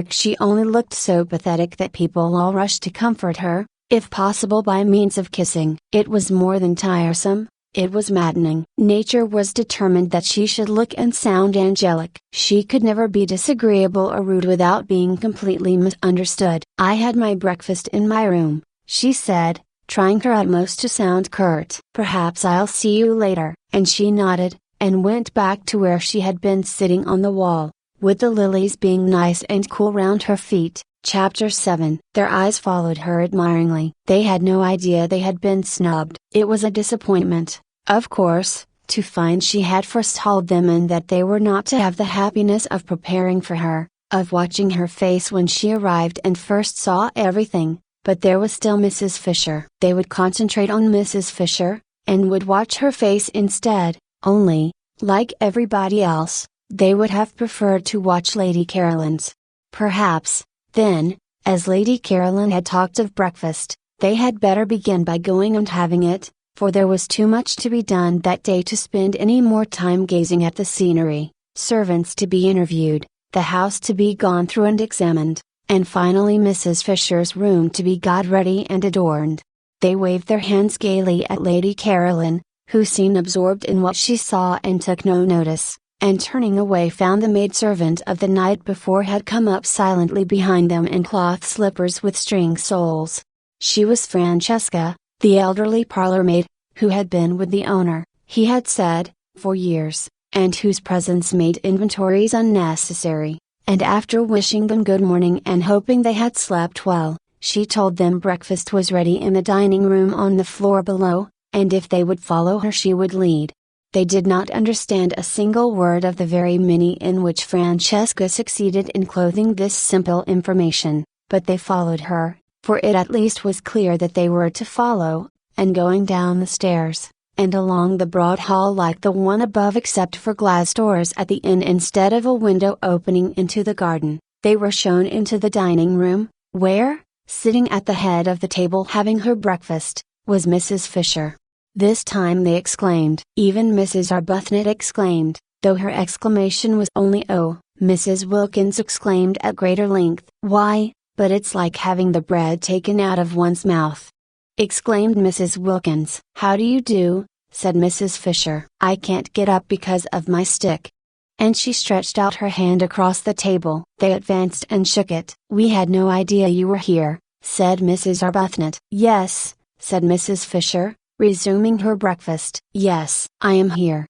She only looked so pathetic that people all rushed to comfort her, if possible by means of kissing. It was more than tiresome, it was maddening. Nature was determined that she should look and sound angelic. She could never be disagreeable or rude without being completely misunderstood. I had my breakfast in my room, she said, trying her utmost to sound curt. Perhaps I'll see you later. And she nodded, and went back to where she had been sitting on the wall, with the lilies being nice and cool round her feet. Chapter 7. Their eyes followed her admiringly. They had no idea they had been snubbed. It was a disappointment, of course, to find she had forestalled them and that they were not to have the happiness of preparing for her, of watching her face when she arrived and first saw everything, but there was still Mrs. Fisher. They would concentrate on Mrs. Fisher, and would watch her face instead, only, like everybody else, they would have preferred to watch Lady Caroline's. Perhaps, then, as Lady Caroline had talked of breakfast, they had better begin by going and having it, for there was too much to be done that day to spend any more time gazing at the scenery, servants to be interviewed, the house to be gone through and examined, and finally Mrs. Fisher's room to be got ready and adorned. They waved their hands gaily at Lady Caroline, who seemed absorbed in what she saw and took no notice, and turning away found the maidservant of the night before had come up silently behind them in cloth slippers with string soles. She was Francesca, the elderly parlour maid, who had been with the owner, he had said, for years, and whose presence made inventories unnecessary, and after wishing them good morning and hoping they had slept well, she told them breakfast was ready in the dining room on the floor below, and if they would follow her she would lead. They did not understand a single word of the very many in which Francesca succeeded in clothing this simple information, but they followed her, for it at least was clear that they were to follow, and going down the stairs, and along the broad hall like the one above except for glass doors at the inn instead of a window opening into the garden, they were shown into the dining room, where, sitting at the head of the table having her breakfast, was Mrs. Fisher. This time they exclaimed. Even Mrs. Arbuthnot exclaimed, though her exclamation was only "Oh." Mrs. Wilkins exclaimed at greater length. "Why, but it's like having the bread taken out of one's mouth!" exclaimed Mrs. Wilkins. "How do you do?" said Mrs. Fisher. "I can't get up because of my stick." And she stretched out her hand across the table. They advanced and shook it. "We had no idea you were here," said Mrs. Arbuthnot. "Yes," said Mrs. Fisher, resuming her breakfast. "Yes, I am here."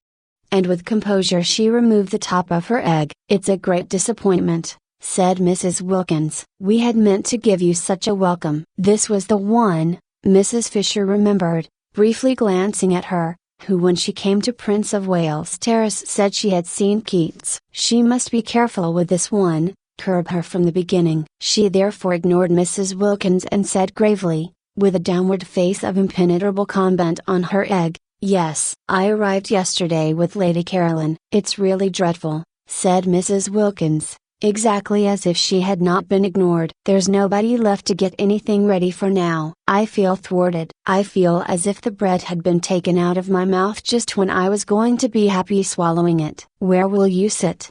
And with composure she removed the top of her egg. "It's a great disappointment," said Mrs. Wilkins. "We had meant to give you such a welcome." This was the one, Mrs. Fisher remembered, briefly glancing at her, who when she came to Prince of Wales Terrace said she had seen Keats. She must be careful with this one, curb her from the beginning. She therefore ignored Mrs. Wilkins and said gravely, with a downward face of impenetrable comment on her egg, "Yes, I arrived yesterday with Lady Caroline." "It's really dreadful," said Mrs. Wilkins, exactly as if she had not been ignored. "There's nobody left to get anything ready for now. I feel thwarted. I feel as if the bread had been taken out of my mouth just when I was going to be happy swallowing it." "Where will you sit?"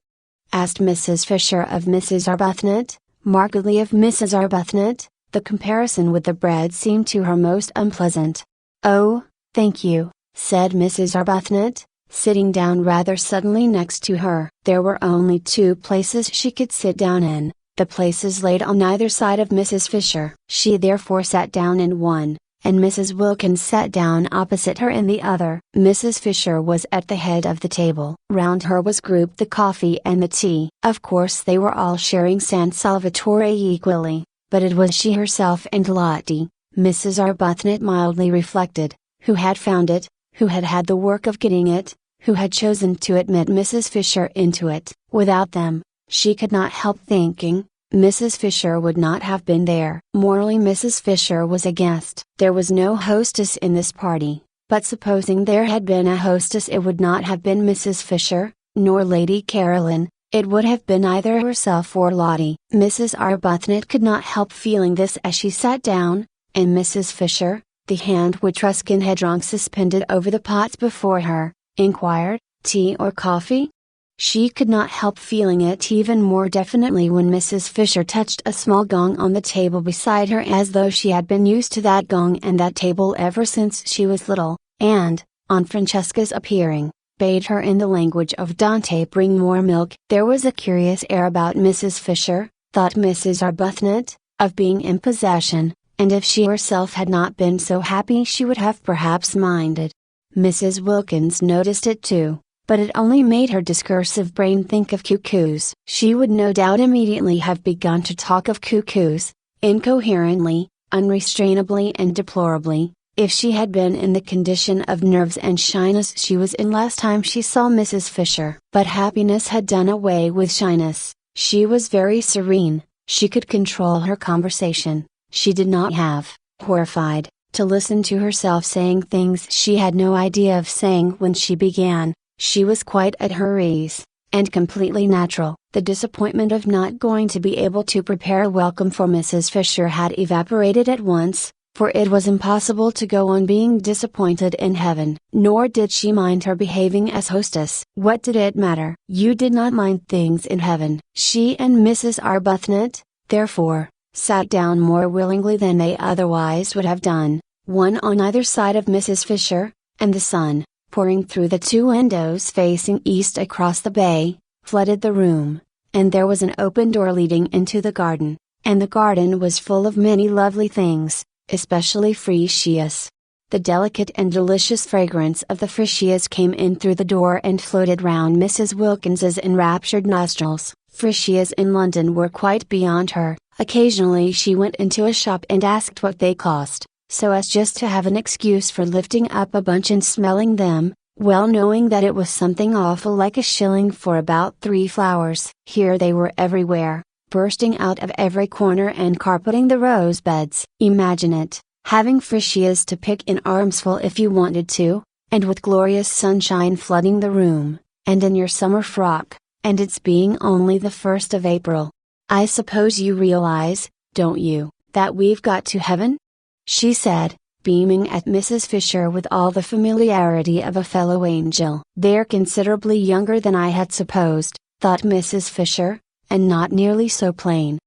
asked Mrs. Fisher of Mrs. Arbuthnot, markedly of Mrs. Arbuthnot. The comparison with the bread seemed to her most unpleasant. "Oh, thank you," said Mrs. Arbuthnot, sitting down rather suddenly next to her. There were only two places she could sit down in, the places laid on either side of Mrs. Fisher. She therefore sat down in one, and Mrs. Wilkins sat down opposite her in the other. Mrs. Fisher was at the head of the table. Round her was grouped the coffee and the tea. Of course they were all sharing San Salvatore equally, but it was she herself and Lottie, Mrs. Arbuthnot mildly reflected, who had found it, who had had the work of getting it, who had chosen to admit Mrs. Fisher into it. Without them, she could not help thinking, Mrs. Fisher would not have been there. Morally Mrs. Fisher was a guest. There was no hostess in this party, but supposing there had been a hostess it would not have been Mrs. Fisher, nor Lady Caroline, it would have been either herself or Lottie. Mrs. Arbuthnot could not help feeling this as she sat down, and Mrs. Fisher, the hand which Ruskin had drunk suspended over the pots before her, inquired, "Tea or coffee?" She could not help feeling it even more definitely when Mrs. Fisher touched a small gong on the table beside her as though she had been used to that gong and that table ever since she was little, and, on Francesca's appearing, bade her in the language of Dante bring more milk. There was a curious air about Mrs. Fisher, thought Mrs. Arbuthnot, of being in possession, and if she herself had not been so happy she would have perhaps minded. Mrs. Wilkins noticed it too, but it only made her discursive brain think of cuckoos. She would no doubt immediately have begun to talk of cuckoos, incoherently, unrestrainably and deplorably, if she had been in the condition of nerves and shyness she was in last time she saw Mrs. Fisher. But happiness had done away with shyness. She was very serene, she could control her conversation. She did not have, horrified, to listen to herself saying things she had no idea of saying when she began. She was quite at her ease, and completely natural. The disappointment of not going to be able to prepare a welcome for Mrs. Fisher had evaporated at once, for it was impossible to go on being disappointed in heaven. Nor did she mind her behaving as hostess. What did it matter? You did not mind things in heaven. She and Mrs. Arbuthnot, therefore, sat down more willingly than they otherwise would have done, one on either side of Mrs. Fisher, and the sun, pouring through the two windows facing east across the bay, flooded the room, and there was an open door leading into the garden, and the garden was full of many lovely things, especially freesias. The delicate and delicious fragrance of the freesias came in through the door and floated round Mrs. Wilkins's enraptured nostrils. Freesias in London were quite beyond her. Occasionally she went into a shop and asked what they cost, so as just to have an excuse for lifting up a bunch and smelling them, well knowing that it was something awful like a shilling for about 3 flowers. Here they were everywhere, bursting out of every corner and carpeting the rose beds. Imagine it, having freesias to pick in armsful if you wanted to, and with glorious sunshine flooding the room, and in your summer frock, and it's being only the 1st of April. I suppose you realize, don't you, that we've got to heaven? She said, beaming at Mrs. Fisher with all the familiarity of a fellow angel. They're considerably younger than I had supposed, thought Mrs. Fisher, and not nearly so plain.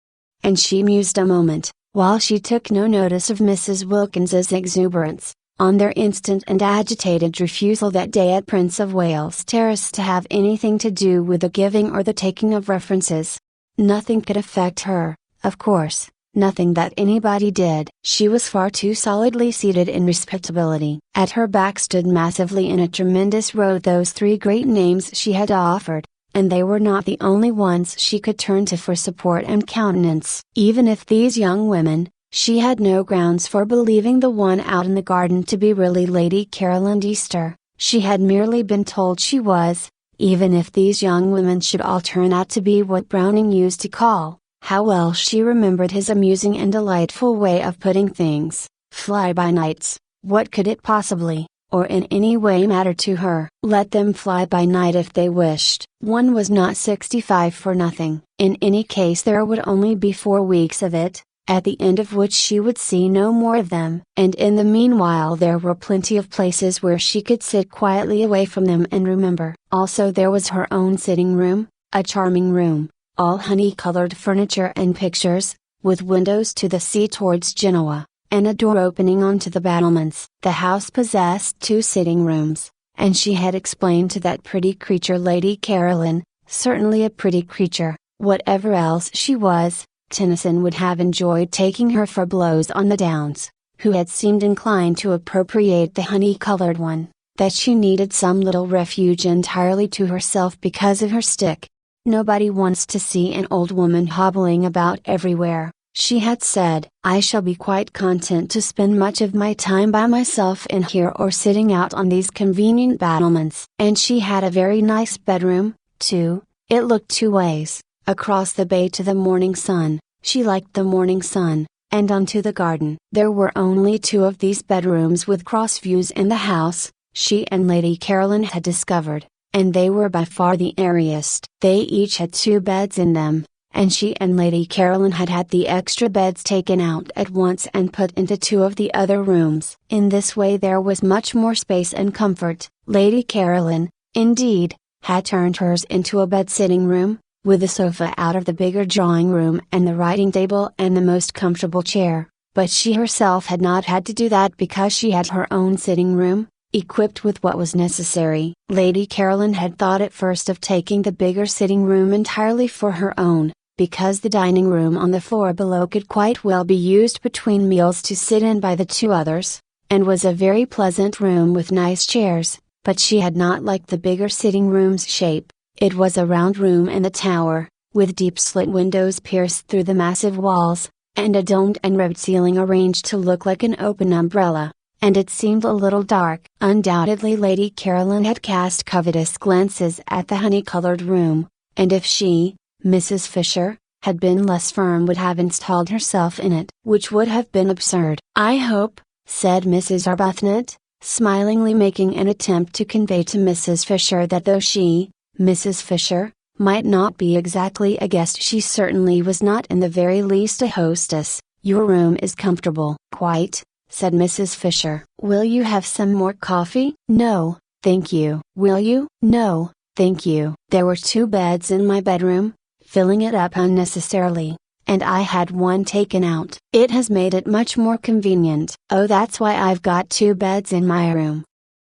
And she mused a moment, while she took no notice of Mrs. Wilkins's exuberance, on their instant and agitated refusal that day at Prince of Wales Terrace to have anything to do with the giving or the taking of references. Nothing could affect her, of course, nothing that anybody did. She was far too solidly seated in respectability. At her back stood massively in a tremendous row those 3 great names she had offered, and they were not the only ones she could turn to for support and countenance. Even if these young women, she had no grounds for believing the one out in the garden to be really Lady Caroline Easter, she had merely been told she was. Even if these young women should all turn out to be what Browning used to call, how well she remembered his amusing and delightful way of putting things, fly-by-nights. What could it possibly, or in any way mattered to her. Let them fly by night if they wished. One was not 65 for nothing. In any case there would only be 4 weeks of it, at the end of which she would see no more of them. And in the meanwhile there were plenty of places where she could sit quietly away from them and remember. Also there was her own sitting room, a charming room, all honey-colored furniture and pictures, with windows to the sea towards Genoa, and a door opening onto the battlements. The house possessed 2 sitting rooms, and she had explained to that pretty creature Lady Caroline, certainly a pretty creature, whatever else she was, Tennyson would have enjoyed taking her for blows on the Downs, who had seemed inclined to appropriate the honey-colored one, that she needed some little refuge entirely to herself because of her stick. Nobody wants to see an old woman hobbling about everywhere, she had said. I shall be quite content to spend much of my time by myself in here or sitting out on these convenient battlements. And she had a very nice bedroom, too. It looked 2 ways, across the bay to the morning sun. She liked the morning sun, and onto the garden. There were only 2 of these bedrooms with cross views in the house, she and Lady Caroline had discovered, and they were by far the airiest. They each had 2 beds in them, and she and Lady Caroline had had the extra beds taken out at once and put into 2 of the other rooms. In this way there was much more space and comfort. Lady Caroline, indeed, had turned hers into a bed-sitting room, with a sofa out of the bigger drawing room and the writing table and the most comfortable chair, but she herself had not had to do that because she had her own sitting room, equipped with what was necessary. Lady Caroline had thought at first of taking the bigger sitting room entirely for her own, because the dining room on the floor below could quite well be used between meals to sit in by the 2 others, and was a very pleasant room with nice chairs, but she had not liked the bigger sitting room's shape. It was a round room in the tower, with deep slit windows pierced through the massive walls, and a domed and ribbed ceiling arranged to look like an open umbrella, and it seemed a little dark. Undoubtedly Lady Caroline had cast covetous glances at the honey-colored room, and if she, Mrs. Fisher, had been less firm would have installed herself in it. Which would have been absurd. I hope, said Mrs. Arbuthnot, smilingly making an attempt to convey to Mrs. Fisher that though she, Mrs. Fisher, might not be exactly a guest she certainly was not in the very least a hostess. Your room is comfortable. Quite, said Mrs. Fisher. Will you have some more coffee? No, thank you. Will you? No, thank you. There were 2 beds in my bedroom, filling it up unnecessarily, and I had one taken out. It has made it much more convenient. Oh, that's why I've got 2 beds in my room,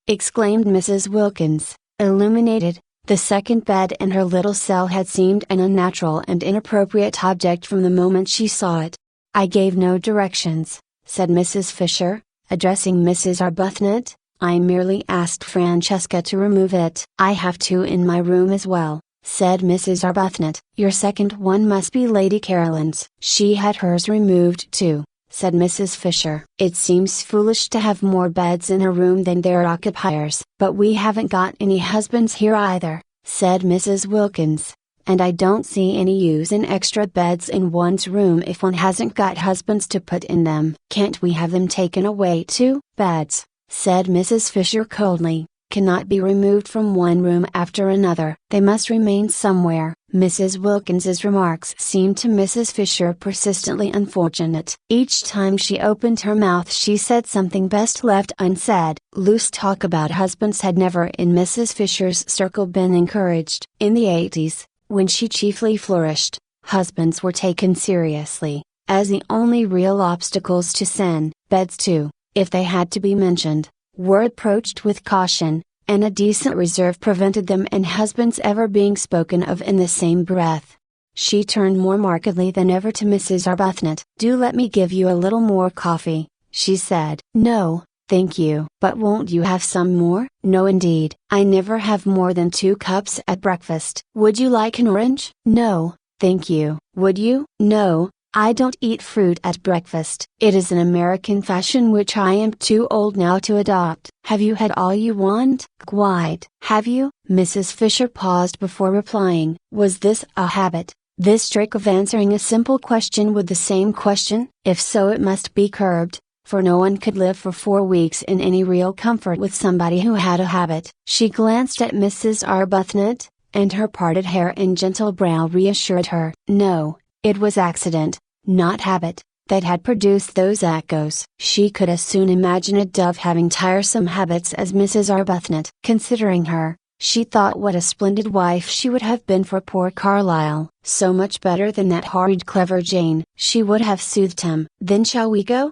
exclaimed Mrs. Wilkins, illuminated. The second bed in her little cell had seemed an unnatural and inappropriate object from the moment she saw it. I gave no directions, said Mrs. Fisher, addressing Mrs. Arbuthnot. I merely asked Francesca to remove it. I have 2 in my room as well, said Mrs. Arbuthnot. Your second one must be Lady Caroline's. She had hers removed too, said Mrs. Fisher. It seems foolish to have more beds in a room than there are occupiers. But we haven't got any husbands here either, said Mrs. Wilkins, and I don't see any use in extra beds in one's room if one hasn't got husbands to put in them. Can't we have them taken away too? Beds, said Mrs. Fisher coldly, cannot be removed from one room after another. They must remain somewhere. Mrs. Wilkins's remarks seemed to Mrs. Fisher persistently unfortunate. Each time she opened her mouth she said something best left unsaid. Loose talk about husbands had never in Mrs. Fisher's circle been encouraged. In the 80s, when she chiefly flourished, husbands were taken seriously, as the only real obstacles to sin. Beds too, if they had to be mentioned, were approached with caution, and a decent reserve prevented them and husbands ever being spoken of in the same breath. She turned more markedly than ever to Mrs. Arbuthnot. Do let me give you a little more coffee, she said. No, thank you. But won't you have some more? No indeed. I never have more than 2 cups at breakfast. Would you like an orange? No, thank you. Would you? No, I don't eat fruit at breakfast. It is an American fashion which I am too old now to adopt. Have you had all you want? Quite. Have you? Mrs. Fisher paused before replying. Was this a habit, this trick of answering a simple question with the same question? If so, it must be curbed, for no one could live for 4 weeks in any real comfort with somebody who had a habit. She glanced at Mrs. Arbuthnot, and her parted hair and gentle brow reassured her. No, it was accident, not habit, that had produced those echoes. She could as soon imagine a dove having tiresome habits as Mrs. Arbuthnot. Considering her, she thought what a splendid wife she would have been for poor Carlyle. So much better than that horrid clever Jane. She would have soothed him. Then shall we go?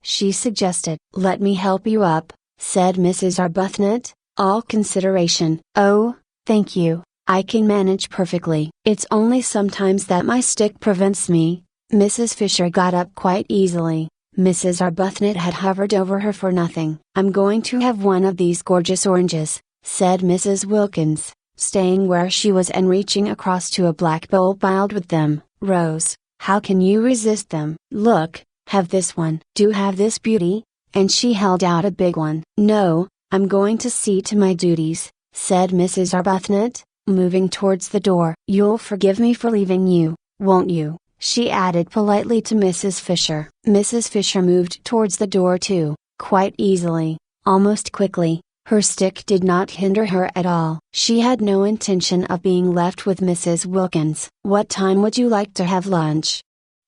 She suggested. Let me help you up, said Mrs. Arbuthnot, all consideration. Oh, thank you, I can manage perfectly. It's only sometimes that my stick prevents me. Mrs. Fisher got up quite easily. Mrs. Arbuthnot had hovered over her for nothing. I'm going to have one of these gorgeous oranges, said Mrs. Wilkins, staying where she was and reaching across to a black bowl piled with them. Rose, how can you resist them? Look, have this one. Do have this beauty? And she held out a big one. No, I'm going to see to my duties, said Mrs. Arbuthnot, moving towards the door. You'll forgive me for leaving you, won't you? She added politely to Mrs. Fisher. Mrs. Fisher moved towards the door too, quite easily, almost quickly. Her stick did not hinder her at all. She had no intention of being left with Mrs. Wilkins. What time would you like to have lunch?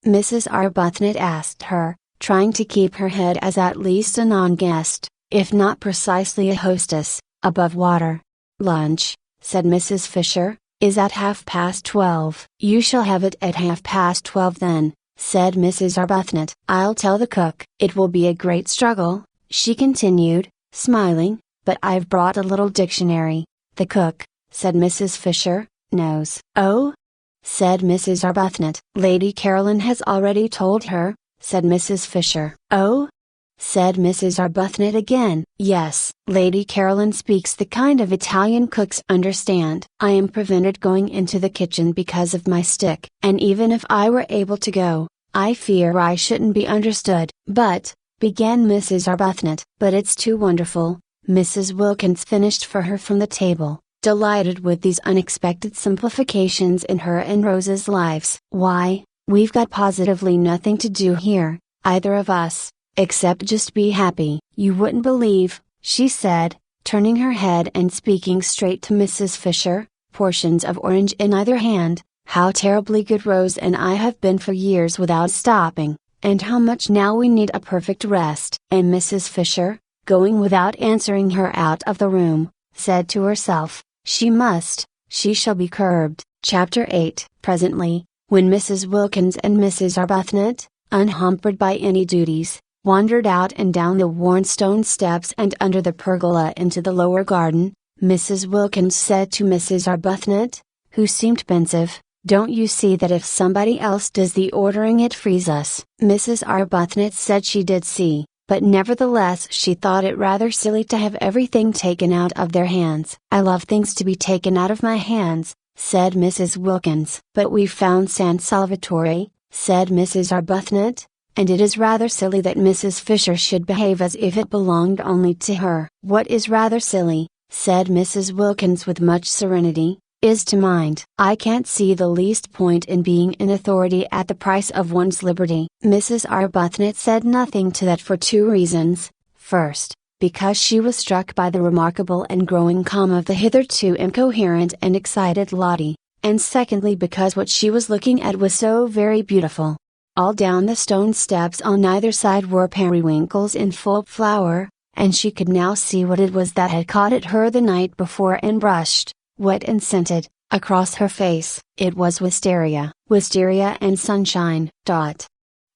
Mrs. Arbuthnot asked her, trying to keep her head as at least a non-guest, if not precisely a hostess, above water. Lunch, said Mrs. Fisher, is at 12:30. You shall have it at 12:30 then, said Mrs. Arbuthnot. I'll tell the cook. It will be a great struggle, she continued, smiling, but I've brought a little dictionary. The cook, said Mrs. Fisher, knows. Oh? Said Mrs. Arbuthnot. Lady Caroline has already told her, said Mrs. Fisher. Oh? Said Mrs. Arbuthnot again. Yes, Lady Caroline speaks the kind of Italian cooks understand. I am prevented going into the kitchen because of my stick. And even if I were able to go, I fear I shouldn't be understood. But, began Mrs. Arbuthnot. But it's too wonderful, Mrs. Wilkins finished for her from the table, delighted with these unexpected simplifications in her and Rose's lives. Why, we've got positively nothing to do here, either of us, except just be happy. You wouldn't believe, she said, turning her head and speaking straight to Mrs. Fisher, portions of orange in either hand, how terribly good Rose and I have been for years without stopping, and how much now we need a perfect rest. And Mrs. Fisher, going without answering her out of the room, said to herself, she shall be curbed. Chapter 8. Presently, when Mrs. Wilkins and Mrs. Arbuthnot, unhampered by any duties, wandered out and down the worn stone steps and under the pergola into the lower garden, Mrs. Wilkins said to Mrs. Arbuthnot, who seemed pensive, "Don't you see that if somebody else does the ordering it frees us?" Mrs. Arbuthnot said she did see, but nevertheless she thought it rather silly to have everything taken out of their hands. "I love things to be taken out of my hands," said Mrs. Wilkins. "But we've found San Salvatore," said Mrs. Arbuthnot, "and it is rather silly that Mrs. Fisher should behave as if it belonged only to her." "What is rather silly," said Mrs. Wilkins with much serenity, "is to mind. I can't see the least point in being in authority at the price of one's liberty." Mrs. Arbuthnot said nothing to that for two reasons. First, because she was struck by the remarkable and growing calm of the hitherto incoherent and excited Lottie, and secondly because what she was looking at was so very beautiful. All down the stone steps on either side were periwinkles in full flower, and she could now see what it was that had caught at her the night before and brushed, wet and scented, across her face. It was wisteria. Wisteria and sunshine.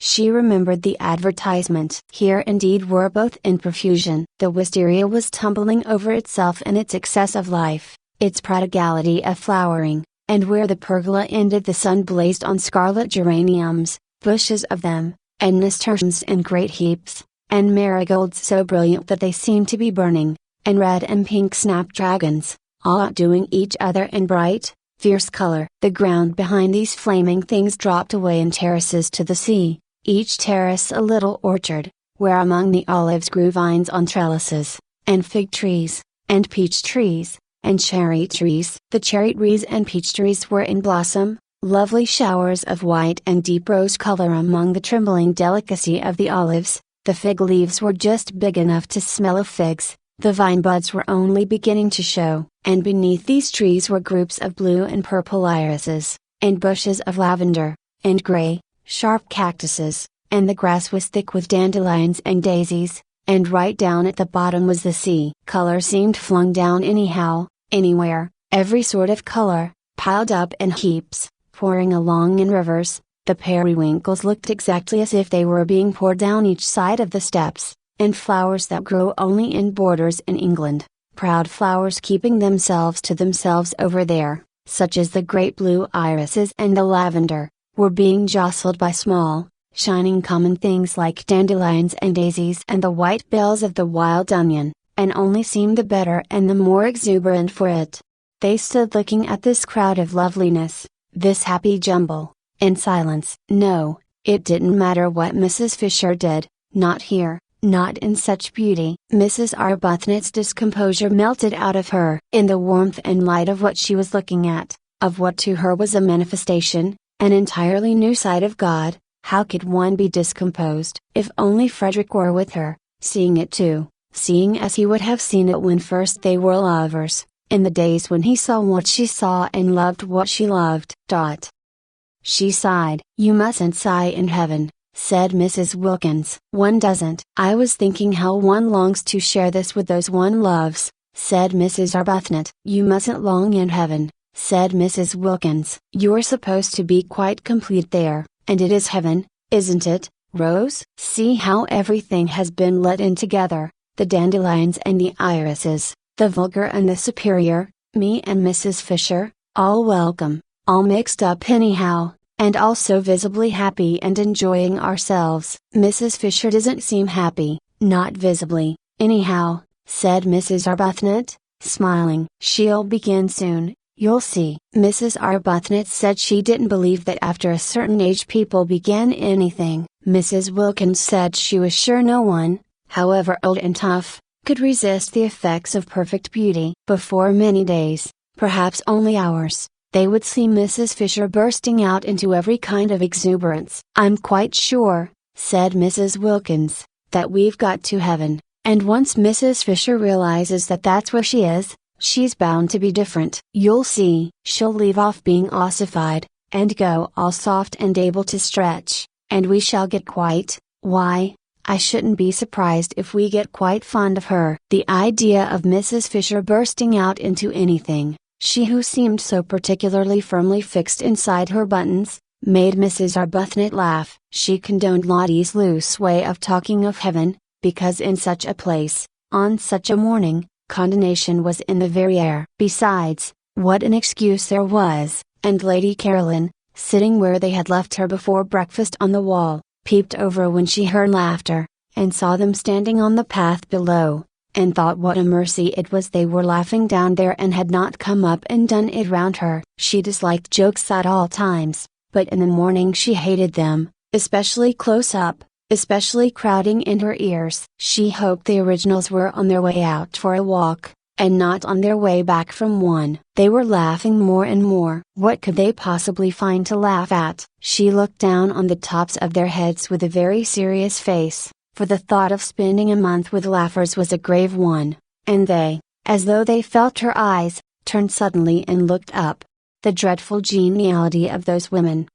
She remembered the advertisement. Here indeed were both in profusion. The wisteria was tumbling over itself in its excess of life, its prodigality of flowering, and where the pergola ended the sun blazed on scarlet geraniums, bushes of them, and nasturtiums in great heaps, and marigolds so brilliant that they seemed to be burning, and red and pink snapdragons, all outdoing each other in bright, fierce color. The ground behind these flaming things dropped away in terraces to the sea, each terrace a little orchard, where among the olives grew vines on trellises, and fig trees, and peach trees, and cherry trees. The cherry trees and peach trees were in blossom, lovely showers of white and deep rose color among the trembling delicacy of the olives, The fig leaves were just big enough to smell of figs, the vine buds were only beginning to show, and beneath these trees were groups of blue and purple irises, and bushes of lavender, and gray, sharp cactuses, and the grass was thick with dandelions and daisies, and right down at the bottom was the sea. Color seemed flung down anyhow, anywhere, every sort of color, piled up in heaps, pouring along in rivers. The periwinkles looked exactly as if they were being poured down each side of the steps, and flowers that grow only in borders in England, proud flowers keeping themselves to themselves over there, such as the great blue irises and the lavender, were being jostled by small, shining common things like dandelions and daisies and the white bells of the wild onion, and only seemed the better and the more exuberant for it. They stood looking at this crowd of loveliness, this happy jumble, in silence. No, it didn't matter what Mrs. Fisher did, not here, not in such beauty. Mrs. Arbuthnot's discomposure melted out of her. In the warmth and light of what she was looking at, of what to her was a manifestation, an entirely new side of God, how could one be discomposed? If only Frederick were with her, seeing it too, seeing as he would have seen it when first they were lovers, in the days when he saw what she saw and loved what she loved. She sighed. "You mustn't sigh in heaven," said Mrs. Wilkins. "One doesn't." "I was thinking how one longs to share this with those one loves," said Mrs. Arbuthnot. "You mustn't long in heaven," said Mrs. Wilkins. "You're supposed to be quite complete there, and it is heaven, isn't it, Rose? See how everything has been let in together, the dandelions and the irises, the vulgar and the superior, me and Mrs. Fisher, all welcome, all mixed up anyhow, and all so visibly happy and enjoying ourselves." "Mrs. Fisher doesn't seem happy, not visibly, anyhow," said Mrs. Arbuthnot, smiling. "She'll begin soon, you'll see." Mrs. Arbuthnot said she didn't believe that after a certain age people began anything. Mrs. Wilkins said she was sure no one, however old and tough, could resist the effects of perfect beauty. Before many days, perhaps only hours, they would see Mrs. Fisher bursting out into every kind of exuberance. "I'm quite sure," said Mrs. Wilkins, "that we've got to heaven, and once Mrs. Fisher realizes that that's where she is, she's bound to be different. You'll see. She'll leave off being ossified, and go all soft and able to stretch, and we shall get why, I shouldn't be surprised if we get quite fond of her." The idea of Mrs. Fisher bursting out into anything, she who seemed so particularly firmly fixed inside her buttons, made Mrs. Arbuthnot laugh. She condoned Lottie's loose way of talking of heaven, because in such a place, on such a morning, condemnation was in the very air. Besides, what an excuse there was, and Lady Caroline, sitting where they had left her before breakfast on the wall, peeped over when she heard laughter, and saw them standing on the path below, and thought what a mercy it was they were laughing down there and had not come up and done it round her. She disliked jokes at all times, but in the morning she hated them, especially close up, especially crowding in her ears. She hoped the originals were on their way out for a walk, and not on their way back from one. They were laughing more and more. What could they possibly find to laugh at? She looked down on the tops of their heads with a very serious face, for the thought of spending a month with laughers was a grave one, and they, as though they felt her eyes, turned suddenly and looked up. The dreadful geniality of those women.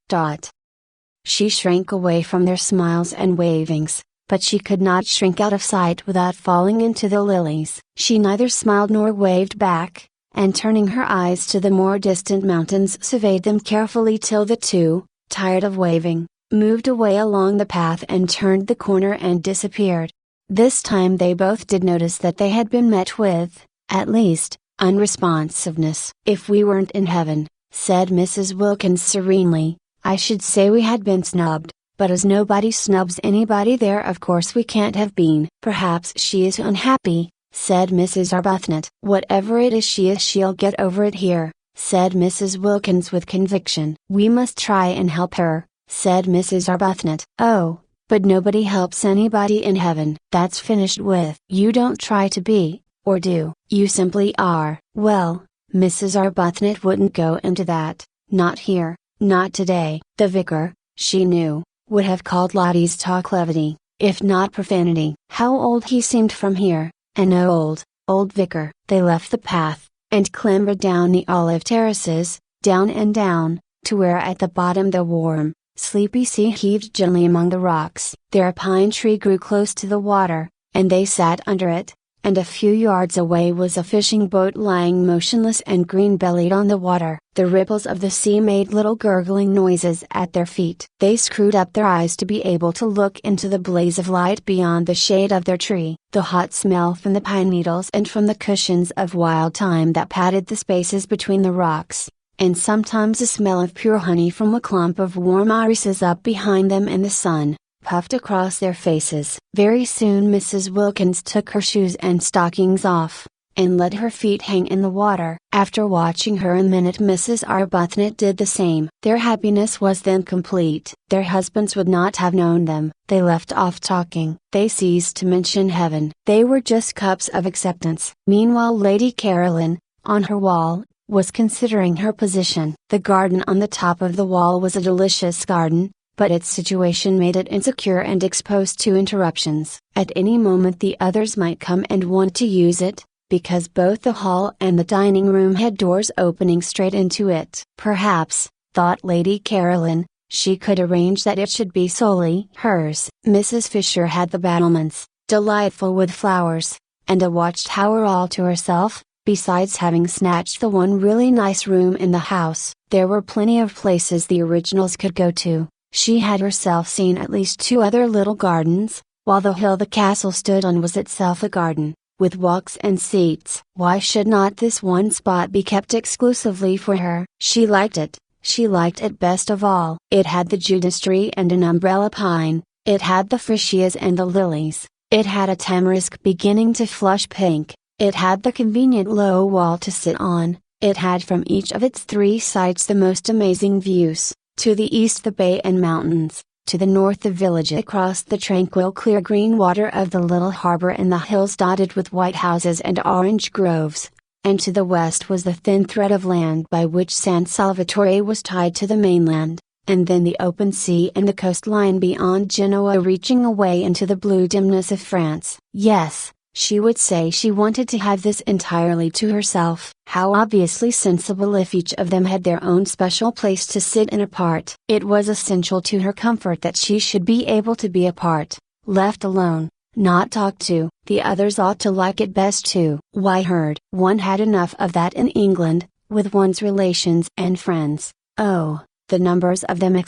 She shrank away from their smiles and wavings, but she could not shrink out of sight without falling into the lilies. She neither smiled nor waved back, and turning her eyes to the more distant mountains surveyed them carefully till the two, tired of waving, moved away along the path and turned the corner and disappeared. This time they both did notice that they had been met with, at least, unresponsiveness. "If we weren't in heaven," said Mrs. Wilkins serenely, "I should say we had been snubbed, but as nobody snubs anybody there of course we can't have been." "Perhaps she is unhappy," said Mrs. Arbuthnot. "Whatever it is she'll get over it here," said Mrs. Wilkins with conviction. "We must try and help her," said Mrs. Arbuthnot. "Oh, but nobody helps anybody in heaven. That's finished with. You don't try to be, or do. You simply are." Well, Mrs. Arbuthnot wouldn't go into that, not here, not today. The vicar, she knew, would have called Lottie's talk levity, if not profanity. How old he seemed from here, an old vicar. They left the path, and clambered down the olive terraces, down and down, to where at the bottom the warm, sleepy sea heaved gently among the rocks. There a pine tree grew close to the water, and they sat under it, and a few yards away was a fishing boat lying motionless and green-bellied on the water. The ripples of the sea made little gurgling noises at their feet. They screwed up their eyes to be able to look into the blaze of light beyond the shade of their tree. The hot smell from the pine needles and from the cushions of wild thyme that padded the spaces between the rocks, and sometimes a smell of pure honey from a clump of warm irises up behind them in the sun, puffed across their faces. Very soon Mrs. Wilkins took her shoes and stockings off, and let her feet hang in the water. After watching her a minute, Mrs. Arbuthnot did the same. Their happiness was then complete. Their husbands would not have known them. They left off talking. They ceased to mention heaven. They were just cups of acceptance. Meanwhile Lady Caroline, on her wall, was considering her position. The garden on the top of the wall was a delicious garden, but its situation made it insecure and exposed to interruptions. At any moment the others might come and want to use it, because both the hall and the dining room had doors opening straight into it. Perhaps, thought Lady Caroline, she could arrange that it should be solely hers. Mrs. Fisher had the battlements, delightful with flowers, and a watchtower all to herself, besides having snatched the one really nice room in the house. There were plenty of places the originals could go to. She had herself seen at least 2 other little gardens, while the hill the castle stood on was itself a garden, with walks and seats. Why should not this one spot be kept exclusively for her? She liked it best of all. It had the Judas tree and an umbrella pine, it had the freesias and the lilies, it had a tamarisk beginning to flush pink, it had the convenient low wall to sit on, it had from each of its 3 sides the most amazing views. To the east the bay and mountains, to the north the village across the tranquil clear green water of the little harbor and the hills dotted with white houses and orange groves, and to the west was the thin thread of land by which San Salvatore was tied to the mainland, and then the open sea and the coastline beyond Genoa reaching away into the blue dimness of France. Yes, she would say she wanted to have this entirely to herself. How obviously sensible if each of them had their own special place to sit in apart. It was essential to her comfort that she should be able to be apart, left alone, not talked to. The others ought to like it best too. Why heard? One had enough of that in England, with one's relations and friends. Oh, the numbers of them!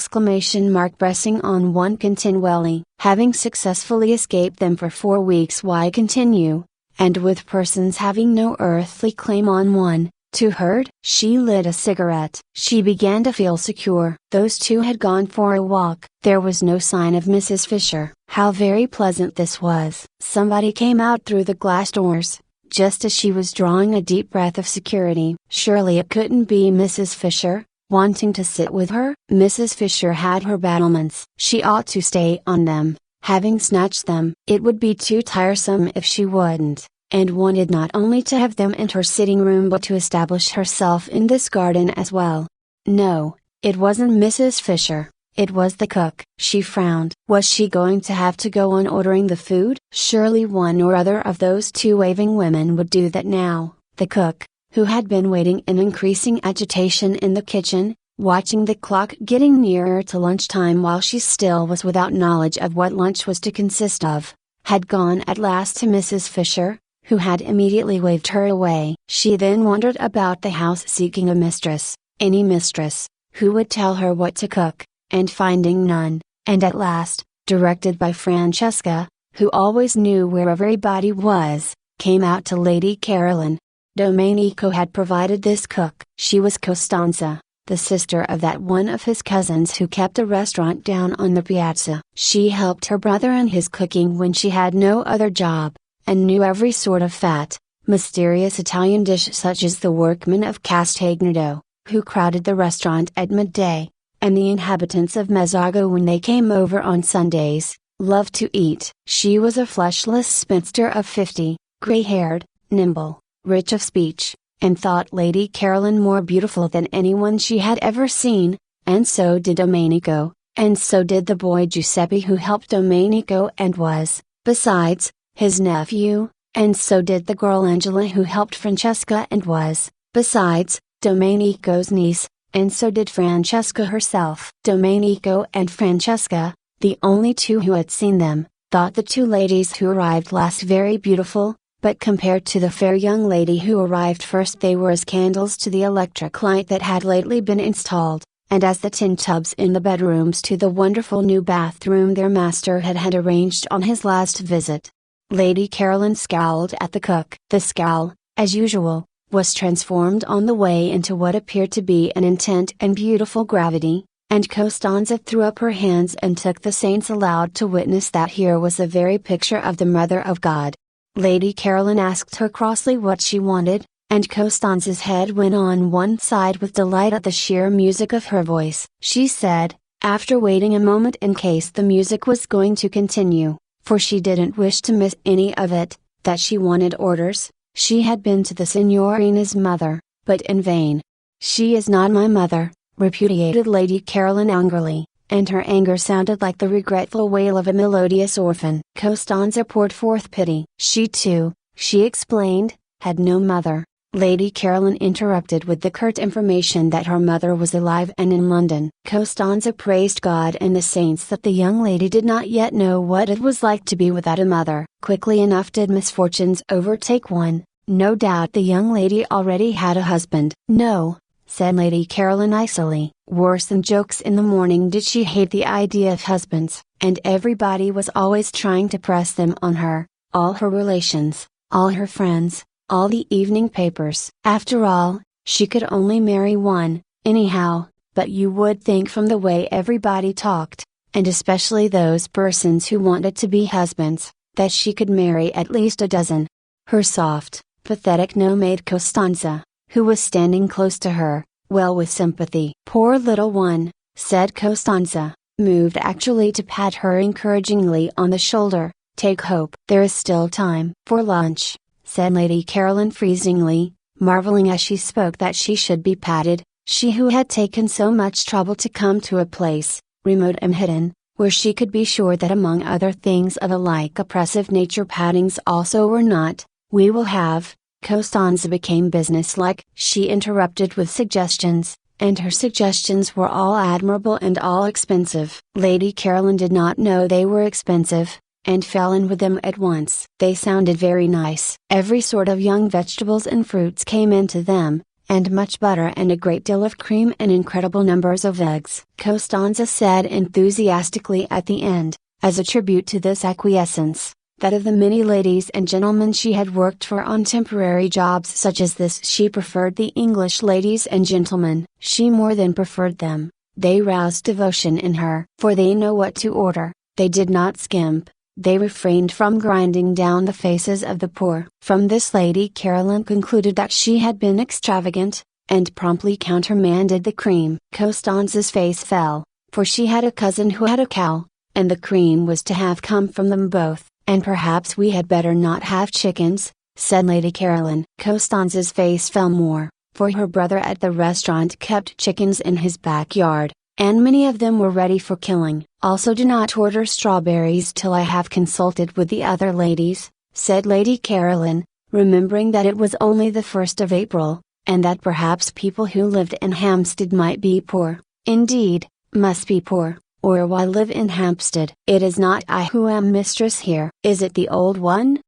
Pressing on one continually. Having successfully escaped them for 4 weeks, why continue? And with persons having no earthly claim on one, to herd? She lit a cigarette. She began to feel secure. Those 2 had gone for a walk. There was no sign of Mrs. Fisher. How very pleasant this was. Somebody came out through the glass doors, just as she was drawing a deep breath of security. Surely it couldn't be Mrs. Fisher, wanting to sit with her? Mrs. Fisher had her battlements. She ought to stay on them, having snatched them. It would be too tiresome if she wouldn't, and wanted not only to have them in her sitting room but to establish herself in this garden as well. No, it wasn't Mrs. Fisher, it was the cook. She frowned. Was she going to have to go on ordering the food? Surely one or other of those 2 waving women would do that now. The cook, who had been waiting in increasing agitation in the kitchen, watching the clock getting nearer to lunchtime while she still was without knowledge of what lunch was to consist of, had gone at last to Mrs. Fisher, who had immediately waved her away. She then wandered about the house seeking a mistress, any mistress, who would tell her what to cook, and finding none, and at last, directed by Francesca, who always knew where everybody was, came out to Lady Caroline. Domenico had provided this cook. She was Costanza, the sister of that one of his cousins who kept a restaurant down on the piazza. She helped her brother in his cooking when she had no other job, and knew every sort of fat, mysterious Italian dish such as the workmen of Castagneto, who crowded the restaurant at midday, and the inhabitants of Mezzago when they came over on Sundays, loved to eat. She was a fleshless spinster of 50, grey-haired, nimble, rich of speech, and thought Lady Caroline more beautiful than anyone she had ever seen, and so did Domenico, and so did the boy Giuseppe who helped Domenico and was, besides, his nephew, and so did the girl Angela who helped Francesca and was, besides, Domenico's niece, and so did Francesca herself. Domenico and Francesca, the only two who had seen them, thought the two ladies who arrived last very beautiful, but compared to the fair young lady who arrived first they were as candles to the electric light that had lately been installed, and as the tin tubs in the bedrooms to the wonderful new bathroom their master had arranged on his last visit. Lady Caroline scowled at the cook. The scowl, as usual, was transformed on the way into what appeared to be an intent and beautiful gravity, and Costanza threw up her hands and took the saints aloud to witness that here was the very picture of the Mother of God. Lady Caroline asked her crossly what she wanted, and Costanza's head went on one side with delight at the sheer music of her voice. She said, after waiting a moment in case the music was going to continue, for she didn't wish to miss any of it, that she wanted orders. She had been to the Signorina's mother, but in vain. "She is not my mother," repudiated Lady Caroline angrily, and her anger sounded like the regretful wail of a melodious orphan. Costanza poured forth pity. She too, she explained, had no mother. Lady Caroline interrupted with the curt information that her mother was alive and in London. Costanza praised God and the saints that the young lady did not yet know what it was like to be without a mother. Quickly enough did misfortunes overtake one. No doubt the young lady already had a husband. No, said Lady Caroline icily. Worse than jokes in the morning did she hate the idea of husbands, and everybody was always trying to press them on her, all her relations, all her friends, all the evening papers. After all, she could only marry one, anyhow, but you would think from the way everybody talked, and especially those persons who wanted to be husbands, that she could marry at least a dozen. Her soft, pathetic no made Costanza, who was standing close to her, well with sympathy. Poor little one, said Costanza, moved actually to pat her encouragingly on the shoulder. Take hope. There is still time. For lunch, said Lady Caroline freezingly, marveling as she spoke that she should be patted, she who had taken so much trouble to come to a place, remote and hidden, where she could be sure that among other things of a like oppressive nature pattings also were not. We will have. Costanza became businesslike. She interrupted with suggestions, and her suggestions were all admirable and all expensive. Lady Caroline did not know they were expensive, and fell in with them at once. They sounded very nice. Every sort of young vegetables and fruits came into them, and much butter and a great deal of cream and incredible numbers of eggs. Costanza said enthusiastically at the end, as a tribute to this acquiescence, that of the many ladies and gentlemen she had worked for on temporary jobs such as this she preferred the English ladies and gentlemen. She more than preferred them. They roused devotion in her. For they know what to order, they did not skimp, they refrained from grinding down the faces of the poor. From this Lady Caroline concluded that she had been extravagant, and promptly countermanded the cream. Costanza's face fell, for she had a cousin who had a cow, and the cream was to have come from them both. And perhaps we had better not have chickens, said Lady Caroline. Costanza's face fell more, for her brother at the restaurant kept chickens in his backyard, and many of them were ready for killing. Also do not order strawberries till I have consulted with the other ladies, said Lady Caroline, remembering that it was only the 1st of April, and that perhaps people who lived in Hampstead might be poor, indeed, must be poor, or why live in Hampstead. It is not I who am mistress here. Is it the old one?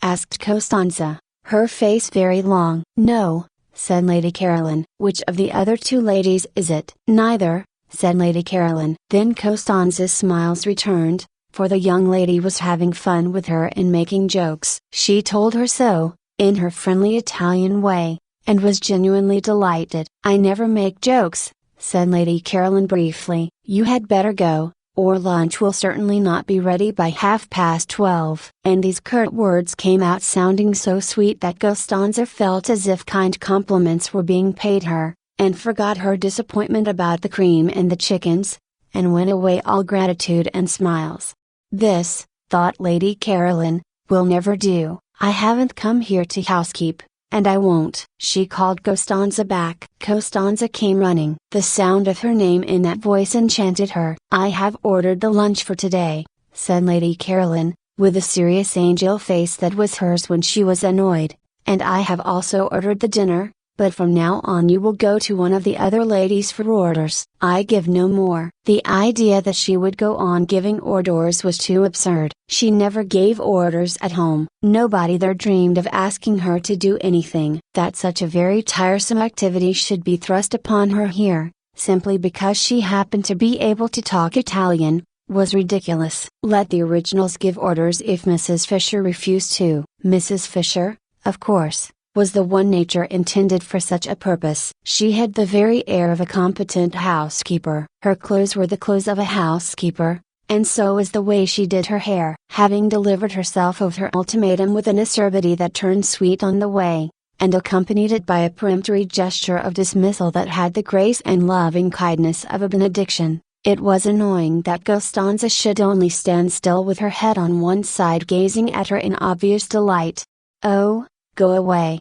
Asked Costanza, her face very long. No, said Lady Caroline. Which of the other two ladies is it? Neither, said Lady Caroline. Then Costanza's smiles returned, for the young lady was having fun with her and making jokes. She told her so, in her friendly Italian way, and was genuinely delighted. I never make jokes, said Lady Caroline briefly. You had better go, or lunch will certainly not be ready by 12:30. And these curt words came out sounding so sweet that Costanza felt as if kind compliments were being paid her, and forgot her disappointment about the cream and the chickens, and went away all gratitude and smiles. This, thought Lady Caroline, will never do. I haven't come here to housekeep, and I won't." She called Costanza back. Costanza came running. The sound of her name in that voice enchanted her. "I have ordered the lunch for today," said Lady Caroline, with a serious angel face that was hers when she was annoyed, "and I have also ordered the dinner, but from now on you will go to one of the other ladies for orders. I give no more." The idea that she would go on giving orders was too absurd. She never gave orders at home. Nobody there dreamed of asking her to do anything. That such a very tiresome activity should be thrust upon her here, simply because she happened to be able to talk Italian, was ridiculous. Let the originals give orders if Mrs. Fisher refused to. Mrs. Fisher, of course, was the one nature intended for such a purpose. She had the very air of a competent housekeeper. Her clothes were the clothes of a housekeeper, and so was the way she did her hair. Having delivered herself of her ultimatum with an acerbity that turned sweet on the way, and accompanied it by a peremptory gesture of dismissal that had the grace and loving kindness of a benediction, it was annoying that Costanza should only stand still with her head on one side gazing at her in obvious delight. "Oh, go away!"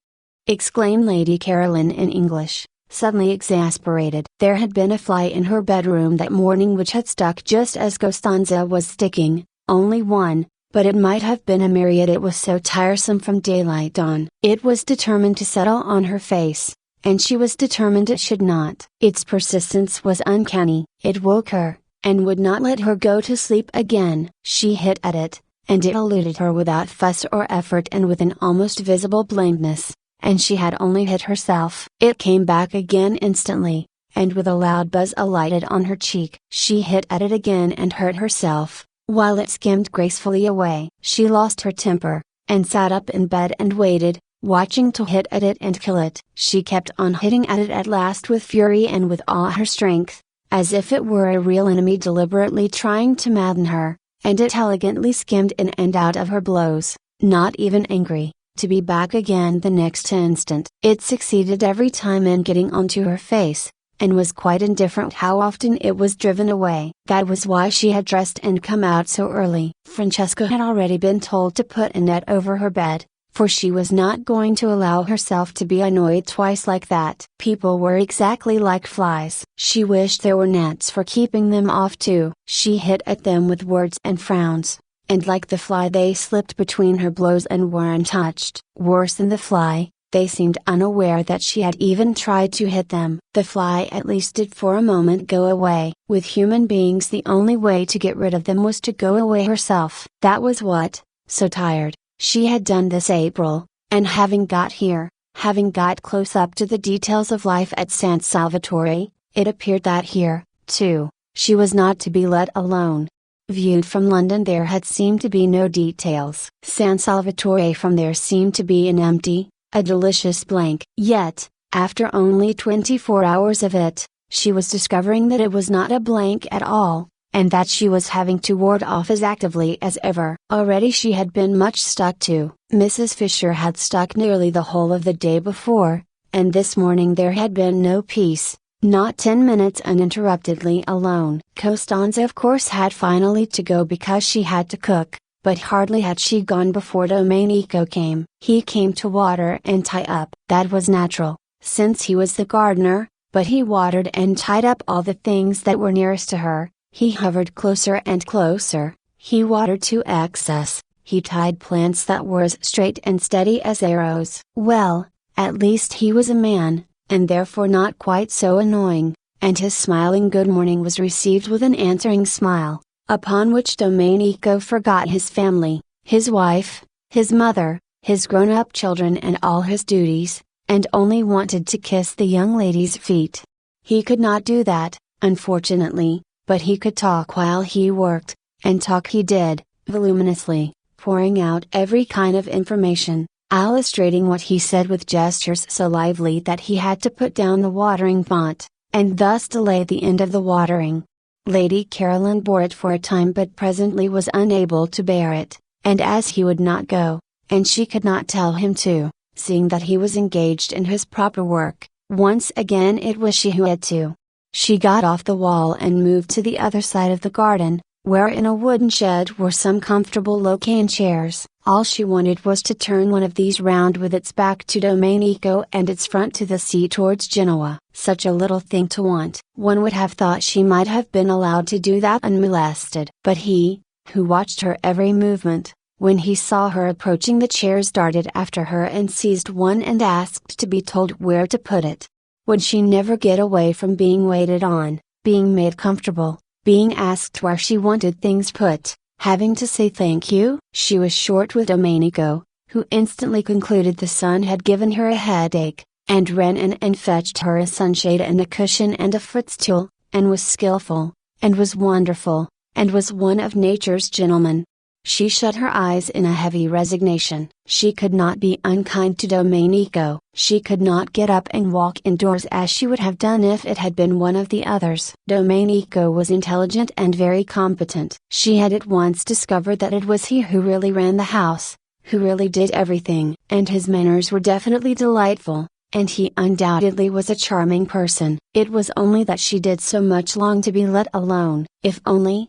exclaimed Lady Caroline in English, suddenly exasperated. There had been a fly in her bedroom that morning which had stuck just as Costanza was sticking, only one, but it might have been a myriad, it was so tiresome from daylight on. It was determined to settle on her face, and she was determined it should not. Its persistence was uncanny. It woke her, and would not let her go to sleep again. She hit at it, and it eluded her without fuss or effort and with an almost visible blankness, and she had only hit herself. It came back again instantly, and with a loud buzz alighted on her cheek. She hit at it again and hurt herself, while it skimmed gracefully away. She lost her temper, and sat up in bed and waited, watching to hit at it and kill it. She kept on hitting at it at last with fury and with all her strength, as if it were a real enemy deliberately trying to madden her, and it elegantly skimmed in and out of her blows, not even angry, to be back again the next instant. It succeeded every time in getting onto her face, and was quite indifferent how often it was driven away. That was why she had dressed and come out so early. Francesca had already been told to put a net over her bed, for she was not going to allow herself to be annoyed twice like that. People were exactly like flies. She wished there were nets for keeping them off too. She hit at them with words and frowns, and like the fly they slipped between her blows and were untouched. Worse than the fly, they seemed unaware that she had even tried to hit them. The fly at least did for a moment go away. With human beings the only way to get rid of them was to go away herself. That was what, so tired, she had done this April, and having got here, having got close up to the details of life at San Salvatore, it appeared that here, too, she was not to be let alone. Viewed from London there had seemed to be no details. San Salvatore from there seemed to be an empty, a delicious blank. Yet, after only 24 hours of it, she was discovering that it was not a blank at all, and that she was having to ward off as actively as ever. Already she had been much stuck to. Mrs. Fisher had stuck nearly the whole of the day before, and this morning there had been no peace, not 10 minutes uninterruptedly alone. Costanza of course had finally to go because she had to cook, but hardly had she gone before Domenico came. He came to water and tie up. That was natural, since he was the gardener, but he watered and tied up all the things that were nearest to her. He hovered closer and closer, he watered to excess, he tied plants that were as straight and steady as arrows. Well, at least he was a man, and therefore not quite so annoying, and his smiling good morning was received with an answering smile, upon which Domenico forgot his family, his wife, his mother, his grown-up children and all his duties, and only wanted to kiss the young lady's feet. He could not do that, unfortunately, but he could talk while he worked, and talk he did, voluminously, pouring out every kind of information, illustrating what he said with gestures so lively that he had to put down the watering pot, and thus delay the end of the watering. Lady Caroline bore it for a time but presently was unable to bear it, and as he would not go, and she could not tell him to, seeing that he was engaged in his proper work, once again it was she who had to. She got off the wall and moved to the other side of the garden, where in a wooden shed were some comfortable low cane chairs. All she wanted was to turn one of these round with its back to Domenico and its front to the sea towards Genoa. Such a little thing to want. One would have thought she might have been allowed to do that unmolested. But he, who watched her every movement, when he saw her approaching the chairs, darted after her and seized one and asked to be told where to put it. Would she never get away from being waited on, being made comfortable, being asked where she wanted things put, having to say thank you? She was short with Domenico, who instantly concluded the sun had given her a headache, and ran in and fetched her a sunshade and a cushion and a footstool, and was skillful, and was wonderful, and was one of nature's gentlemen. She shut her eyes in a heavy resignation. She could not be unkind to Domenico. She could not get up and walk indoors as she would have done if it had been one of the others. Domenico was intelligent and very competent. She had at once discovered that it was he who really ran the house, who really did everything. And his manners were definitely delightful, and he undoubtedly was a charming person. It was only that she did so much long to be let alone. If only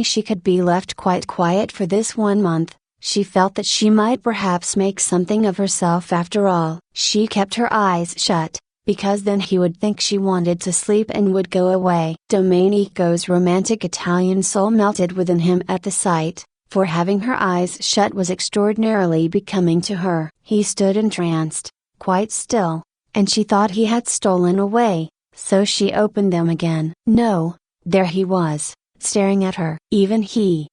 she could be left quite quiet for this 1 month, she felt that she might perhaps make something of herself after all. She kept her eyes shut, because then he would think she wanted to sleep and would go away. Domenico's romantic Italian soul melted within him at the sight, for having her eyes shut was extraordinarily becoming to her. He stood entranced, quite still, and she thought he had stolen away, so she opened them again. No, there he was, staring at her. Even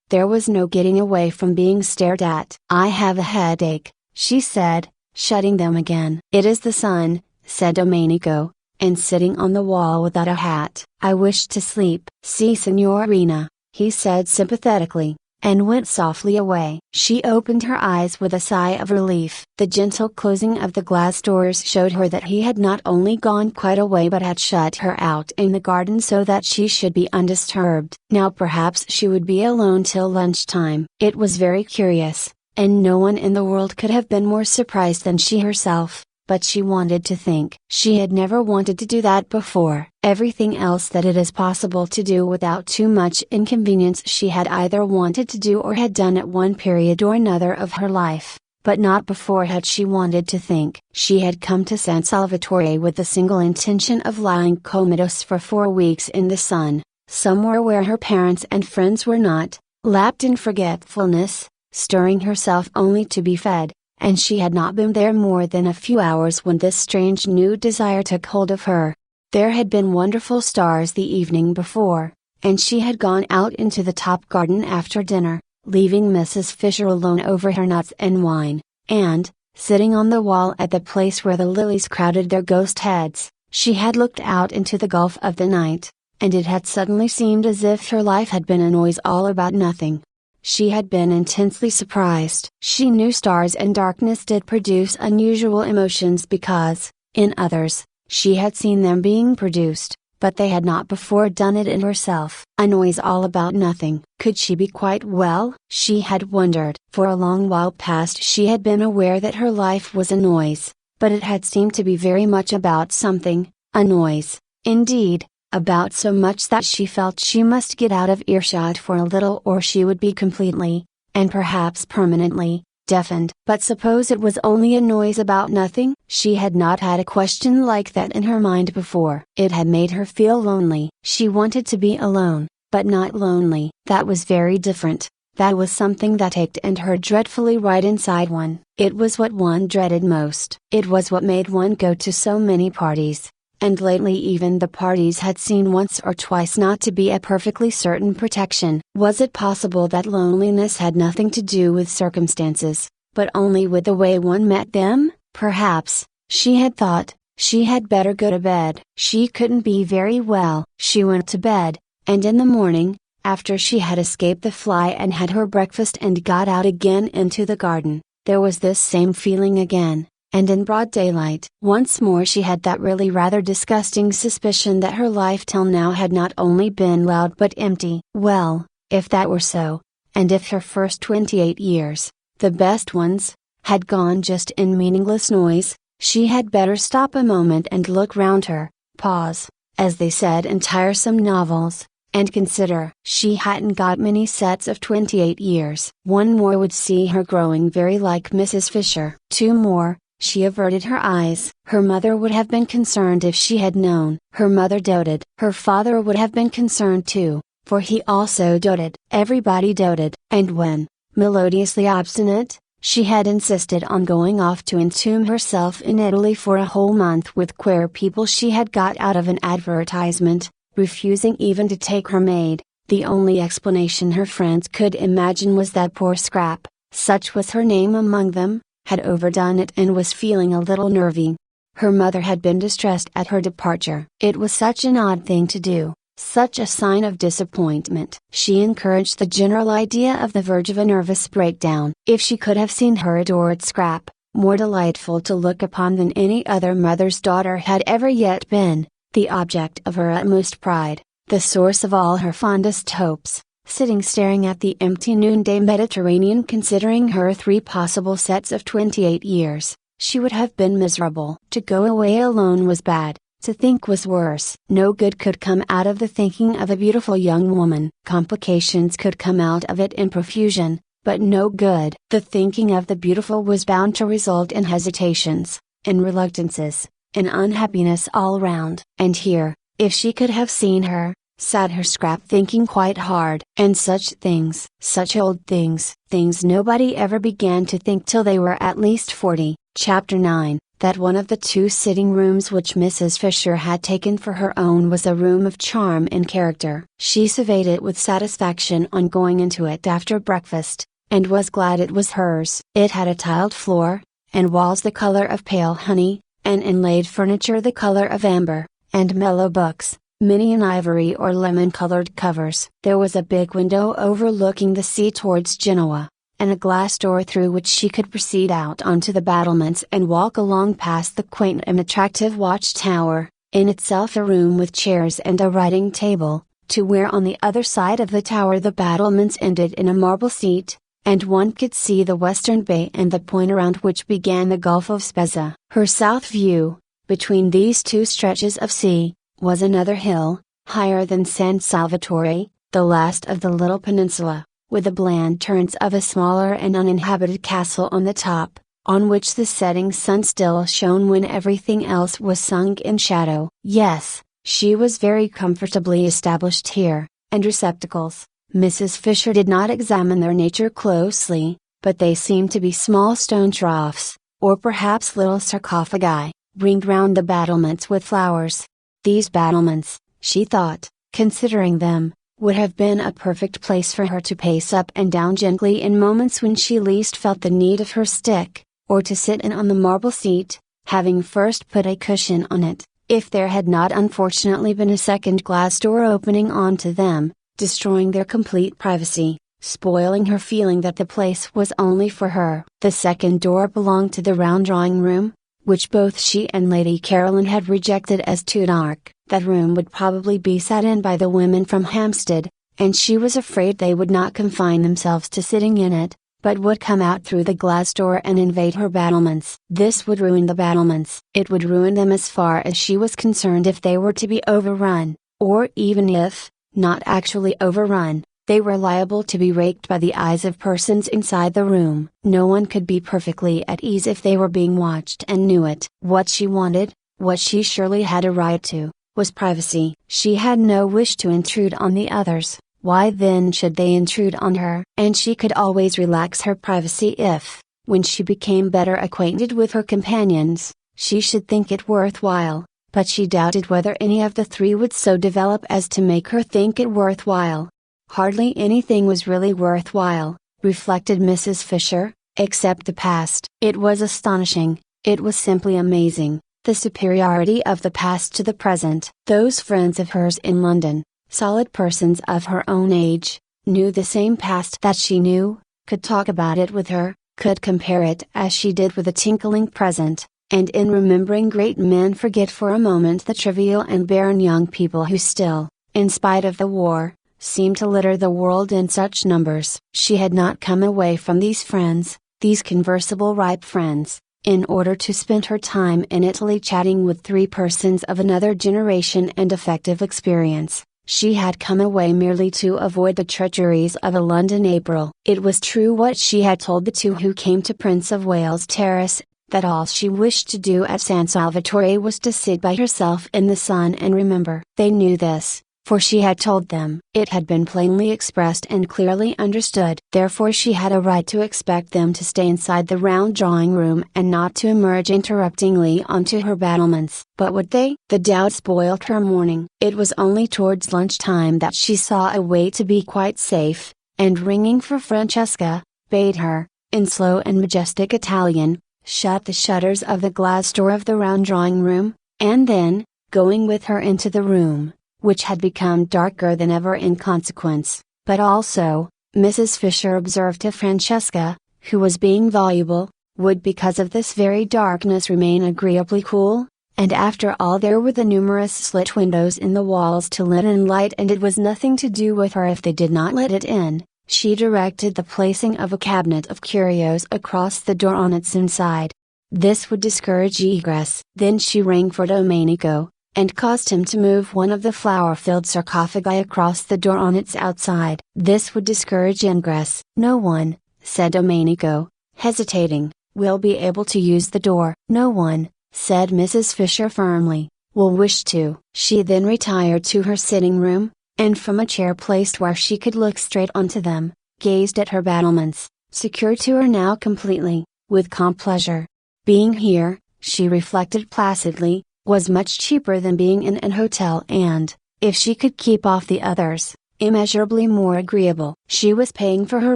there was no getting away from being stared at. I have a headache, she said, shutting them again. It is the sun, said Domenico, and sitting on the wall without a hat. I wish to sleep. Si, signorina, he said sympathetically, and went softly away. She opened her eyes with a sigh of relief. The gentle closing of the glass doors showed her that he had not only gone quite away but had shut her out in the garden so that she should be undisturbed. Now perhaps she would be alone till lunchtime. It was very curious, and no one in the world could have been more surprised than she herself. But she wanted to think. She had never wanted to do that before. Everything else that it is possible to do without too much inconvenience she had either wanted to do or had done at one period or another of her life, but not before had she wanted to think. She had come to San Salvatore with the single intention of lying comatose for 4 weeks in the sun, somewhere where her parents and friends were not, lapped in forgetfulness, stirring herself only to be fed. And she had not been there more than a few hours when this strange new desire took hold of her. There had been wonderful stars the evening before, and she had gone out into the top garden after dinner, leaving Mrs. Fisher alone over her nuts and wine, and, sitting on the wall at the place where the lilies crowded their ghost heads, she had looked out into the gulf of the night, and it had suddenly seemed as if her life had been a noise all about nothing. She had been intensely surprised. She knew stars and darkness did produce unusual emotions because, in others, she had seen them being produced, but they had not before done it in herself. A noise all about nothing. Could she be quite well? She had wondered. For a long while past she had been aware that her life was a noise, but it had seemed to be very much about something, a noise, indeed, about so much that she felt she must get out of earshot for a little or she would be completely, and perhaps permanently, deafened. But suppose it was only a noise about nothing? She had not had a question like that in her mind before. It had made her feel lonely. She wanted to be alone, but not lonely. That was very different. That was something that ached and hurt dreadfully right inside one. It was what one dreaded most. It was what made one go to so many parties. And lately even the parties had seen once or twice not to be a perfectly certain protection. Was it possible that loneliness had nothing to do with circumstances, but only with the way one met them? Perhaps, she had thought, she had better go to bed. She couldn't be very well. She went to bed, and in the morning, after she had escaped the fly and had her breakfast and got out again into the garden, there was this same feeling again. And in broad daylight. Once more she had that really rather disgusting suspicion that her life till now had not only been loud but empty. Well, if that were so, and if her first 28 years, the best ones, had gone just in meaningless noise, she had better stop a moment and look round her, pause, as they said in tiresome novels, And consider, she hadn't got many sets of 28 years. One more would see her growing very like Mrs. Fisher. Two more, she averted her eyes. Her mother would have been concerned if she had known. Her mother doted. Her father would have been concerned too, for he also doted. Everybody doted. And when, melodiously obstinate, she had insisted on going off to entomb herself in Italy for a whole month with queer people she had got out of an advertisement, refusing even to take her maid, the only explanation her friends could imagine was that poor Scrap, such was her name among them, had overdone it and was feeling a little nervy. Her mother had been distressed at her departure. It was such an odd thing to do, such a sign of disappointment. She encouraged the general idea of the verge of a nervous breakdown. If she could have seen her adored Scrap, more delightful to look upon than any other mother's daughter had ever yet been, the object of her utmost pride, the source of all her fondest hopes, sitting staring at the empty noonday Mediterranean considering her 3 possible sets of 28 years, she would have been miserable. To go away alone was bad, to think was worse. No good could come out of the thinking of a beautiful young woman. Complications could come out of it in profusion, but no good. The thinking of the beautiful was bound to result in hesitations, in reluctances, in unhappiness all round. And here, if she could have seen her, sat her Scrap thinking quite hard. And such things, such old things, things nobody ever began to think till they were at least 40. Chapter 9. That one of the 2 sitting rooms which Mrs. Fisher had taken for her own was a room of charm and character. She surveyed it with satisfaction on going into it after breakfast, and was glad it was hers. It had a tiled floor, and walls the color of pale honey, and inlaid furniture the color of amber, and mellow books, many in ivory or lemon-colored covers. There was a big window overlooking the sea towards Genoa, and a glass door through which she could proceed out onto the battlements and walk along past the quaint and attractive watchtower, in itself a room with chairs and a writing table, to where on the other side of the tower the battlements ended in a marble seat, and one could see the western bay and the point around which began the Gulf of Spezia. Her south view, between these 2 stretches of sea, was another hill, higher than San Salvatore, the last of the little peninsula, with the bland turrets of a smaller and uninhabited castle on the top, on which the setting sun still shone when everything else was sunk in shadow. Yes, she was very comfortably established here, and receptacles, Mrs. Fisher did not examine their nature closely, but they seemed to be small stone troughs, or perhaps little sarcophagi, ringed round the battlements with flowers. These battlements, she thought, considering them, would have been a perfect place for her to pace up and down gently in moments when she least felt the need of her stick, or to sit in on the marble seat, having first put a cushion on it, if there had not unfortunately been a second glass door opening onto them, destroying their complete privacy, spoiling her feeling that the place was only for her. The second door belonged to the round drawing room, which both she and Lady Caroline had rejected as too dark. That room would probably be sat in by the women from Hampstead, and she was afraid they would not confine themselves to sitting in it, but would come out through the glass door and invade her battlements. This would ruin the battlements. It would ruin them as far as she was concerned if they were to be overrun, or even if, not actually overrun, they were liable to be raked by the eyes of persons inside the room. No one could be perfectly at ease if they were being watched and knew it. What she wanted, what she surely had a right to, was privacy. She had no wish to intrude on the others. Why then should they intrude on her? And she could always relax her privacy if, when she became better acquainted with her companions, she should think it worthwhile. But she doubted whether any of the 3 would so develop as to make her think it worthwhile. Hardly anything was really worthwhile, reflected Mrs. Fisher, except the past. It was astonishing, it was simply amazing, the superiority of the past to the present. Those friends of hers in London, solid persons of her own age, knew the same past that she knew, could talk about it with her, could compare it as she did with the tinkling present, and in remembering great men forget for a moment the trivial and barren young people who still, in spite of the war, seemed to litter the world in such numbers. She had not come away from these friends, these conversable ripe friends, in order to spend her time in Italy chatting with 3 persons of another generation and effective experience. She had come away merely to avoid the treacheries of a London April. It was true what she had told the two who came to Prince of Wales Terrace, that all she wished to do at San Salvatore was to sit by herself in the sun and remember. They knew this, for she had told them. It had been plainly expressed and clearly understood. Therefore she had a right to expect them to stay inside the round drawing room and not to emerge interruptingly onto her battlements. But would they? The doubt spoilt her morning. It was only towards lunchtime that she saw a way to be quite safe, and ringing for Francesca, bade her, in slow and majestic Italian, shut the shutters of the glass door of the round drawing room, and then, going with her into the room, which had become darker than ever in consequence, but also, Mrs. Fisher observed to Francesca, who was being voluble, would because of this very darkness remain agreeably cool, and after all there were the numerous slit windows in the walls to let in light, and it was nothing to do with her if they did not let it in. She directed the placing of a cabinet of curios across the door on its inside. This would discourage egress. Then she rang for Domenico, and caused him to move one of the flower-filled sarcophagi across the door on its outside. This would discourage ingress. No one, said Domenico, hesitating, will be able to use the door. No one, said Mrs. Fisher firmly, will wish to. She then retired to her sitting room, and from a chair placed where she could look straight onto them, gazed at her battlements, secure to her now completely, with calm pleasure. Being here, she reflected placidly, was much cheaper than being in an hotel and, if she could keep off the others, immeasurably more agreeable. She was paying for her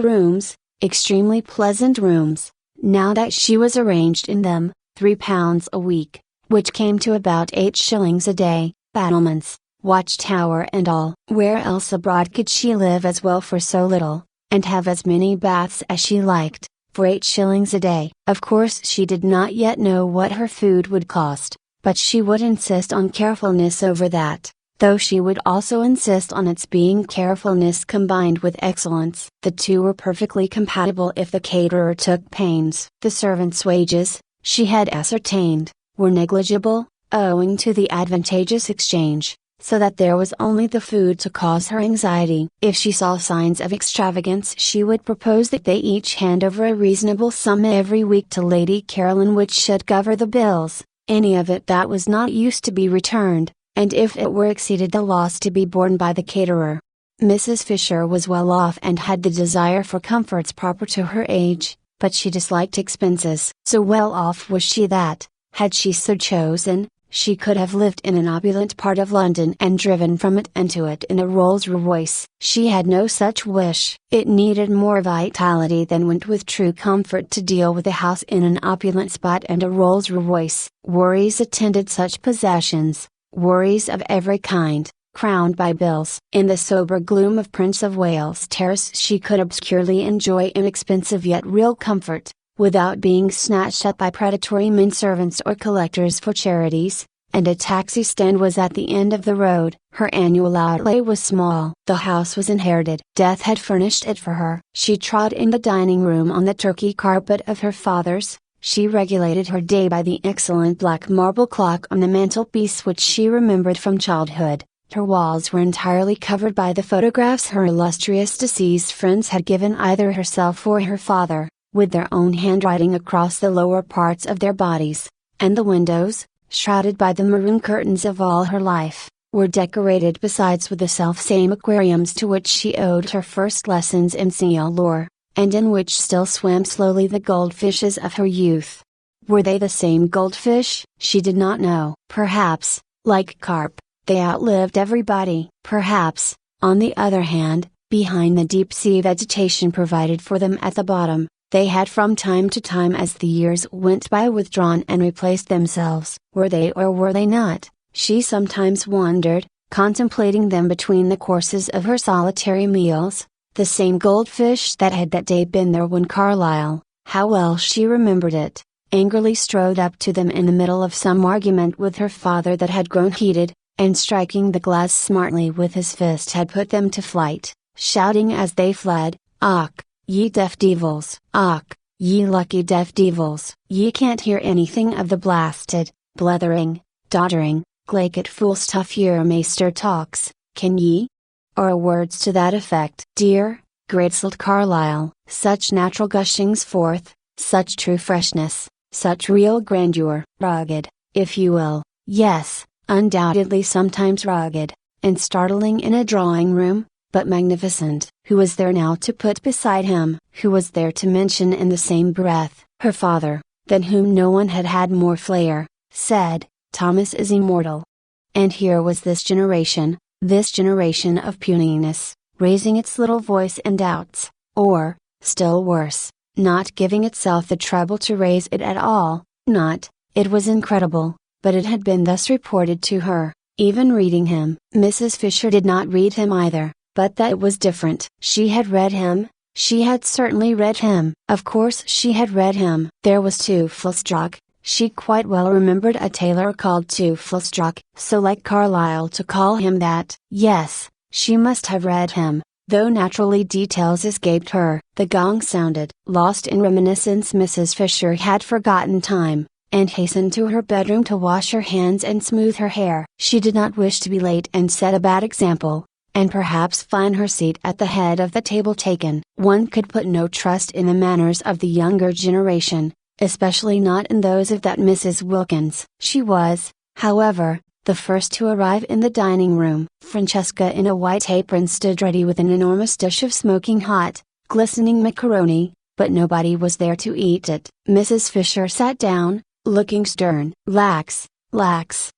rooms, extremely pleasant rooms, now that she was arranged in them, £3 a week, which came to about 8 shillings a day, battlements, watchtower and all. Where else abroad could she live as well for so little, and have as many baths as she liked, for 8 shillings a day? Of course she did not yet know what her food would cost, but she would insist on carefulness over that, though she would also insist on its being carefulness combined with excellence. The two were perfectly compatible if the caterer took pains. The servants' wages, she had ascertained, were negligible, owing to the advantageous exchange, so that there was only the food to cause her anxiety. If she saw signs of extravagance she would propose that they each hand over a reasonable sum every week to Lady Caroline, which should cover the bills, any of it that was not used to be returned, and if it were exceeded the loss to be borne by the caterer. Mrs. Fisher was well off and had the desire for comforts proper to her age, but she disliked expenses. So well off was she that, had she so chosen, she could have lived in an opulent part of London and driven from it and to it in a Rolls-Royce. She had no such wish. It needed more vitality than went with true comfort to deal with a house in an opulent spot and a Rolls-Royce. Worries attended such possessions, worries of every kind, crowned by bills. In the sober gloom of Prince of Wales Terrace she could obscurely enjoy inexpensive yet real comfort, without being snatched up by predatory men-servants or collectors for charities, and a taxi stand was at the end of the road. Her annual outlay was small. The house was inherited. Death had furnished it for her. She trod in the dining room on the Turkey carpet of her father's. She regulated her day by the excellent black marble clock on the mantelpiece which she remembered from childhood. Her walls were entirely covered by the photographs her illustrious deceased friends had given either herself or her father, with their own handwriting across the lower parts of their bodies, and the windows, shrouded by the maroon curtains of all her life, were decorated besides with the self-same aquariums to which she owed her first lessons in seal lore, and in which still swam slowly the goldfishes of her youth. Were they the same goldfish? She did not know. Perhaps, like carp, they outlived everybody. Perhaps, on the other hand, behind the deep-sea vegetation provided for them at the bottom, they had from time to time as the years went by withdrawn and replaced themselves. Were they or were they not? She sometimes wondered, contemplating them between the courses of her solitary meals, the same goldfish that had that day been there when Carlyle, how well she remembered it, angrily strode up to them in the middle of some argument with her father that had grown heated, and striking the glass smartly with his fist had put them to flight, shouting as they fled, "Och, ye deaf devils! Och, ye lucky deaf devils! Ye can't hear anything of the blasted, blethering, doddering, glaikit fool stuff your maester talks, can ye? Or words to that effect. Dear, great-souled Carlyle, such natural gushings forth, such true freshness, such real grandeur. Rugged, if you will, yes, undoubtedly sometimes rugged, and startling in a drawing room, but magnificent. Who was there now to put beside him? Who was there to mention in the same breath, her father, than whom no one had had more flair, said, Thomas is immortal. And here was this generation of puniness, raising its little voice in doubts, or, still worse, not giving itself the trouble to raise it at all. Not, it was incredible, but it had been thus reported to her, even reading him. Mrs. Fisher did not read him either, but that was different. She had read him, she had certainly read him. Of course she had read him. There was Teufelsdrock, she quite well remembered a tailor called Teufelsdrock, so like Carlyle to call him that. Yes, she must have read him, though naturally details escaped her. The gong sounded. Lost in reminiscence, Mrs. Fisher had forgotten time, and hastened to her bedroom to wash her hands and smooth her hair. She did not wish to be late and set a bad example, and perhaps find her seat at the head of the table taken. One could put no trust in the manners of the younger generation, especially not in those of that Mrs. Wilkins. She was, however, the first to arrive in the dining room. Francesca in a white apron stood ready with an enormous dish of smoking hot, glistening macaroni, but nobody was there to eat it. Mrs. Fisher sat down, looking stern. Lax,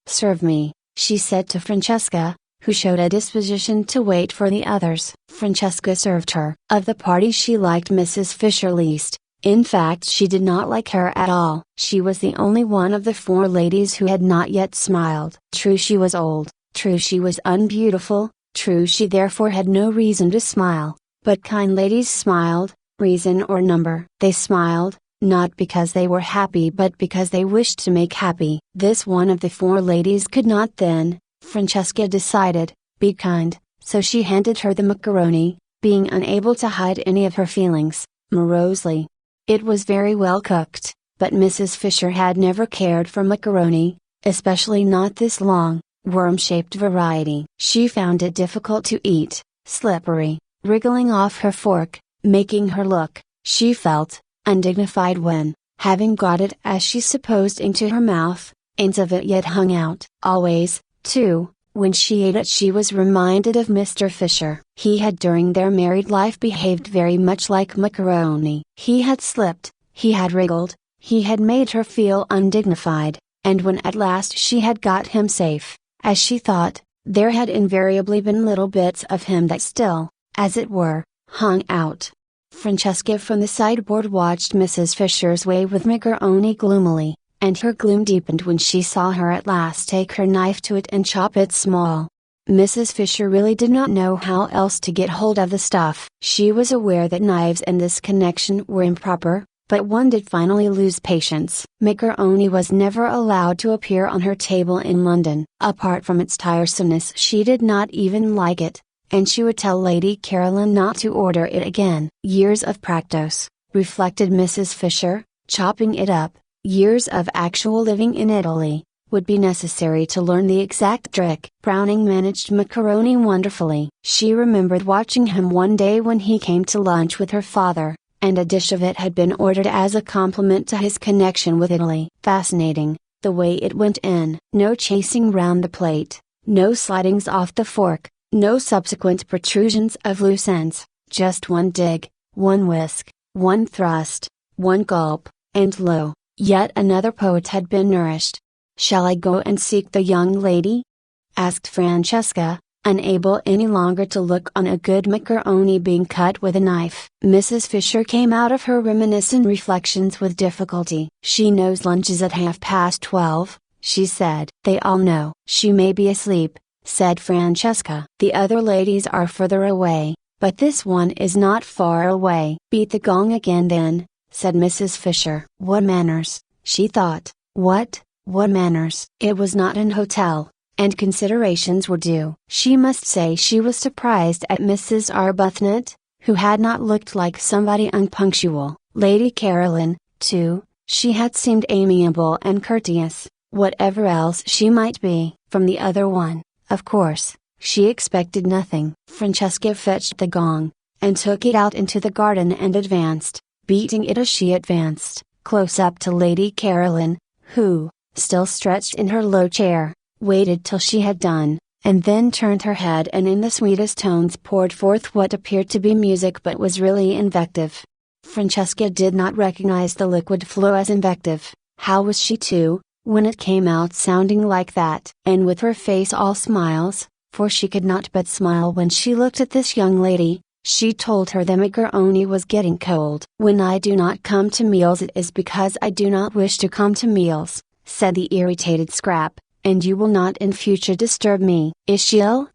serve me, she said to Francesca, who showed a disposition to wait for the others. Francesca served her. Of the party she liked Mrs. Fisher least. In fact, she did not like her at all. She was the only one of the four ladies who had not yet smiled. True, she was old, true, she was unbeautiful, true, she therefore had no reason to smile, but kind ladies smiled, reason or number. They smiled, not because they were happy but because they wished to make happy. This one of the four ladies could not then, Francesca decided, be kind, so she handed her the macaroni, being unable to hide any of her feelings, morosely. It was very well cooked, but Mrs. Fisher had never cared for macaroni, especially not this long, worm-shaped variety. She found it difficult to eat, slippery, wriggling off her fork, making her look, she felt, undignified when, having got it as she supposed into her mouth, ends of it yet hung out. Always, too, when she ate it she was reminded of Mr. Fisher. He had during their married life behaved very much like macaroni. He had slipped, he had wriggled, he had made her feel undignified, and when at last she had got him safe, as she thought, there had invariably been little bits of him that still, as it were, hung out. Francesca from the sideboard watched Mrs. Fisher's way with macaroni gloomily, and her gloom deepened when she saw her at last take her knife to it and chop it small. Mrs. Fisher really did not know how else to get hold of the stuff. She was aware that knives in this connection were improper, but one did finally lose patience. Macaroni was never allowed to appear on her table in London. Apart from its tiresomeness she did not even like it, and she would tell Lady Caroline not to order it again. Years of practice, reflected Mrs. Fisher, chopping it up, years of actual living in Italy, would be necessary to learn the exact trick. Browning managed macaroni wonderfully. She remembered watching him one day when he came to lunch with her father, and a dish of it had been ordered as a compliment to his connection with Italy. Fascinating, the way it went in. No chasing round the plate, no slidings off the fork, no subsequent protrusions of loose ends, just one dig, one whisk, one thrust, one gulp, and lo, yet another poet had been nourished. "Shall I go and seek the young lady?" asked Francesca, unable any longer to look on a good macaroni being cut with a knife. Mrs. Fisher came out of her reminiscent reflections with difficulty. "She knows lunch is at 12:30, she said. "They all know." "She may be asleep," said Francesca. "The other ladies are further away, but this one is not far away." "Beat the gong again then," said Mrs. Fisher. What manners, she thought, what manners. It was not an hotel, and considerations were due. She must say she was surprised at Mrs. Arbuthnot, who had not looked like somebody unpunctual. Lady Caroline, too, she had seemed amiable and courteous, whatever else she might be. From the other one, of course, She expected nothing. Francesca fetched the gong, and took it out into the garden and advanced, beating it as she advanced, close up to Lady Caroline, who, still stretched in her low chair, waited till she had done, and then turned her head and in the sweetest tones poured forth what appeared to be music but was really invective. Francesca did not recognize the liquid flow as invective. How was she to, when it came out sounding like that? And with her face all smiles, for she could not but smile when she looked at this young lady, she told her the macaroni was getting cold. "When I do not come to meals it is because I do not wish to come to meals," said the irritated Scrap, "and you will not in future disturb me." "Is she ill?"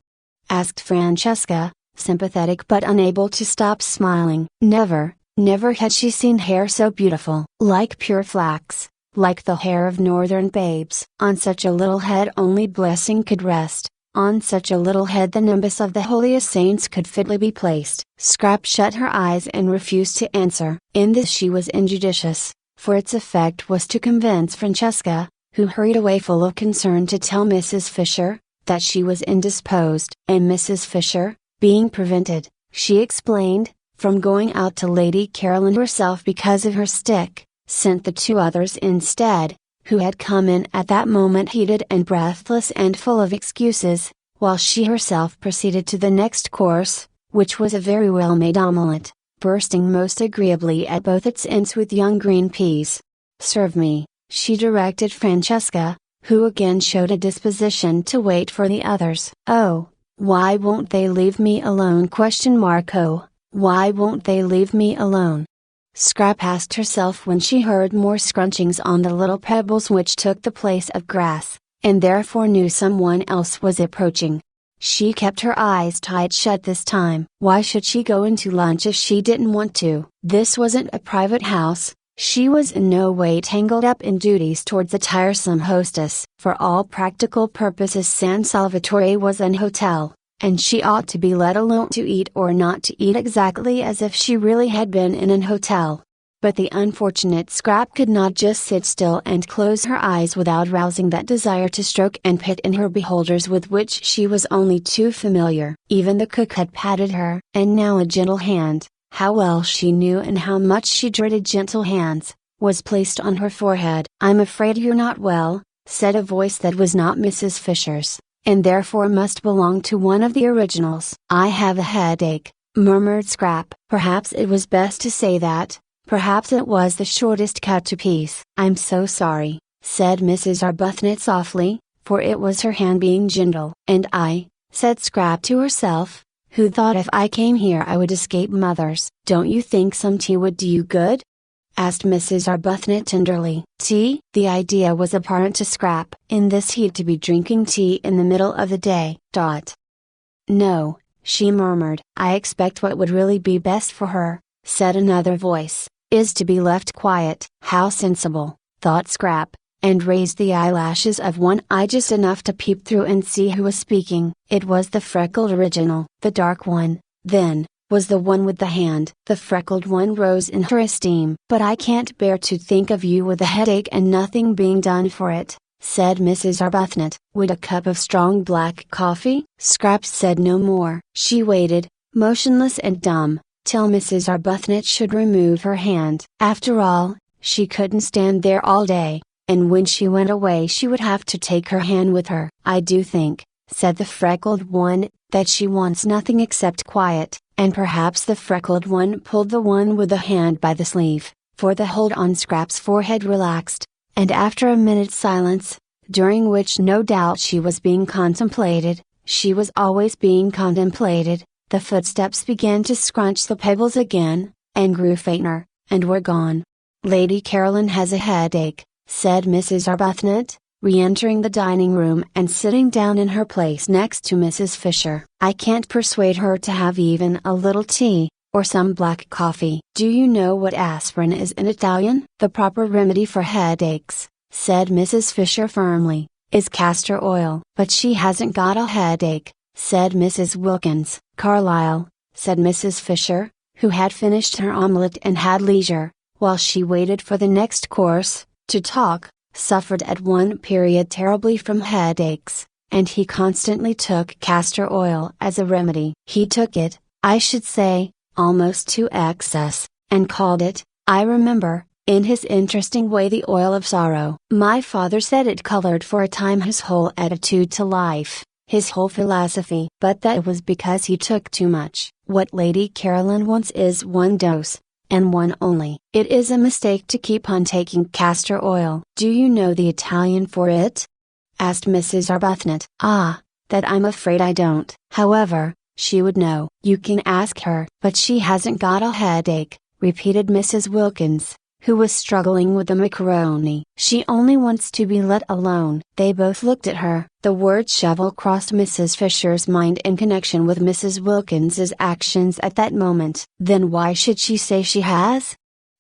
asked Francesca, sympathetic but unable to stop smiling. Never, never had she seen hair so beautiful. Like pure flax, like the hair of northern babes. On such a little head only blessing could rest. On such a little head the nimbus of the holiest saints could fitly be placed. Scrap shut her eyes and refused to answer. In this she was injudicious, for its effect was to convince Francesca, who hurried away full of concern to tell Mrs. Fisher, that she was indisposed. And Mrs. Fisher, being prevented, she explained, from going out to Lady Caroline herself because of her stick, sent the two others instead, who had come in at that moment heated and breathless and full of excuses, while she herself proceeded to the next course, which was a very well made omelette, bursting most agreeably at both its ends with young green peas. "Serve me," she directed Francesca, who again showed a disposition to wait for the others. "Oh, why won't they leave me alone? Oh, why won't they leave me alone?" Scrap asked herself when she heard more scrunchings on the little pebbles which took the place of grass, and therefore knew someone else was approaching. She kept her eyes tight shut this time. Why should she go into lunch if she didn't want to? This wasn't a private house, she was in no way tangled up in duties towards a tiresome hostess. For all practical purposes San Salvatore was an hotel, and she ought to be let alone to eat or not to eat exactly as if she really had been in an hotel. But the unfortunate Scrap could not just sit still and close her eyes without rousing that desire to stroke and pet in her beholders with which she was only too familiar. Even the cook had patted her. And now a gentle hand, how well she knew and how much she dreaded gentle hands, was placed on her forehead. "I'm afraid you're not well," said a voice that was not Mrs. Fisher's, and therefore must belong to one of the originals. "I have a headache," murmured Scrap. Perhaps it was best to say that, perhaps it was the shortest cut to peace. "I'm so sorry," said Mrs. Arbuthnot softly, for it was her hand being gentle. "And I," said Scrap to herself, "who thought if I came here I would escape mothers." "Don't you think some tea would do you good?" asked Mrs. Arbuthnot tenderly. "Tea?" The idea was apparent to Scrap. In this heat to be drinking tea in the middle of the day. "No," she murmured. "I expect what would really be best for her," said another voice, "is to be left quiet." How sensible, thought Scrap, and raised the eyelashes of one eye just enough to peep through and see who was speaking. It was the freckled original. The dark one, then, was the one with the hand. The freckled one rose in her esteem. "But I can't bear to think of you with a headache and nothing being done for it," said Mrs. Arbuthnot. "Would a cup of strong black coffee?" Scrap said no more. She waited, motionless and dumb, till Mrs. Arbuthnot should remove her hand. After all, she couldn't stand there all day, and when she went away she would have to take her hand with her. "I do think," said the freckled one, "that she wants nothing except quiet." And perhaps the freckled one pulled the one with the hand by the sleeve, for the hold on Scrap's forehead relaxed, and after a minute's silence, during which no doubt she was being contemplated, she was always being contemplated, the footsteps began to scrunch the pebbles again, and grew fainter, and were gone. "Lady Caroline has a headache," said Mrs. Arbuthnot, re-entering the dining room and sitting down in her place next to Mrs. Fisher. "I can't persuade her to have even a little tea, or some black coffee." "Do you know what aspirin is in Italian?" "The proper remedy for headaches," said Mrs. Fisher firmly, "is castor oil." "But she hasn't got a headache," said Mrs. Wilkins. "Carlyle," said Mrs. Fisher, who had finished her omelette and had leisure, while she waited for the next course, to talk, suffered at one period terribly from headaches, and he constantly took castor oil as a remedy. He took it, I should say, almost to excess, and called it, I remember, in his interesting way, the oil of sorrow. My father said it colored for a time his whole attitude to life, his whole philosophy. But that was because he took too much. What Lady Caroline wants is one dose, and one only. It is a mistake to keep on taking castor oil. Do you know the Italian for it? Asked Mrs. Arbuthnot. Ah, that I'm afraid I don't. However, she would know. You can ask her. But she hasn't got a headache, repeated Mrs. Wilkins, who was struggling with the macaroni. She only wants to be let alone. They both looked at her. The word shovel crossed Mrs. Fisher's mind in connection with Mrs. Wilkins's actions at that moment. Then why should she say she has?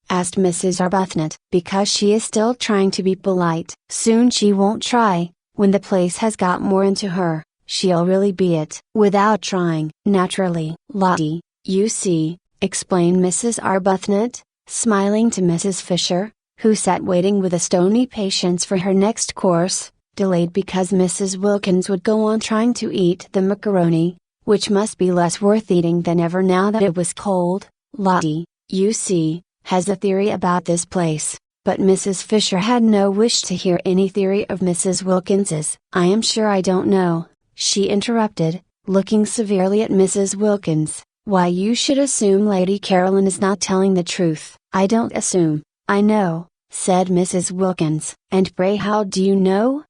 Asked Mrs. Arbuthnot. Because she is still trying to be polite. Soon she won't try. When the place has got more into her, she'll really be it. Without trying. Naturally. Lottie, you see, explained Mrs. Arbuthnot, smiling to Mrs. Fisher, who sat waiting with a stony patience for her next course, delayed because Mrs. Wilkins would go on trying to eat the macaroni, which must be less worth eating than ever now that it was cold. Lottie, you see, has a theory about this place. But Mrs. Fisher had no wish to hear any theory of Mrs. Wilkins's. I am sure I don't know, she interrupted, looking severely at Mrs. Wilkins, why you should assume Lady Caroline is not telling the truth. I don't assume, I know, said Mrs. Wilkins. And pray how do you know?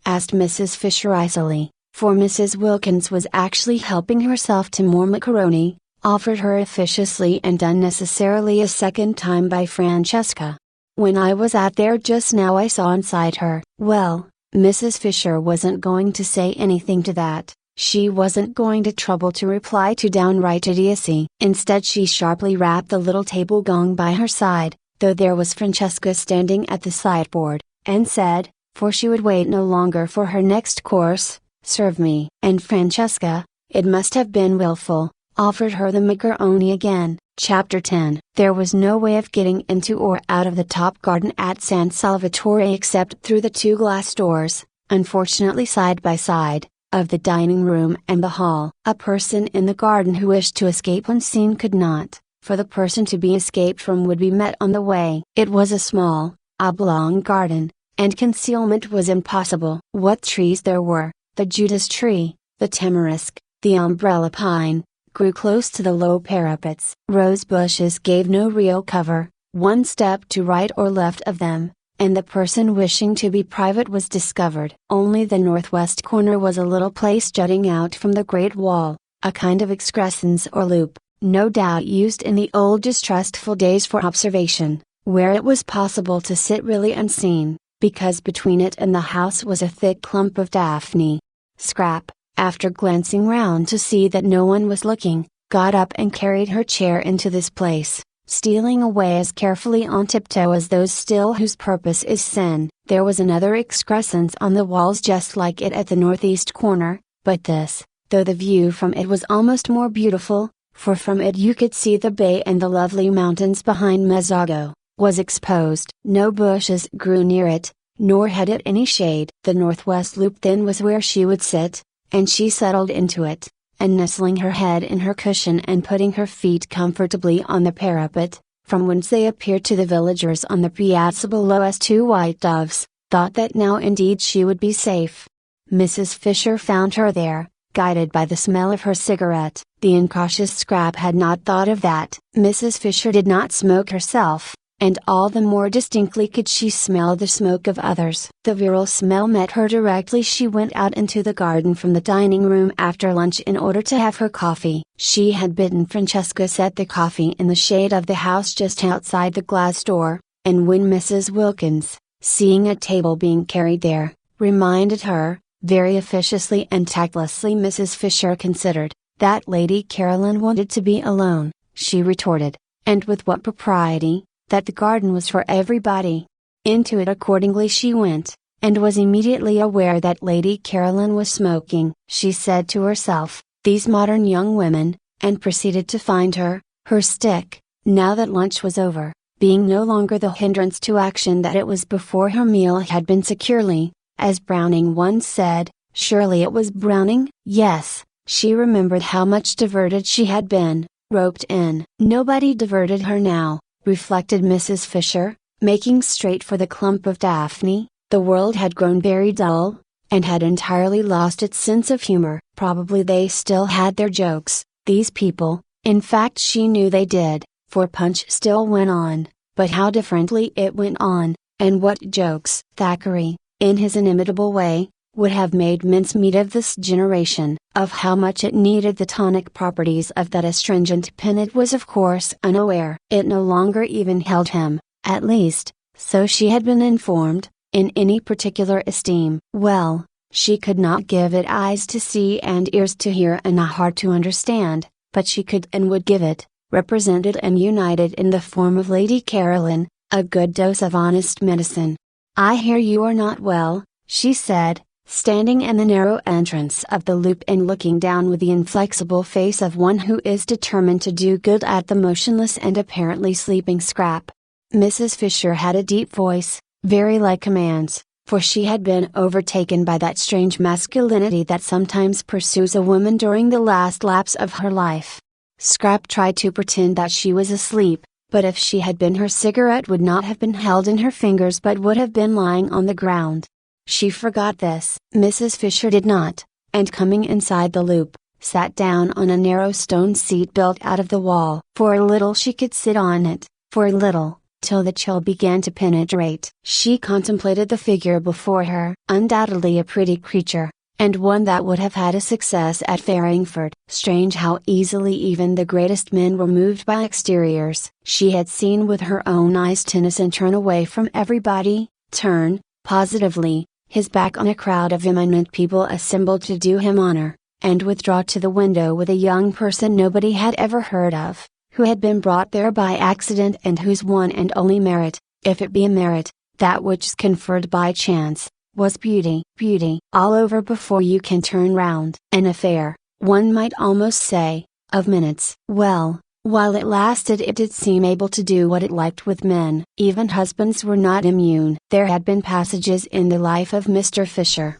Asked Mrs. Fisher icily, for Mrs. Wilkins was actually helping herself to more macaroni, offered her officiously and unnecessarily a second time by Francesca. When I was out there just now I saw inside her. Well, Mrs. Fisher wasn't going to say anything to that. She wasn't going to trouble to reply to downright idiocy. Instead she sharply rapped the little table gong by her side, though there was Francesca standing at the sideboard, and said, for she would wait no longer for her next course, serve me. And Francesca, it must have been willful, offered her the macaroni again. Chapter 10. There was no way of getting into or out of the top garden at San Salvatore except through the two glass doors, unfortunately side by side, of the dining room and the hall. A person in the garden who wished to escape unseen could not, for the person to be escaped from would be met on the way. It was a small, oblong garden, and concealment was impossible. What trees there were! The Judas tree, the tamarisk, the umbrella pine, grew close to the low parapets. Rose bushes gave no real cover, one step to right or left of them, and the person wishing to be private was discovered. Only the northwest corner was a little place jutting out from the great wall, a kind of excrescence or loop, no doubt used in the old distrustful days for observation, where it was possible to sit really unseen, because between it and the house was a thick clump of daphne. Scrap, after glancing round to see that no one was looking, got up and carried her chair into this place, stealing away as carefully on tiptoe as those still whose purpose is sin. There was another excrescence on the walls just like it at the northeast corner, but this, though the view from it was almost more beautiful, for from it you could see the bay and the lovely mountains behind Mezzago, was exposed. No bushes grew near it, nor had it any shade. The northwest loop then was where she would sit, and she settled into it, and nestling her head in her cushion and putting her feet comfortably on the parapet, from whence they appeared to the villagers on the piazza below as two white doves, thought that now indeed she would be safe. Mrs. Fisher found her there, guided by the smell of her cigarette. The incautious Scrap had not thought of that. Mrs. Fisher did not smoke herself, and all the more distinctly could she smell the smoke of others. The virile smell met her directly she went out into the garden from the dining room after lunch in order to have her coffee. She had bidden Francesca set the coffee in the shade of the house just outside the glass door, and when Mrs. Wilkins, seeing a table being carried there, reminded her, very officiously and tactlessly Mrs. Fisher considered, that Lady Caroline wanted to be alone, she retorted, and with what propriety, that the garden was for everybody. Into it accordingly she went, and was immediately aware that Lady Caroline was smoking. She said to herself, these modern young women, and proceeded to find her stick, now that lunch was over, being no longer the hindrance to action that it was before her meal had been securely, as Browning once said, Surely it was Browning? Yes, she remembered how much diverted she had been, roped in. Nobody diverted her now, reflected Mrs. Fisher, making straight for the clump of Daphne. The world had grown very dull, and had entirely lost its sense of humor. Probably they still had their jokes, these people, in fact she knew they did, for Punch still went on, but how differently it went on, and what jokes! Thackeray, in his inimitable way, would have made mincemeat of this generation. Of how much it needed the tonic properties of that astringent pen it was of course unaware. It no longer even held him, at least, so she had been informed, in any particular esteem. Well, she could not give it eyes to see and ears to hear and a heart to understand, but she could and would give it, represented and united in the form of Lady Caroline, a good dose of honest medicine. "I hear you are not well," she said, standing in the narrow entrance of the loop and looking down with the inflexible face of one who is determined to do good at the motionless and apparently sleeping Scrap. Mrs. Fisher had a deep voice, very like a man's, for she had been overtaken by that strange masculinity that sometimes pursues a woman during the last lapse of her life. Scrap tried to pretend that she was asleep, but if she had been her cigarette would not have been held in her fingers but would have been lying on the ground. She forgot this. Mrs. Fisher did not, and coming inside the loop, sat down on a narrow stone seat built out of the wall. For a little she could sit on it, for a little, till the chill began to penetrate. She contemplated the figure before her. Undoubtedly a pretty creature, and one that would have had a success at Farringford. Strange how easily even the greatest men were moved by exteriors. She had seen with her own eyes Tennyson turn away from everybody, turn, positively, his back on a crowd of eminent people assembled to do him honor, and withdraw to the window with a young person nobody had ever heard of, who had been brought there by accident and whose one and only merit, if it be a merit, that which is conferred by chance, was beauty. Beauty all over before you can turn round. An affair, one might almost say, of minutes. Well, while it lasted it did seem able to do what it liked with men. Even husbands were not immune. There had been passages in the life of Mr. Fisher.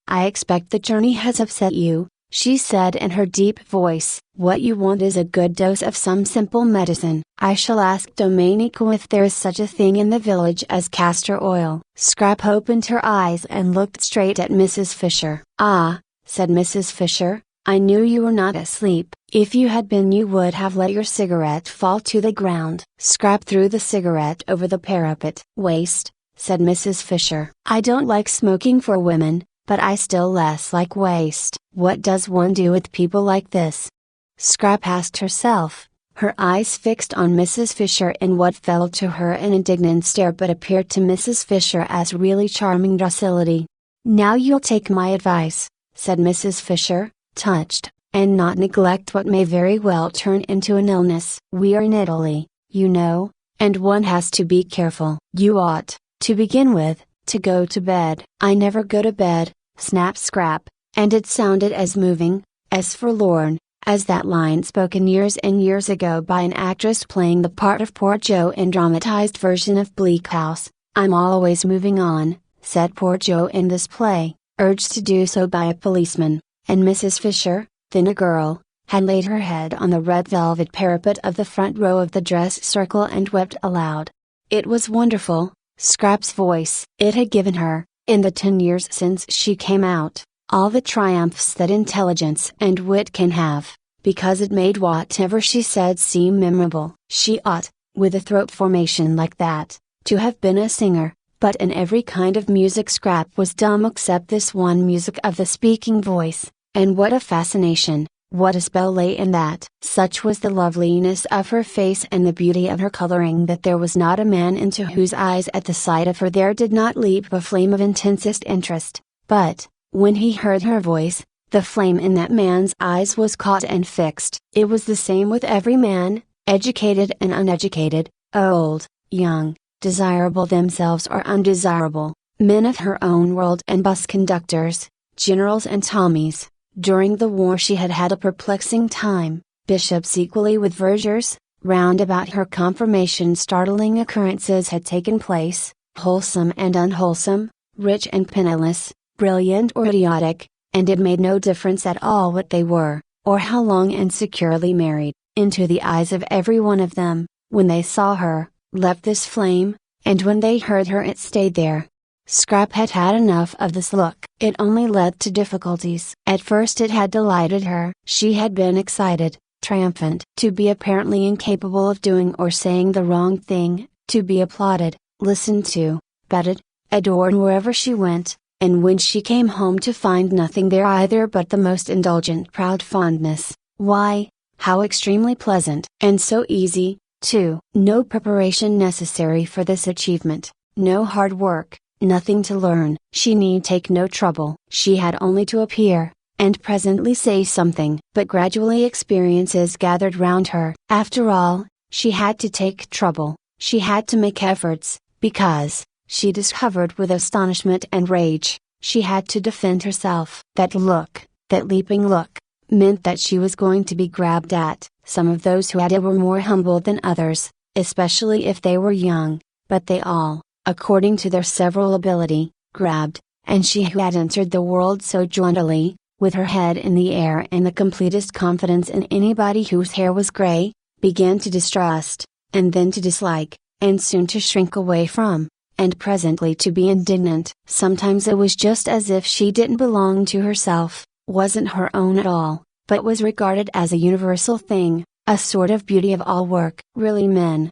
"I expect the journey has upset you," she said in her deep voice. "What you want is a good dose of some simple medicine. I shall ask Domenico if there is such a thing in the village as castor oil." Scrap opened her eyes and looked straight at Mrs. Fisher. "Ah," said Mrs. Fisher, "I knew you were not asleep. If you had been you would have let your cigarette fall to the ground." Scrap threw the cigarette over the parapet. "Waste," said Mrs. Fisher. "I don't like smoking for women, but I still less like waste. What does one do with people like this?" Scrap asked herself, her eyes fixed on Mrs. Fisher in what fell to her an indignant stare but appeared to Mrs. Fisher as really charming docility. "Now you'll take my advice," said Mrs. Fisher, touched, "and not neglect what may very well turn into an illness. We are in Italy, you know, and one has to be careful. You ought, to begin with, to go to bed." "I never go to bed," snapped Scrap, and it sounded as moving, as forlorn, as that line spoken years and years ago by an actress playing the part of Poor Jo in dramatized version of Bleak House. "I'm always moving on," said Poor Jo in this play, urged to do so by a policeman, and Mrs. Fisher, then a girl, had laid her head on the red velvet parapet of the front row of the dress circle and wept aloud. It was wonderful, Scrap's voice. It had given her, in the 10 years since she came out, all the triumphs that intelligence and wit can have, because it made whatever she said seem memorable. She ought, with a throat formation like that, to have been a singer, but in every kind of music Scrap was dumb except this one music of the speaking voice, and what a fascination, what a spell lay in that. Such was the loveliness of her face and the beauty of her coloring that there was not a man into whose eyes at the sight of her there did not leap a flame of intensest interest, but, when he heard her voice, the flame in that man's eyes was caught and fixed. It was the same with every man, educated and uneducated, old, young, desirable themselves or undesirable, men of her own world and bus conductors, generals and Tommies. During the war she had had a perplexing time, bishops equally with vergers, round about her confirmation startling occurrences had taken place, wholesome and unwholesome, rich and penniless, brilliant or idiotic, and it made no difference at all what they were, or how long and securely married. Into the eyes of every one of them, when they saw her, leapt this flame, and when they heard her it stayed there. Scrap had had enough of this look. It only led to difficulties. At first it had delighted her. She had been excited, triumphant. To be apparently incapable of doing or saying the wrong thing, to be applauded, listened to, petted, adored wherever she went, and when she came home to find nothing there either but the most indulgent proud fondness, why, how extremely pleasant. And so easy, too. No preparation necessary for this achievement, no hard work. Nothing to learn. She need take no trouble. She had only to appear, and presently say something. But gradually experiences gathered round her. After all, she had to take trouble, she had to make efforts, because, she discovered with astonishment and rage, she had to defend herself. That look, that leaping look, meant that she was going to be grabbed at. Some of those who had it were more humble than others, especially if they were young, but they all, according to their several ability, grabbed, and she who had entered the world so jauntily, with her head in the air and the completest confidence in anybody whose hair was gray, began to distrust, and then to dislike, and soon to shrink away from, and presently to be indignant. Sometimes it was just as if she didn't belong to herself, wasn't her own at all, but was regarded as a universal thing, a sort of beauty of all work. Really men.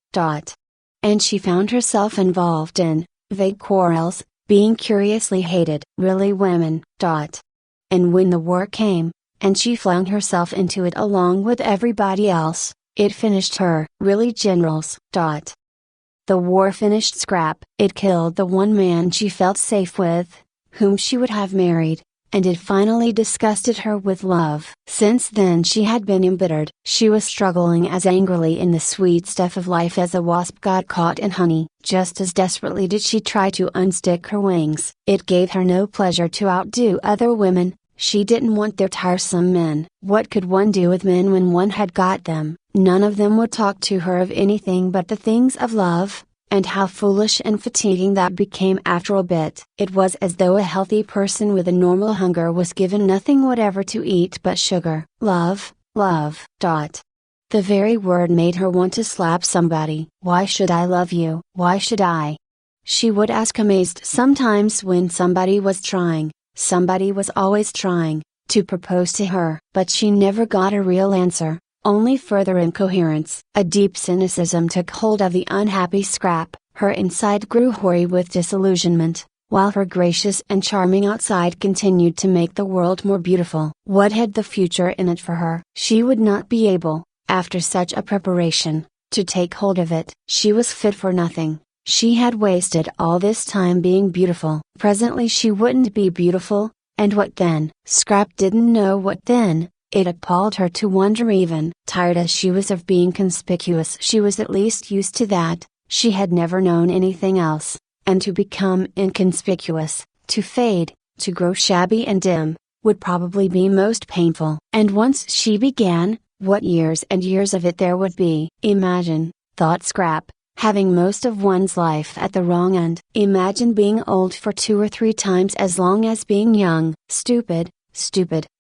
And she found herself involved in vague quarrels, being curiously hated. Really women. And when the war came, and she flung herself into it along with everybody else, it finished her. Really generals. The war finished Scrap. It killed the one man she felt safe with, whom she would have married, and it finally disgusted her with love. Since then she had been embittered. She was struggling as angrily in the sweet stuff of life as a wasp got caught in honey. Just as desperately did she try to unstick her wings. It gave her no pleasure to outdo other women. She didn't want their tiresome men. What could one do with men when one had got them? None of them would talk to her of anything but the things of love. And how foolish and fatiguing that became after a bit. It was as though a healthy person with a normal hunger was given nothing whatever to eat but sugar. Love. The very word made her want to slap somebody. Why should I love you? Why should I? She would ask amazed sometimes when somebody was always trying, to propose to her. But she never got a real answer. Only further incoherence. A deep cynicism took hold of the unhappy Scrap. Her inside grew hoary with disillusionment, while her gracious and charming outside continued to make the world more beautiful. What had the future in it for her? She would not be able, after such a preparation, to take hold of it. She was fit for nothing. She had wasted all this time being beautiful. Presently she wouldn't be beautiful, and what then? Scrap didn't know what then. It appalled her to wonder even. Tired as she was of being conspicuous, she was at least used to that. She had never known anything else, and to become inconspicuous, to fade, to grow shabby and dim, would probably be most painful. And once she began, what years and years of it there would be. Imagine, thought Scrap, having most of one's life at the wrong end. Imagine being old for 2 or 3 times as long as being young. Stupid.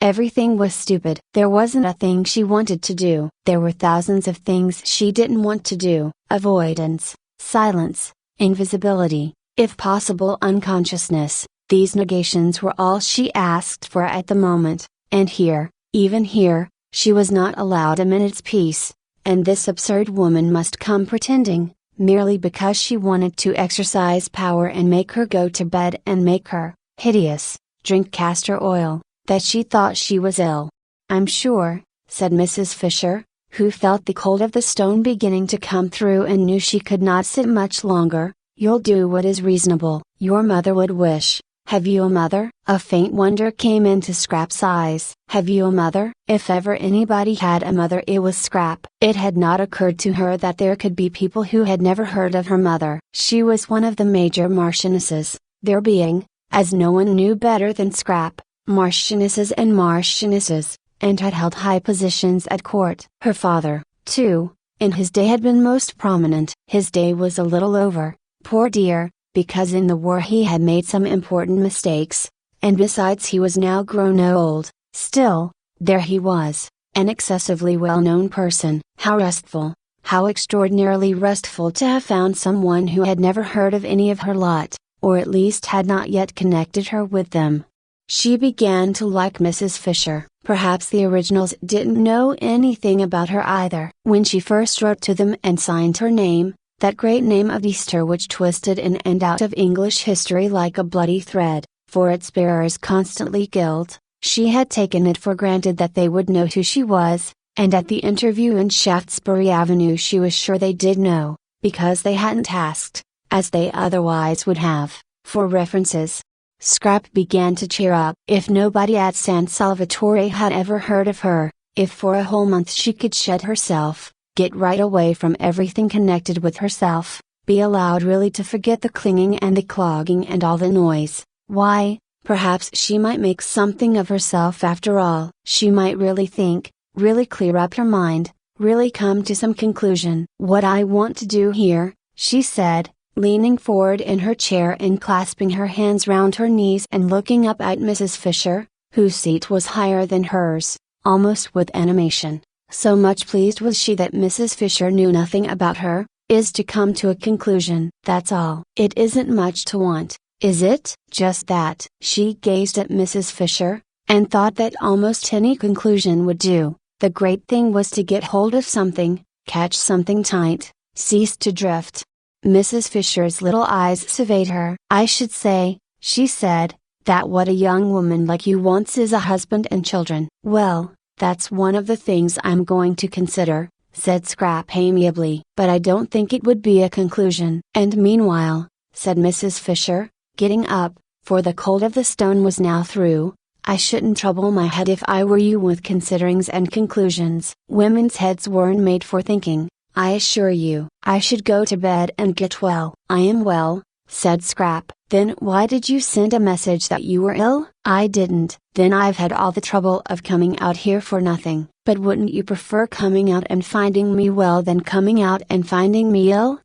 Everything was stupid. There wasn't a thing she wanted to do. There were thousands of things she didn't want to do. Avoidance, silence, invisibility, if possible unconsciousness. These negations were all she asked for at the moment, and here, even here, she was not allowed a minute's peace, and this absurd woman must come pretending, merely because she wanted to exercise power and make her go to bed and make her, hideous, drink castor oil, that she thought she was ill. I'm sure, said Mrs. Fisher, who felt the cold of the stone beginning to come through and knew she could not sit much longer, you'll do what is reasonable. Your mother would wish. Have you a mother? A faint wonder came into Scrap's eyes. Have you a mother? If ever anybody had a mother it was Scrap. It had not occurred to her that there could be people who had never heard of her mother. She was one of the major marchionesses, there being, as no one knew better than Scrap, marchionesses and marchionesses, and had held high positions at court. Her father, too, in his day had been most prominent. His day was a little over, poor dear, because in the war he had made some important mistakes, and besides he was now grown old. Still, there he was, an excessively well-known person. How restful, how extraordinarily restful to have found someone who had never heard of any of her lot, or at least had not yet connected her with them. She began to like Mrs. Fisher. Perhaps the originals didn't know anything about her either. When she first wrote to them and signed her name, that great name of Easter which twisted in and out of English history like a bloody thread, for its bearers constantly gilt, she had taken it for granted that they would know who she was, and at the interview in Shaftesbury Avenue she was sure they did know, because they hadn't asked, as they otherwise would have, for references. Scrap began to cheer up. If nobody at San Salvatore had ever heard of her, if for a whole month she could shed herself, get right away from everything connected with herself, be allowed really to forget the clinging and the clogging and all the noise, why, perhaps she might make something of herself after all. She might really think, really clear up her mind, really come to some conclusion. What I want to do here, she said, leaning forward in her chair and clasping her hands round her knees and looking up at Mrs. Fisher, whose seat was higher than hers, almost with animation, so much pleased was she that Mrs. Fisher knew nothing about her, is to come to a conclusion. That's all. It isn't much to want, is it? Just that. She gazed at Mrs. Fisher, and thought that almost any conclusion would do. The great thing was to get hold of something, catch something tight, cease to drift. Mrs. Fisher's little eyes surveyed her. I should say, she said, that what a young woman like you wants is a husband and children. Well, that's one of the things I'm going to consider, said Scrap amiably. But I don't think it would be a conclusion. And meanwhile, said Mrs. Fisher, getting up, for the cold of the stone was now through, I shouldn't trouble my head if I were you with considerings and conclusions. Women's heads weren't made for thinking, I assure you. I should go to bed and get well. I am well, said Scrap. Then why did you send a message that you were ill? I didn't. Then I've had all the trouble of coming out here for nothing. But wouldn't you prefer coming out and finding me well than coming out and finding me ill?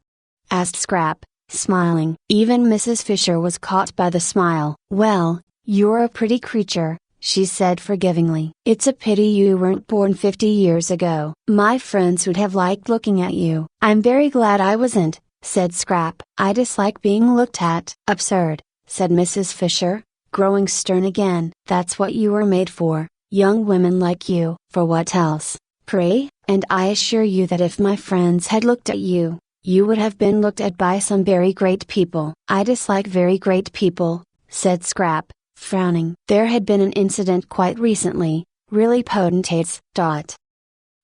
Asked Scrap, smiling. Even Mrs. Fisher was caught by the smile. Well, you're a pretty creature, she said forgivingly. It's a pity you weren't born 50 years ago. My friends would have liked looking at you. I'm very glad I wasn't, said Scrap. I dislike being looked at. Absurd, said Mrs. Fisher, growing stern again. That's what you were made for, young women like you. For what else, pray? And I assure you that if my friends had looked at you, you would have been looked at by some very great people. I dislike very great people, said Scrap, frowning. There had been an incident quite recently, really potentates.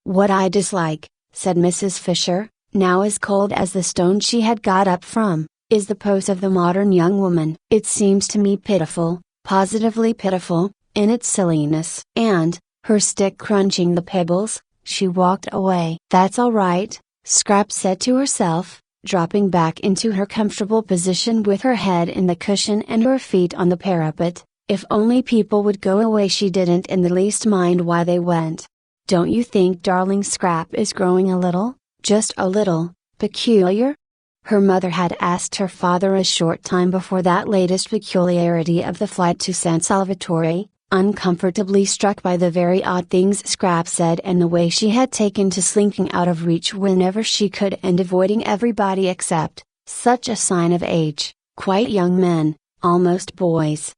What I dislike, said Mrs. Fisher, now as cold as the stone she had got up from, is the pose of the modern young woman. It seems to me pitiful, positively pitiful, in its silliness. And, her stick crunching the pebbles, she walked away. That's all right, Scrap said to herself, dropping back into her comfortable position with her head in the cushion and her feet on the parapet. If only people would go away. She didn't in the least mind why they went. Don't you think darling Scrap is growing a little, just a little, peculiar? Her mother had asked her father a short time before that latest peculiarity of the flight to San Salvatore, uncomfortably struck by the very odd things Scrap said and the way she had taken to slinking out of reach whenever she could and avoiding everybody except, such a sign of age, quite young men, almost boys.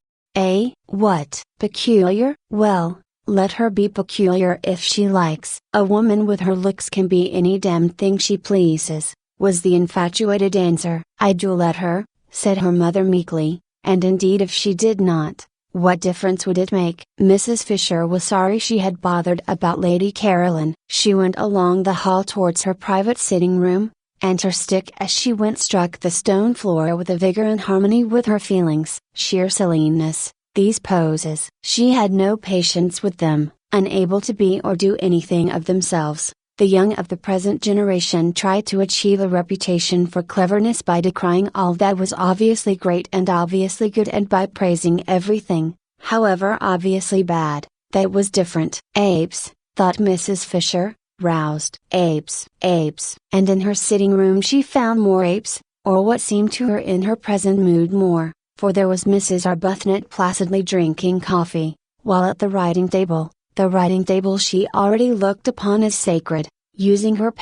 What? Peculiar? Well, let her be peculiar if she likes. A woman with her looks can be any damned thing she pleases, was the infatuated answer. I do let her, said her mother meekly, and indeed if she did not, what difference would it make? Mrs. Fisher was sorry she had bothered about Lady Caroline. She went along the hall towards her private sitting room, and her stick as she went struck the stone floor with a vigor in harmony with her feelings. Sheer silliness, these poses. She had no patience with them, unable to be or do anything of themselves. The young of the present generation try to achieve a reputation for cleverness by decrying all that was obviously great and obviously good and by praising everything, however obviously bad, that was different. Apes, thought Mrs. Fisher, roused. Apes. And in her sitting room she found more apes, or what seemed to her in her present mood more, for there was Mrs. Arbuthnot placidly drinking coffee, while at the writing table she already looked upon as sacred, using her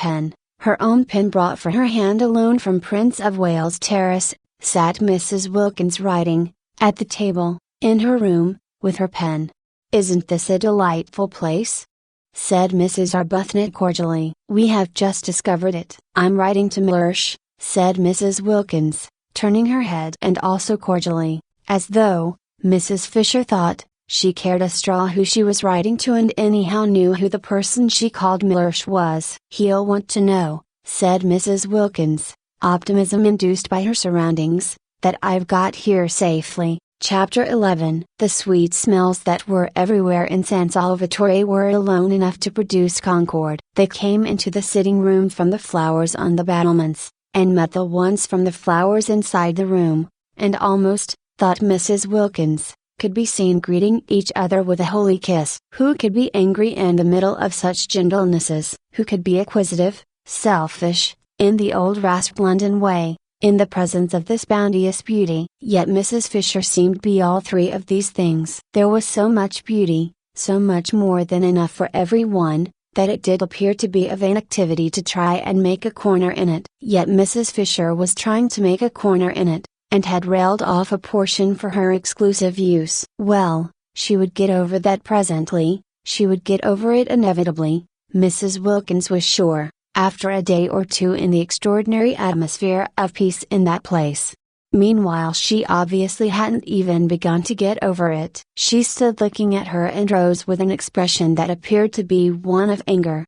own pen brought for her hand alone from Prince of Wales Terrace, sat Mrs. Wilkins writing, at the table, in her room, with her pen. "Isn't this a delightful place?" said Mrs. Arbuthnot cordially. "We have just discovered it." "I'm writing to Mellersh," said Mrs. Wilkins, turning her head and also cordially, as though, Mrs. Fisher thought, she cared a straw who she was writing to and anyhow knew who the person she called Mellersh was. "He'll want to know," said Mrs. Wilkins, optimism induced by her surroundings, "that I've got here safely." Chapter 11. The sweet smells that were everywhere in San Salvatore were alone enough to produce concord. They came into the sitting room from the flowers on the battlements, and met the ones from the flowers inside the room, and almost, thought Mrs. Wilkins, could be seen greeting each other with a holy kiss. Who could be angry in the middle of such gentlenesses? Who could be acquisitive, selfish, in the old rasped London way, in the presence of this bounteous beauty? Yet Mrs. Fisher seemed to be all three of these things. There was so much beauty, so much more than enough for every one, that it did appear to be a vain activity to try and make a corner in it. Yet Mrs. Fisher was trying to make a corner in it, and had railed off a portion for her exclusive use. Well, she would get over that presently, she would get over it inevitably, Mrs. Wilkins was sure, after a day or two in the extraordinary atmosphere of peace in that place. Meanwhile she obviously hadn't even begun to get over it. She stood looking at her and Rose with an expression that appeared to be one of anger,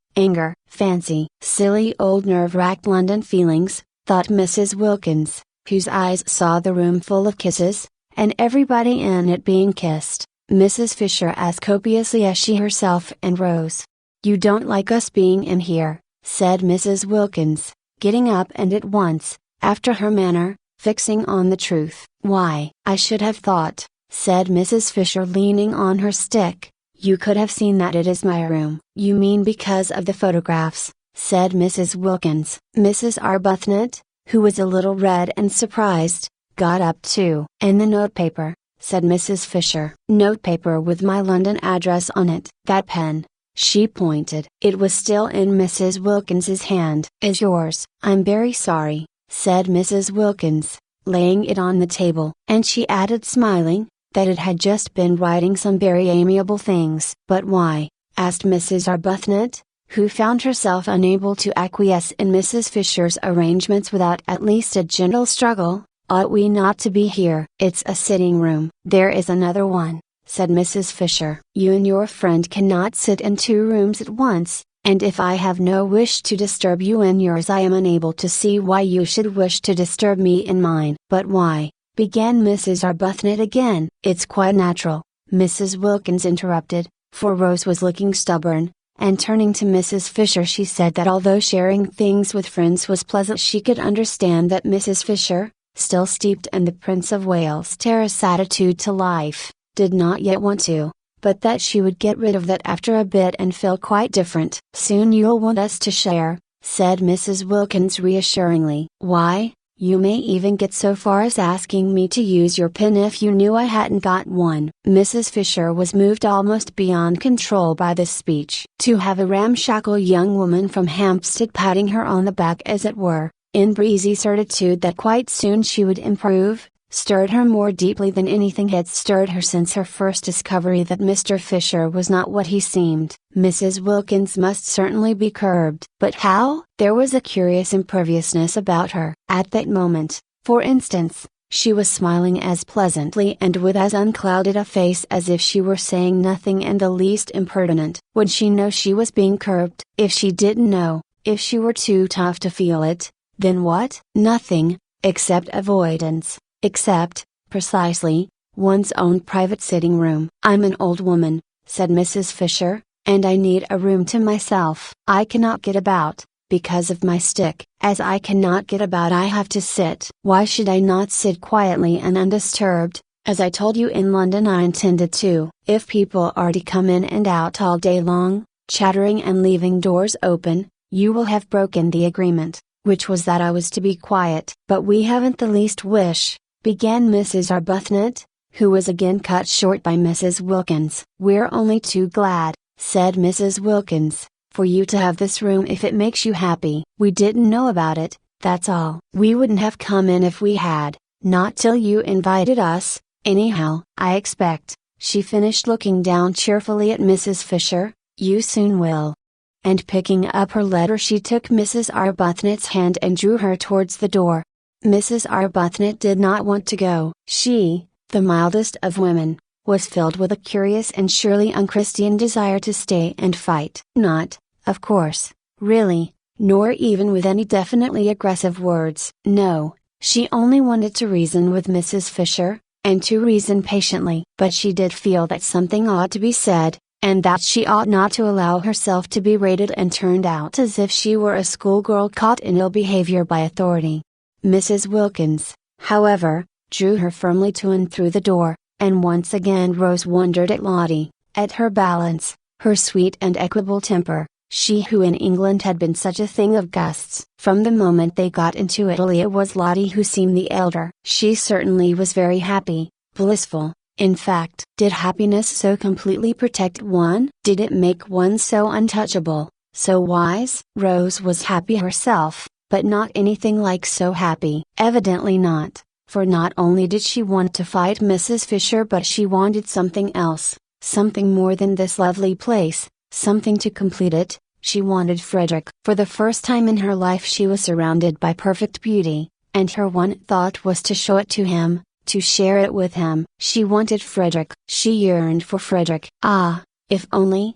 fancy. Silly old nerve-racked London feelings, thought Mrs. Wilkins, whose eyes saw the room full of kisses, and everybody in it being kissed, Mrs. Fisher as copiously as she herself and Rose. "You don't like us being in here," said Mrs. Wilkins, getting up and at once, after her manner, fixing on the truth. "Why, I should have thought," said Mrs. Fisher leaning on her stick, "you could have seen that it is my room." "You mean because of the photographs," said Mrs. Wilkins. Mrs. Arbuthnot, who was a little red and surprised, got up too. "And the notepaper," said Mrs. Fisher. "Notepaper with my London address on it." "That pen," she pointed. It was still in Mrs. Wilkins's hand. "Is yours?" "I'm very sorry," said Mrs. Wilkins, laying it on the table. And she added smiling, that it had just been writing some very amiable things. "But why?" asked Mrs. Arbuthnot, who found herself unable to acquiesce in Mrs. Fisher's arrangements without at least a gentle struggle. "Ought we not to be here?" "It's a sitting room." "There is another one," said Mrs. Fisher. "You and your friend cannot sit in two rooms at once, and if I have no wish to disturb you in yours I am unable to see why you should wish to disturb me in mine." "But why?" began Mrs. Arbuthnot again. "It's quite natural," Mrs. Wilkins interrupted, for Rose was looking stubborn, and turning to Mrs. Fisher she said that although sharing things with friends was pleasant she could understand that Mrs. Fisher, still steeped in the Prince of Wales Terrace attitude to life, did not yet want to, but that she would get rid of that after a bit and feel quite different. "Soon you'll want us to share," said Mrs. Wilkins reassuringly. "Why, you may even get so far as asking me to use your pen if you knew I hadn't got one." Mrs. Fisher was moved almost beyond control by this speech. To have a ramshackle young woman from Hampstead patting her on the back as it were, in breezy certitude that quite soon she would improve, stirred her more deeply than anything had stirred her since her first discovery that Mr. Fisher was not what he seemed. Mrs. Wilkins must certainly be curbed. But how? There was a curious imperviousness about her. At that moment, for instance, she was smiling as pleasantly and with as unclouded a face as if she were saying nothing in the least impertinent. Would she know she was being curbed? If she didn't know, if she were too tough to feel it, then what? Nothing, except avoidance. Except, precisely, one's own private sitting room. "I'm an old woman," said Mrs. Fisher, "and I need a room to myself. I cannot get about, because of my stick. As I cannot get about I have to sit. Why should I not sit quietly and undisturbed, as I told you in London I intended to? If people are to come in and out all day long, chattering and leaving doors open, you will have broken the agreement, which was that I was to be quiet. But we haven't the least wish, began Mrs. Arbuthnot, who was again cut short by Mrs. Wilkins. "We're only too glad," said Mrs. Wilkins, "for you to have this room if it makes you happy. We didn't know about it, that's all. We wouldn't have come in if we had, not till you invited us, anyhow. I expect," she finished looking down cheerfully at Mrs. Fisher, "you soon will." And picking up her letter she took Mrs. Arbuthnot's hand and drew her towards the door. Mrs. Arbuthnot did not want to go. She, the mildest of women, was filled with a curious and surely unchristian desire to stay and fight. Not, of course, really, nor even with any definitely aggressive words. No, she only wanted to reason with Mrs. Fisher, and to reason patiently. But she did feel that something ought to be said, and that she ought not to allow herself to be rated and turned out as if she were a schoolgirl caught in ill behavior by authority. Mrs. Wilkins, however, drew her firmly to and through the door, and once again Rose wondered at Lottie, at her balance, her sweet and equable temper, she who in England had been such a thing of gusts. From the moment they got into Italy it was Lottie who seemed the elder. She certainly was very happy, blissful, in fact. Did happiness so completely protect one? Did it make one so untouchable, so wise? Rose was happy herself, but not anything like so happy. Evidently not. For not only did she want to fight Mrs. Fisher but she wanted something else, something more than this lovely place, something to complete it. She wanted Frederick. For the first time in her life she was surrounded by perfect beauty, and her one thought was to show it to him, to share it with him. She wanted Frederick. She yearned for Frederick. Ah, if only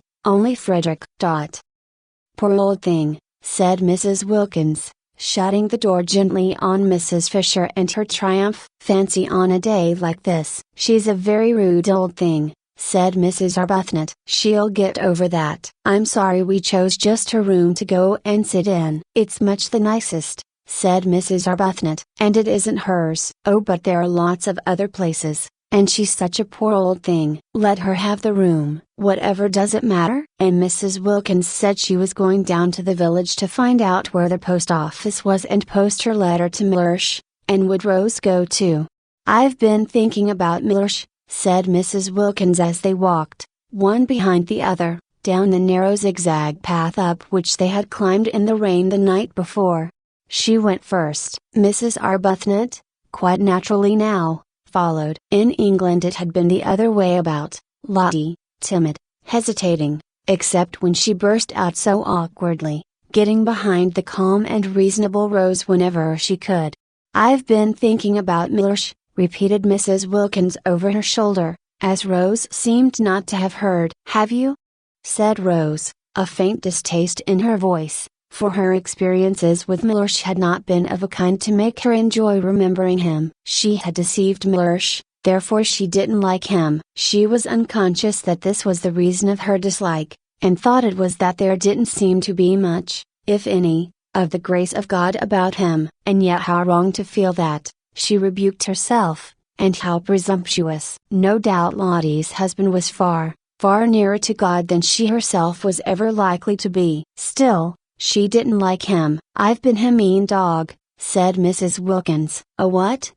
Frederick. "Poor old thing," said Mrs. Wilkins, shutting the door gently on Mrs. Fisher and her triumph. "Fancy on a day like this." "She's a very rude old thing," said Mrs. Arbuthnot. "She'll get over that." "I'm sorry we chose just her room to go and sit in." "It's much the nicest," said Mrs. Arbuthnot. "And it isn't hers." "Oh, but there are lots of other places, and she's such a poor old thing." "Let her have the room. Whatever does it matter?" And Mrs. Wilkins said she was going down to the village to find out where the post office was and post her letter to Mellersh, and would Rose go too? "I've been thinking about Mellersh," said Mrs. Wilkins as they walked, one behind the other, down the narrow zigzag path up which they had climbed in the rain the night before. She went first. Mrs. Arbuthnot, quite naturally now, followed. In England it had been the other way about, Lottie, timid, hesitating, except when she burst out so awkwardly, getting behind the calm and reasonable Rose whenever she could. "I've been thinking about Mellersh," repeated Mrs. Wilkins over her shoulder, as Rose seemed not to have heard. "Have you?" said Rose, a faint distaste in her voice, for her experiences with Mellersh had not been of a kind to make her enjoy remembering him. She had deceived Mellersh, therefore she didn't like him. She was unconscious that this was the reason of her dislike, and thought it was that there didn't seem to be much, if any, of the grace of God about him. And yet how wrong to feel that, she rebuked herself, and how presumptuous. No doubt Lottie's husband was far, far nearer to God than she herself was ever likely to be. Still, she didn't like him. "I've been a mean dog," said Mrs. Wilkins. "A what?"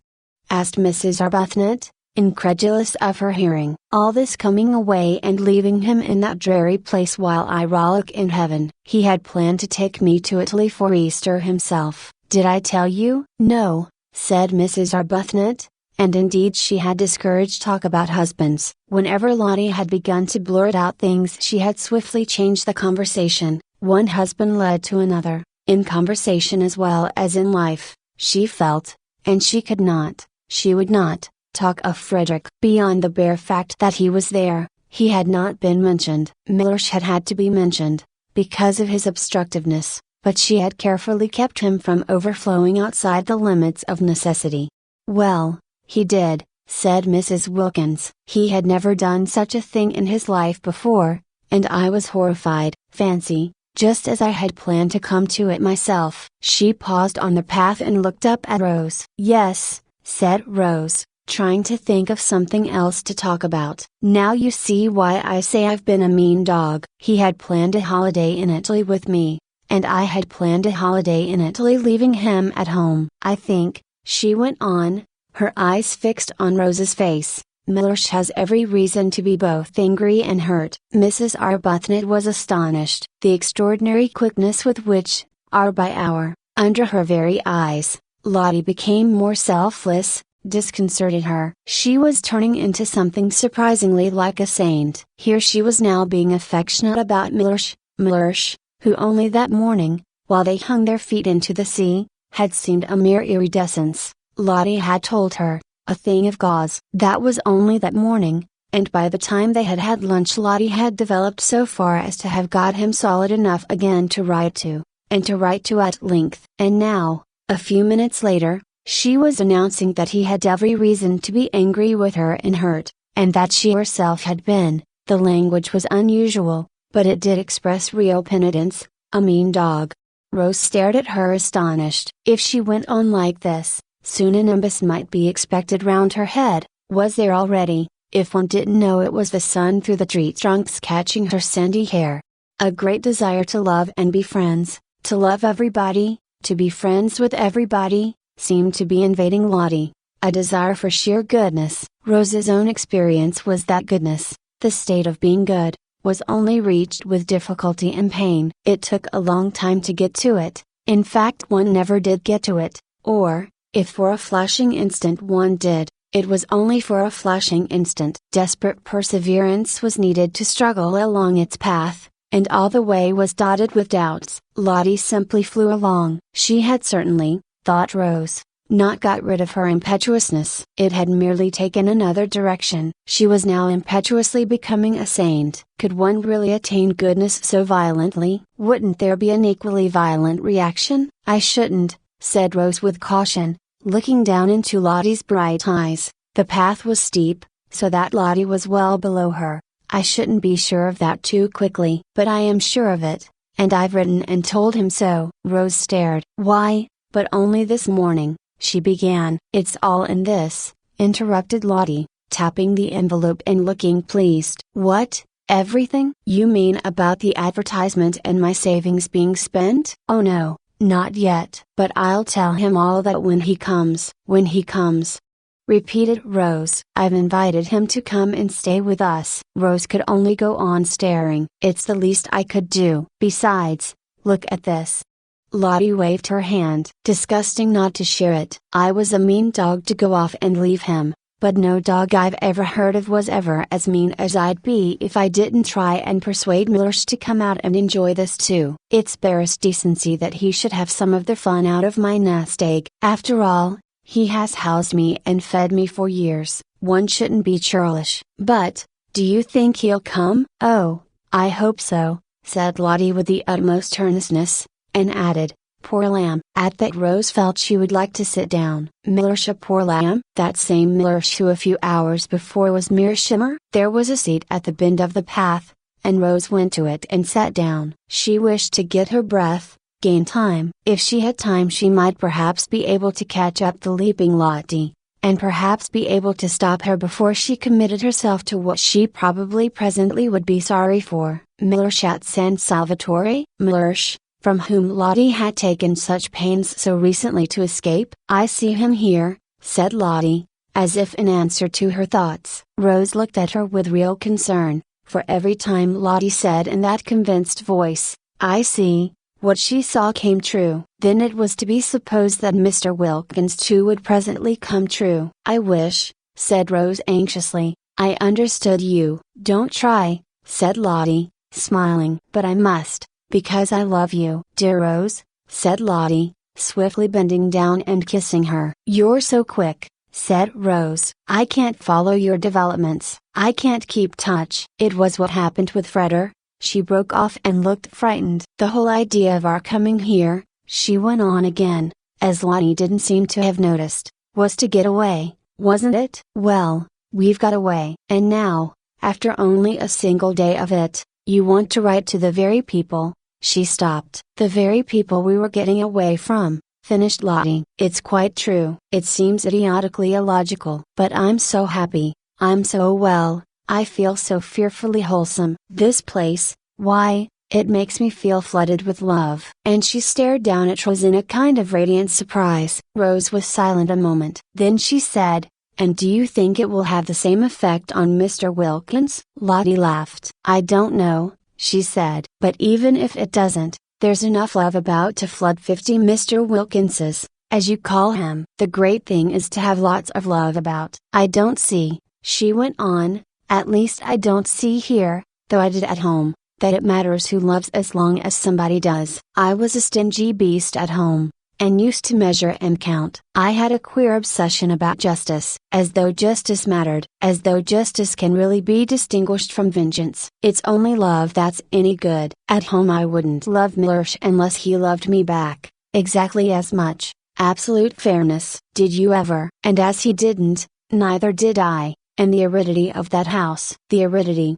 asked Mrs. Arbuthnot, incredulous of her hearing. "All this coming away and leaving him in that dreary place while I rollick in heaven. He had planned to take me to Italy for Easter himself. Did I tell you?" "No," said Mrs. Arbuthnot, and indeed she had discouraged talk about husbands. Whenever Lottie had begun to blurt out things she had swiftly changed the conversation. One husband led to another, in conversation as well as in life, she felt, and she could not, she would not, talk of Frederick. Beyond the bare fact that he was there, he had not been mentioned. Mellersh had had to be mentioned, because of his obstructiveness, but she had carefully kept him from overflowing outside the limits of necessity. "Well, he did," said Mrs. Wilkins. "He had never done such a thing in his life before, and I was horrified. Fancy, just as I had planned to come to it myself." She paused on the path and looked up at Rose. "Yes," said Rose, trying to think of something else to talk about. "Now you see why I say I've been a mean dog. He had planned a holiday in Italy with me, and I had planned a holiday in Italy leaving him at home. I think," she went on, her eyes fixed on Rose's face. Mellersh has every reason to be both angry and hurt. Mrs. Arbuthnot was astonished. The extraordinary quickness with which, hour by hour, under her very eyes, Lottie became more selfless, disconcerted her. She was turning into something surprisingly like a saint. Here she was now being affectionate about Mellersh, who only that morning, while they hung their feet into the sea, had seemed a mere iridescence. Lottie had told her, a thing of gauze. That was only that morning, and by the time they had had lunch Lottie had developed so far as to have got him solid enough again to write to, and to write to at length. And now, a few minutes later, she was announcing that he had every reason to be angry with her and hurt, and that she herself had been. The language was unusual, but it did express real penitence. A mean dog. Rose stared at her astonished. If she went on like this, soon a nimbus might be expected round her head. Was there already, if one didn't know it was the sun through the tree trunks catching her sandy hair? A great desire to love and be friends, to love everybody, to be friends with everybody, seemed to be invading Lottie. A desire for sheer goodness. Rose's own experience was that goodness, the state of being good, was only reached with difficulty and pain. It took a long time to get to it. In fact, one never did get to it, or, if for a flashing instant one did, it was only for a flashing instant. Desperate perseverance was needed to struggle along its path, and all the way was dotted with doubts. Lottie simply flew along. She had certainly, thought Rose, not got rid of her impetuousness. It had merely taken another direction. She was now impetuously becoming a saint. Could one really attain goodness so violently? Wouldn't there be an equally violent reaction? I shouldn't, said Rose with caution, looking down into Lottie's bright eyes. The path was steep, so that Lottie was well below her. I shouldn't be sure of that too quickly. But I am sure of it, and I've written and told him so. Rose stared. Why, but only this morning, she began. It's all in this, interrupted Lottie, tapping the envelope and looking pleased. What, everything? You mean about the advertisement and my savings being spent? Oh no, not yet. But I'll tell him all that when he comes. When he comes, repeated Rose. I've invited him to come and stay with us. Rose could only go on staring. It's the least I could do. Besides, look at this. Lottie waved her hand. Disgusting not to share it. I was a mean dog to go off and leave him, but no dog I've ever heard of was ever as mean as I'd be if I didn't try and persuade Mellersh to come out and enjoy this too. It's barest decency that he should have some of the fun out of my nest egg. After all, he has housed me and fed me for years. One shouldn't be churlish. But, do you think he'll come? Oh, I hope so, said Lottie with the utmost earnestness, and added, poor lamb. At that Rose felt she would like to sit down. Mellersh a poor lamb? That same Mellersh who a few hours before was mere shimmer? There was a seat at the bend of the path, and Rose went to it and sat down. She wished to get her breath, gain time. If she had time she might perhaps be able to catch up the leaping Lottie, and perhaps be able to stop her before she committed herself to what she probably presently would be sorry for. Mellersh at San Salvatore? Mellersh, from whom Lottie had taken such pains so recently to escape? I see him here, said Lottie, as if in answer to her thoughts. Rose looked at her with real concern, for every time Lottie said in that convinced voice, I see, what she saw came true. Then it was to be supposed that Mr. Wilkins too would presently come true. I wish, said Rose anxiously, I understood you. Don't try, said Lottie, smiling. But I must, because I love you. Dear Rose, said Lottie, swiftly bending down and kissing her. You're so quick, said Rose. I can't follow your developments. I can't keep touch. It was what happened with Fredder. She broke off and looked frightened. The whole idea of our coming here, she went on again, as Lottie didn't seem to have noticed, was to get away, wasn't it? Well, we've got away. And now, after only a single day of it, you want to write to the very people. She stopped. The very people we were getting away from, finished Lottie. It's quite true. It seems idiotically illogical. But I'm so happy, I'm so well, I feel so fearfully wholesome. This place, why, It makes me feel flooded with love." And she stared down at Rose in a kind of radiant surprise. Rose was silent a moment. Then she said, "And do you think it will have the same effect on Mr. Wilkins?" Lottie laughed. "I don't know," she said. "But even if it doesn't, there's enough love about to flood 50 Mr. Wilkinses, as you call him. The great thing is to have lots of love about. I don't see," she went on, "at least I don't see here, though I did at home, that it matters who loves as long as somebody does. I was a stingy beast at home, and used to measure and count. I had a queer obsession about justice, as though justice mattered, as though justice can really be distinguished from vengeance. It's only love that's any good. At home I wouldn't love Mellersh unless he loved me back, exactly as much. Absolute fairness. Did you ever?" And as he didn't, neither did I, and the aridity of that house. The aridity.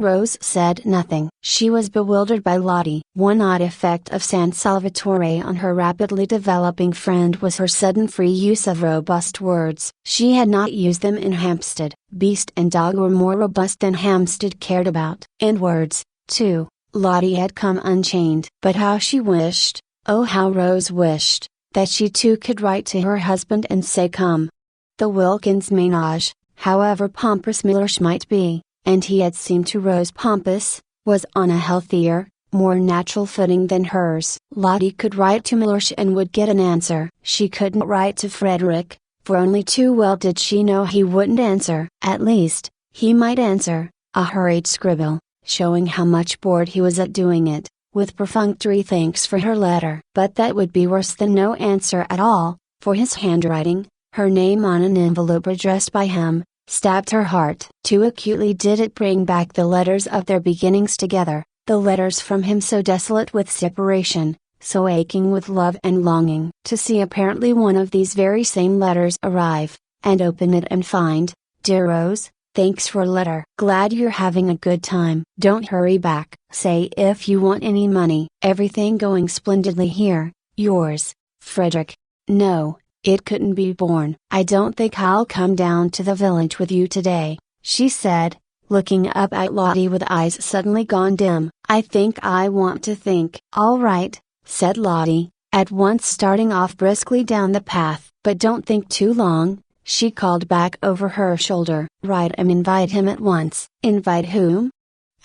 Rose said nothing. She was bewildered by Lottie. One odd effect of San Salvatore on her rapidly developing friend was her sudden free use of robust words. She had not used them in Hampstead. Beast and dog were more robust than Hampstead cared about. And words, too, Lottie had come unchained. But how she wished, oh how Rose wished, that she too could write to her husband and say come. The Wilkins ménage, however pompous Mellersh might be, and he had seemed to Rose pompous, was on a healthier, more natural footing than hers. Lottie could write to Mellersh and would get an answer. She couldn't write to Frederick, for only too well did she know he wouldn't answer. At least, he might answer, a hurried scribble, showing how much bored he was at doing it, with perfunctory thanks for her letter. But that would be worse than no answer at all, for his handwriting, her name on an envelope addressed by him, stabbed her heart. Too acutely did it bring back the letters of their beginnings together, the letters from him so desolate with separation, so aching with love and longing. To see apparently one of these very same letters arrive, and open it and find, "Dear Rose, thanks for letter. Glad you're having a good time. Don't hurry back. Say if you want any money. Everything going splendidly here. Yours, Frederick." No, it couldn't be borne. "I don't think I'll come down to the village with you today," she said, looking up at Lottie with eyes suddenly gone dim. "I think I want to think." "All right," said Lottie, at once starting off briskly down the path. "But don't think too long," she called back over her shoulder. "Write and invite him at once." "Invite whom?"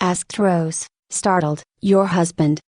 asked Rose, startled. "Your husband."